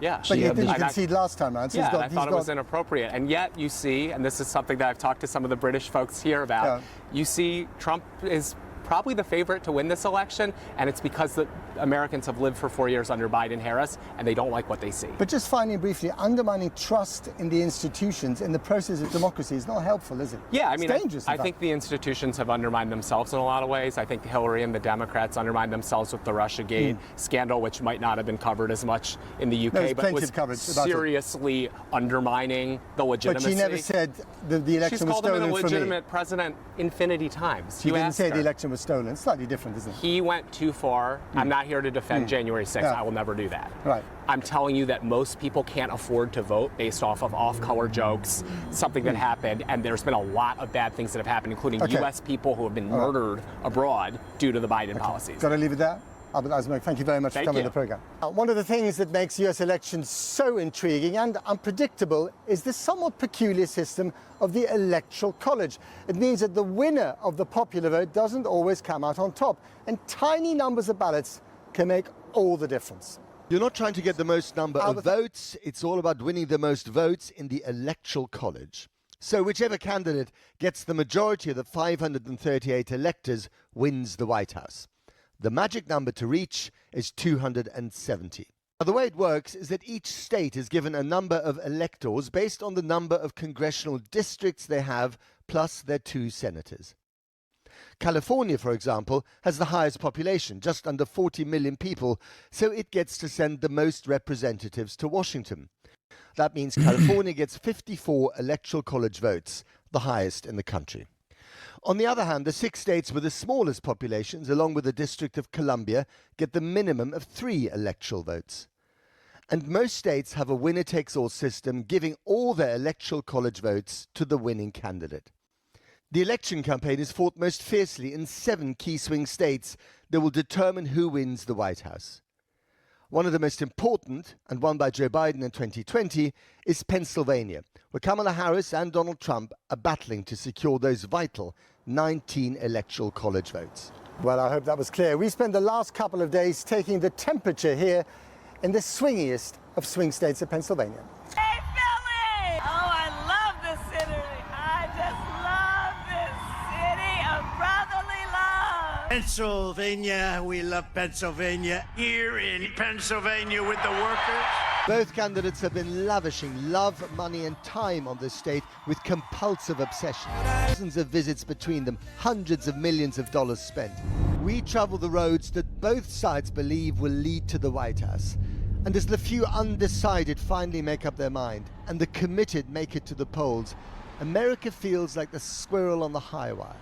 yeah. But you didn't concede last time around. So yeah, I thought it was inappropriate. And yet you see, and this is something that I've talked to some of the British folks here about, you see Trump is probably the favorite to win this election, and it's because the Americans have lived for 4 years under Biden-Harris, and they don't like what they see. But just finally, briefly, undermining trust in the institutions in the process of democracy is not helpful, is it? Yeah, I mean, it's dangerous. I think the institutions have undermined themselves in a lot of ways. I think Hillary and the Democrats undermined themselves with the Russiagate scandal, which might not have been covered as much in the UK, but was seriously undermining the legitimacy. But she never said the election was stolen from me. She's called him an illegitimate president infinity times. She didn't say the election was stolen. It's slightly different, isn't it? He went too far. I'm not here to defend January 6th. I will never do that. Right. I'm telling you that most people can't afford to vote based off of off-color jokes, something that happened, and there's been a lot of bad things that have happened, including U.S. people who have been murdered abroad due to the Biden policies. Got to leave it there? Albert Eisenberg, thank you very much for coming to the program. One of the things that makes US elections so intriguing and unpredictable is the somewhat peculiar system of the electoral college. It means that the winner of the popular vote doesn't always come out on top, and tiny numbers of ballots can make all the difference. You're not trying to get the most number of votes, it's all about winning the most votes in the electoral college. So whichever candidate gets the majority of the 538 electors wins the White House. The magic number to reach is 270. Now, the way it works is that each state is given a number of electors based on the number of congressional districts they have, plus their 2 senators. California, for example, has the highest population, just under 40 million people, so it gets to send the most representatives to Washington. That means California gets 54 electoral college votes, the highest in the country. On the other hand, the 6 states with the smallest populations, along with the District of Columbia, get the minimum of 3 electoral votes. And most states have a winner-takes-all system, giving all their electoral college votes to the winning candidate. The election campaign is fought most fiercely in 7 key swing states that will determine who wins the White House. One of the most important, and won by Joe Biden in 2020, is Pennsylvania, where Kamala Harris and Donald Trump are battling to secure those vital 19 electoral college votes. Well, I hope that was clear. We spent the last couple of days taking the temperature here in the swingiest of swing states of Pennsylvania. Hey, Philly! Oh, I love this city. I just love this city of brotherly love. Pennsylvania, we love Pennsylvania. Here in Pennsylvania with the workers. Both candidates have been lavishing love, money and time on this state with compulsive obsession. Thousands of visits between them, hundreds of millions of dollars spent. We travel the roads that both sides believe will lead to the White House. And as the few undecided finally make up their mind, and the committed make it to the polls, America feels like the squirrel on the high wire,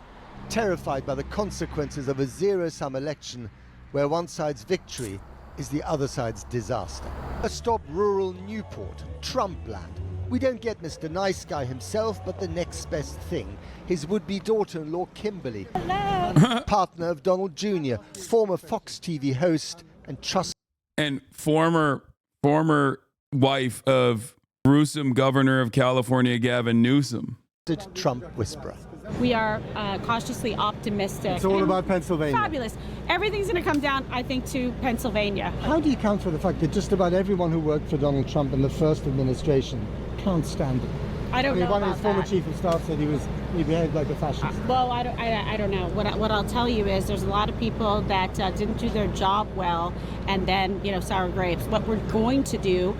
terrified by the consequences of a zero-sum election where one side's victory is the other side's disaster. A stop rural Newport, Trumpland. We don't get Mr. Nice Guy himself, but the next best thing, his would-be daughter-in-law Kimberly, partner of Donald Jr., former Fox TV host and trust. And former wife of gruesome governor of California, Gavin Newsom. Trump whisperer. We are cautiously optimistic. It's all about Pennsylvania. Fabulous. Everything's going to come down, I think, to Pennsylvania. How do you account for the fact that just about everyone who worked for Donald Trump in the first administration can't stand him? I don't know One of about his former that. chief of staff said he behaved like a fascist. Well, I don't know. What I'll tell you is there's a lot of people that didn't do their job well, and then, sour grapes. What we're going to do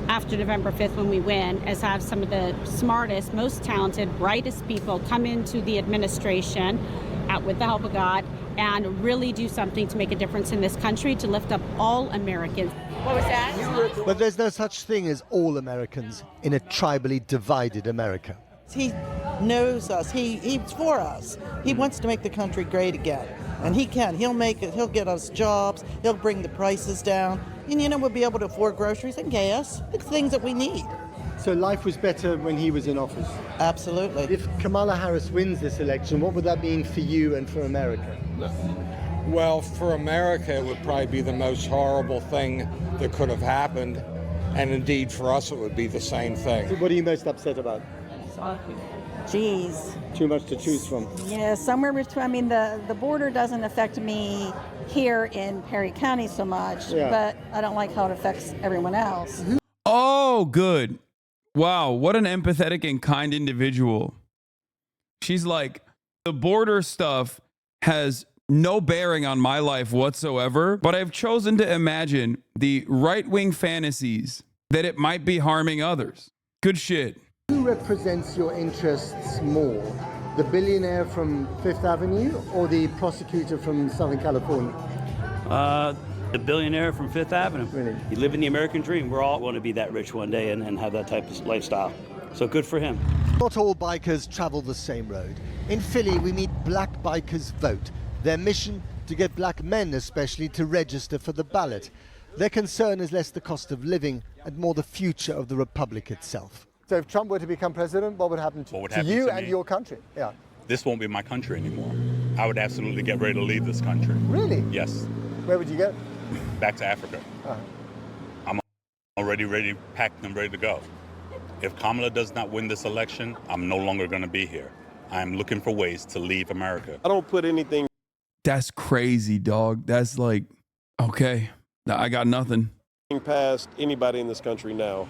after November 5th when we win is have some of the smartest, most talented, brightest people come into the administration with the help of God and really do something to make a difference in this country, to lift up all Americans. What was that? But there's no such thing as all Americans in a tribally divided America. He knows us. He's for us. He wants to make the country great again. And he can. He'll make it. He'll get us jobs. He'll bring the prices down. And, we'll be able to afford groceries and gas. The things that we need. So life was better when he was in office? Absolutely. If Kamala Harris wins this election, what would that mean for you and for America? Well, for America, it would probably be the most horrible thing that could have happened. And indeed, for us, it would be the same thing. What are you most upset about? Geez. Too much to choose from. Yeah, somewhere between, the border doesn't affect me here in Perry County so much, but I don't like how it affects everyone else. Oh, good. Wow, what an empathetic and kind individual. She's like, the border stuff has no bearing on my life whatsoever, but I've chosen to imagine the right-wing fantasies that it might be harming others. Good shit. Who represents your interests more? The billionaire from Fifth Avenue or the prosecutor from Southern California? The billionaire from Fifth Avenue. Really? He lived in the American dream. We're all going to be that rich one day and have that type of lifestyle. So good for him. Not all bikers travel the same road. In Philly, we meet Black Bikers Vote. Their mission, to get black men especially to register for the ballot. Their concern is less the cost of living and more the future of the republic itself. So if Trump were to become president, what would happen to you and your country? Yeah. This won't be my country anymore. I would absolutely get ready to leave this country. Really? Yes. Where would you go? Back to Africa. I'm already ready, packed and ready to go. If Kamala does not win this election, I'm no longer going to be here. I'm looking for ways to leave America. I don't put anything. That's crazy, dog. That's like, okay, I got nothing. Past anybody in this country now.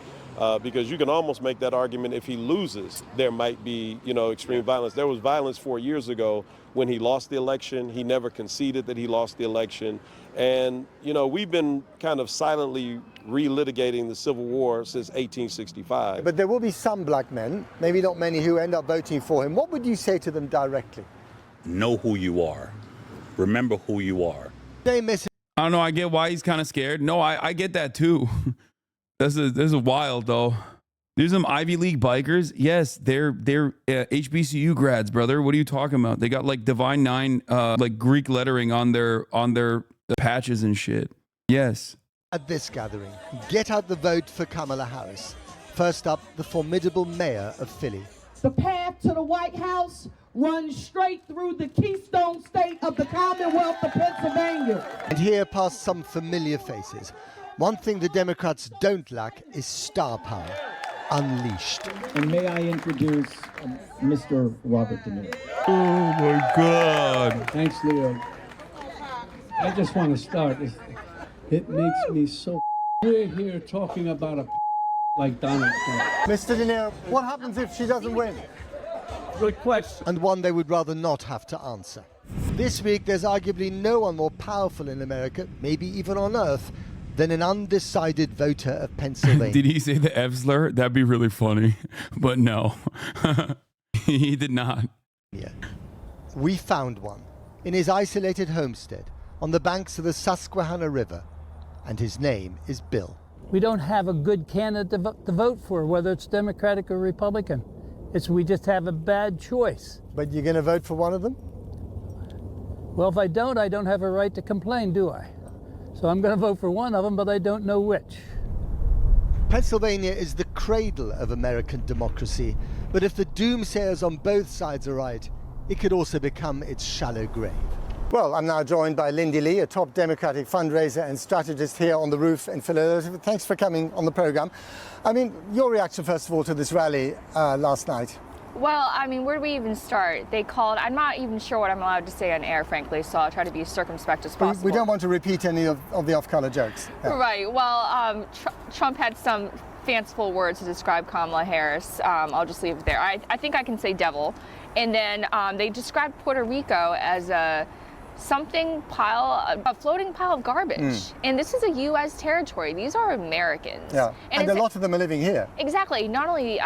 Because you can almost make that argument if he loses, there might be, extreme violence. There was violence 4 years ago when he lost the election. He never conceded that he lost the election. And, we've been kind of silently relitigating the Civil War since 1865. But there will be some black men, maybe not many, who end up voting for him. What would you say to them directly? Know who you are. Remember who you are. I don't know. I get why he's kind of scared. No, I get that too. This is wild though. There's some Ivy League bikers. Yes, they're HBCU grads, brother. What are you talking about? They got like Divine Nine, like Greek lettering on their patches and shit. Yes. At this gathering, get out the vote for Kamala Harris. First up, the formidable mayor of Philly. The path to the White House runs straight through the Keystone State of the Commonwealth of Pennsylvania. And here past some familiar faces. One thing the Democrats don't lack is star power, unleashed. And may I introduce Mr. Robert De Niro. Oh my God. Thanks, Leo. I just want to start. It makes me so weird here talking about a like Donald Trump. Mr. De Niro, what happens if she doesn't win? Good question. And one they would rather not have to answer. This week, there's arguably no one more powerful in America, maybe even on Earth, than an undecided voter of Pennsylvania. Did he say the F slur? That'd be really funny. But no, he did not. Yeah. We found one in his isolated homestead on the banks of the Susquehanna River, and his name is Bill. We don't have a good candidate to vote for, whether it's Democratic or Republican. We just have a bad choice. But you're going to vote for one of them? Well, if I don't have a right to complain, do I? So I'm going to vote for one of them, but I don't know which. Pennsylvania is the cradle of American democracy, but if the doomsayers on both sides are right, it could also become its shallow grave. Well, I'm now joined by Lindy Lee, a top Democratic fundraiser and strategist here on the roof in Philadelphia. Thanks for coming on the program. I mean, your reaction, first of all, to this rally last night? Well, I mean, where do we even start? They called, I'm not even sure what I'm allowed to say on air, frankly, so I'll try to be as circumspect as possible. We don't want to repeat any of the off-color jokes. Yeah. Right. Well, Trump had some fanciful words to describe Kamala Harris. I'll just leave it there. I think I can say devil. And then they described Puerto Rico as a floating pile of garbage. And this is a U.S. territory. These are Americans. Yeah, and a lot of them are living here. Exactly. Not only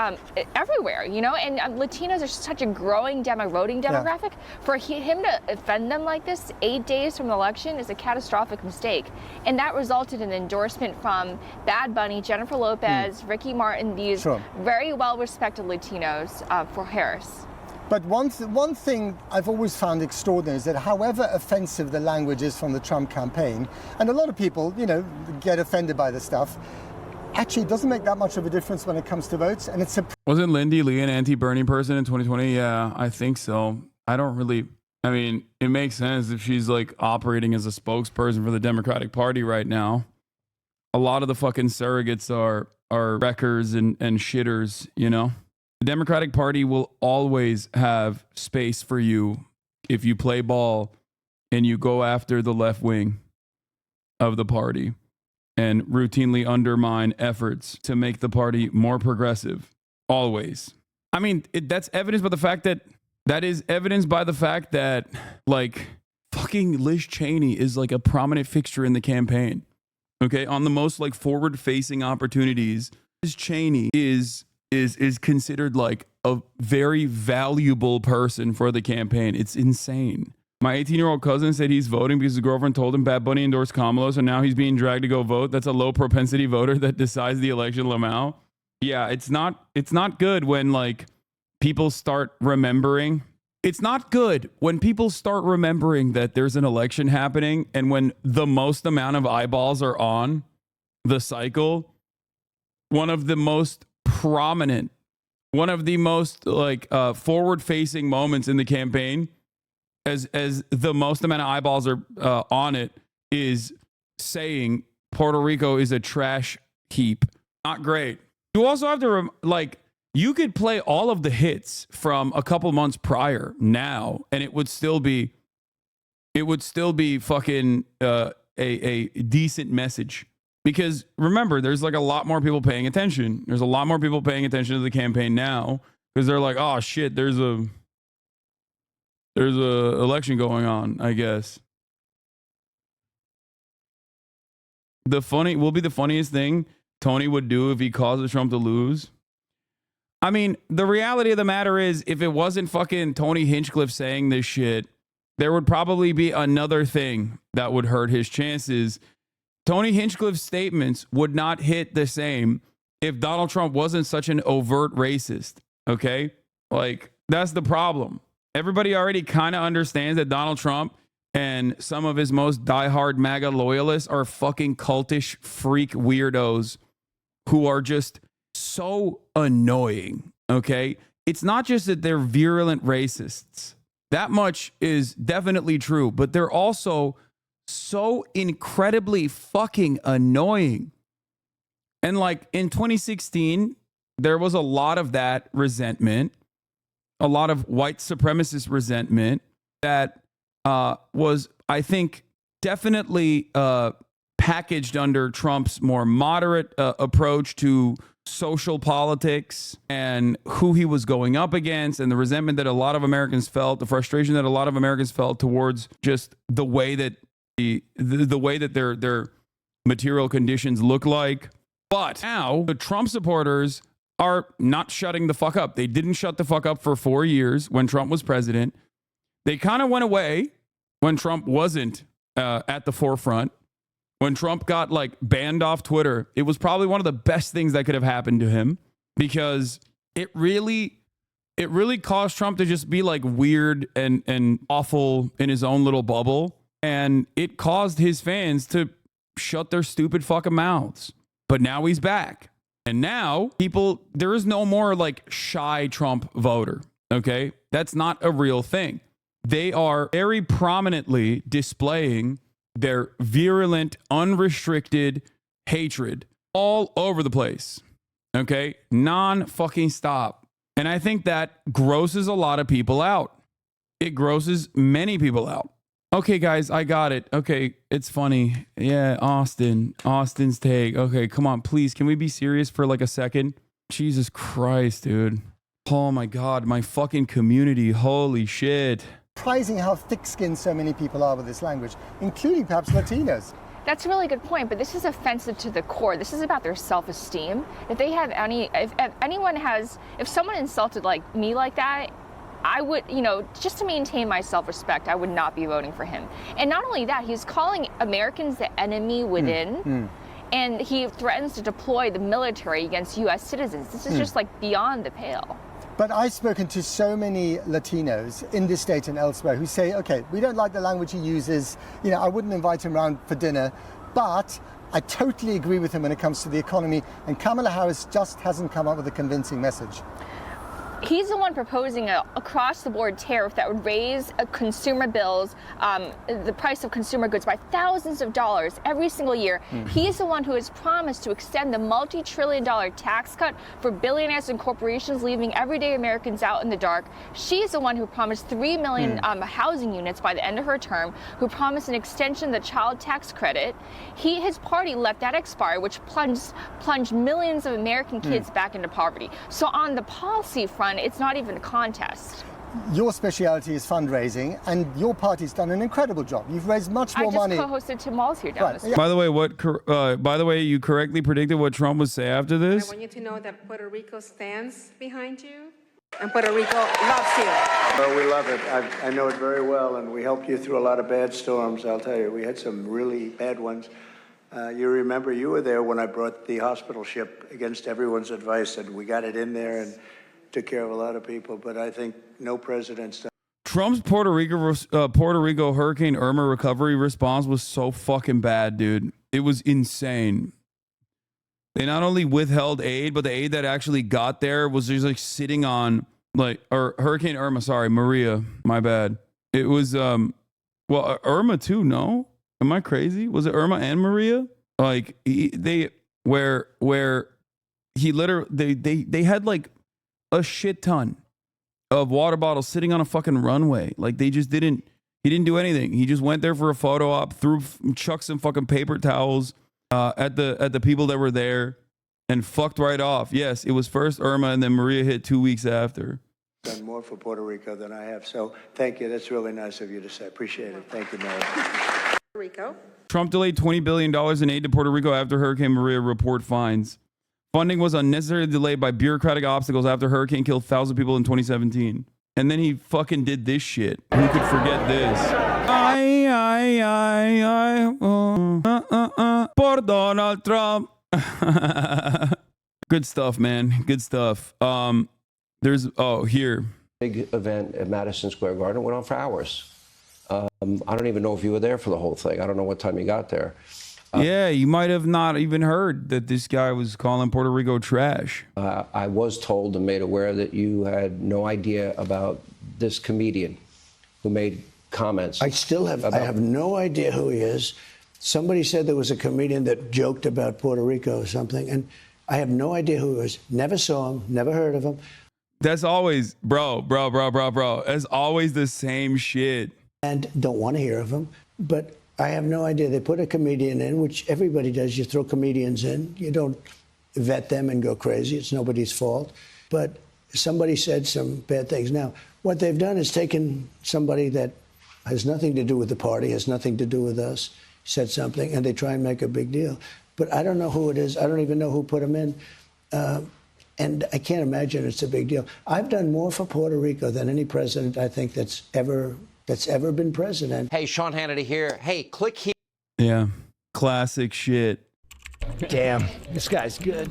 everywhere, you know, and Latinos are such a growing voting demographic. For him to offend them like this 8 days from the election is a catastrophic mistake. And that resulted in an endorsement from Bad Bunny, Jennifer Lopez, Ricky Martin, these very well-respected Latinos for Harris. But one thing I've always found extraordinary is that however offensive the language is from the Trump campaign, and a lot of people, you know, get offended by this stuff, actually it doesn't make that much of a difference when it comes to votes. And it's Wasn't Lindy Lee an anti-Bernie person in 2020? Yeah, I think so. I mean, it makes sense if she's like operating as a spokesperson for the Democratic Party right now. A lot of the fucking surrogates are wreckers and shitters, you know? The Democratic Party will always have space for you if you play ball and you go after the left wing of the party and routinely undermine efforts to make the party more progressive. Always. I mean, that's evidenced by the fact that like fucking Liz Cheney is like a prominent fixture in the campaign. Okay, on the most like forward-facing opportunities, Liz Cheney is considered like a very valuable person for the campaign. It's insane. My 18-year-old cousin said he's voting because his girlfriend told him Bad Bunny endorsed Kamala, so now he's being dragged to go vote. That's a low propensity voter that decides the election, Lamau. Yeah, it's not good when like people start remembering. It's not good when people start remembering that there's an election happening and when the most amount of eyeballs are on the cycle. One of the most prominent, one of the most like forward-facing moments in the campaign, as the most amount of eyeballs are on it, is saying Puerto Rico is a trash heap. Not great. You also have to you could play all of the hits from a couple months prior now, and it would still be fucking a decent message. Because remember, there's like a lot more people paying attention. There's a lot more people paying attention to the campaign now because they're like, oh shit, there's a election going on, I guess. The funniest thing Tony would do if he causes Trump to lose. I mean, the reality of the matter is, if it wasn't fucking Tony Hinchcliffe saying this shit, there would probably be another thing that would hurt his chances. Tony Hinchcliffe's statements would not hit the same if Donald Trump wasn't such an overt racist. Okay? Like, that's the problem. Everybody already kind of understands that Donald Trump and some of his most diehard MAGA loyalists are fucking cultish freak weirdos who are just so annoying. Okay? It's not just that they're virulent racists. That much is definitely true, but they're also so incredibly fucking annoying. And like in 2016, there was a lot of that resentment, a lot of white supremacist resentment that was, I think, definitely packaged under Trump's more moderate approach to social politics and who he was going up against, and the resentment that a lot of Americans felt, the frustration that a lot of Americans felt towards just the way that the way that their material conditions look like. But now the Trump supporters are not shutting the fuck up. They didn't shut the fuck up for 4 years when Trump was president. They kind of went away when Trump wasn't at the forefront. When Trump got like banned off Twitter, it was probably one of the best things that could have happened to him, because it really caused Trump to just be like weird and awful in his own little bubble. And it caused his fans to shut their stupid fucking mouths. But now he's back. And now there is no more like shy Trump voter. Okay? That's not a real thing. They are very prominently displaying their virulent, unrestricted hatred all over the place. Okay? Non-fucking stop. And I think that grosses a lot of people out. It grosses many people out. Okay, guys, I got it. Okay, it's funny. Yeah, Austin's take. Okay, come on, please. Can we be serious for like a second? Jesus Christ, dude. Oh my God, my fucking community. Holy shit. Surprising how thick-skinned so many people are with this language, including perhaps Latinos. That's a really good point, but this is offensive to the core. This is about their self-esteem. If they have any, if anyone has, if someone insulted like me like that, I would, you know, just to maintain my self-respect, I would not be voting for him. And not only that, he's calling Americans the enemy within, and he threatens to deploy the military against U.S. citizens. This is just like beyond the pale. But I've spoken to so many Latinos in this state and elsewhere who say, okay, we don't like the language he uses. You know, I wouldn't invite him around for dinner, but I totally agree with him when it comes to the economy. And Kamala Harris just hasn't come up with a convincing message. He's the one proposing an across-the-board tariff that would raise consumer bills, the price of consumer goods by thousands of dollars every single year. He's the one who has promised to extend the multi-trillion-dollar tax cut for billionaires and corporations, leaving everyday Americans out in the dark. She's the one who promised 3 million housing units by the end of her term, who promised an extension of the child tax credit. His party let that expire, which plunged millions of American kids back into poverty. So on the policy front, it's not even a contest. Your speciality is fundraising, and your party's done an incredible job. You've raised much more money. I just co-hosted Tim Walz here down the street. By the way, you correctly predicted what Trump would say after this. I want you to know that Puerto Rico stands behind you, and Puerto Rico loves you. Well, we love it. I know it very well, and we helped you through a lot of bad storms, I'll tell you. We had some really bad ones. You remember you were there when I brought the hospital ship against everyone's advice, and we got it in there and took care of a lot of people. But I think no president's done. Trump's Puerto Rico Hurricane Irma recovery response was so fucking bad, dude. It was insane. They not only withheld aid, but the aid that actually got there was just like sitting on or Hurricane Irma, sorry, Maria, my bad. It was Irma too, no? Am I crazy? Was it Irma and Maria? Like they had like a shit ton of water bottles sitting on a fucking runway. Like he didn't do anything. He just went there for a photo op, chucked some fucking paper towels at the people that were there and fucked right off. Yes, it was first Irma and then Maria hit 2 weeks after. Done more for Puerto Rico than I have. So thank you. That's really nice of you to say. Appreciate it. Thank you, Mary. Rico. Trump delayed $20 billion in aid to Puerto Rico after Hurricane Maria, report finds. Funding was unnecessarily delayed by bureaucratic obstacles after hurricane killed 1,000 people in 2017. And then he fucking did this shit. Who could forget this? Por Donald Trump. Good stuff, man. Good stuff. Here. Big event at Madison Square Garden. It went on for hours. I don't even know if you were there for the whole thing. I don't know what time you got there. Yeah, you might have not even heard that this guy was calling Puerto Rico trash. I was told and made aware that you had no idea about this comedian who made comments. I have no idea who he is. Somebody said there was a comedian that joked about Puerto Rico or something, and I have no idea who he was. Never saw him, never heard of him. That's always, bro. That's always the same shit. And don't want to hear of him, but I have no idea. They put a comedian in, which everybody does. You throw comedians in. You don't vet them and go crazy. It's nobody's fault. But somebody said some bad things. Now, what they've done is taken somebody that has nothing to do with the party, has nothing to do with us, said something, and they try and make a big deal. But I don't know who it is. I don't even know who put him in. And I can't imagine it's a big deal. I've done more for Puerto Rico than any president, I think, that's ever been president. Hey, Sean Hannity here. Hey, click here. Yeah, classic shit. Damn, this guy's good.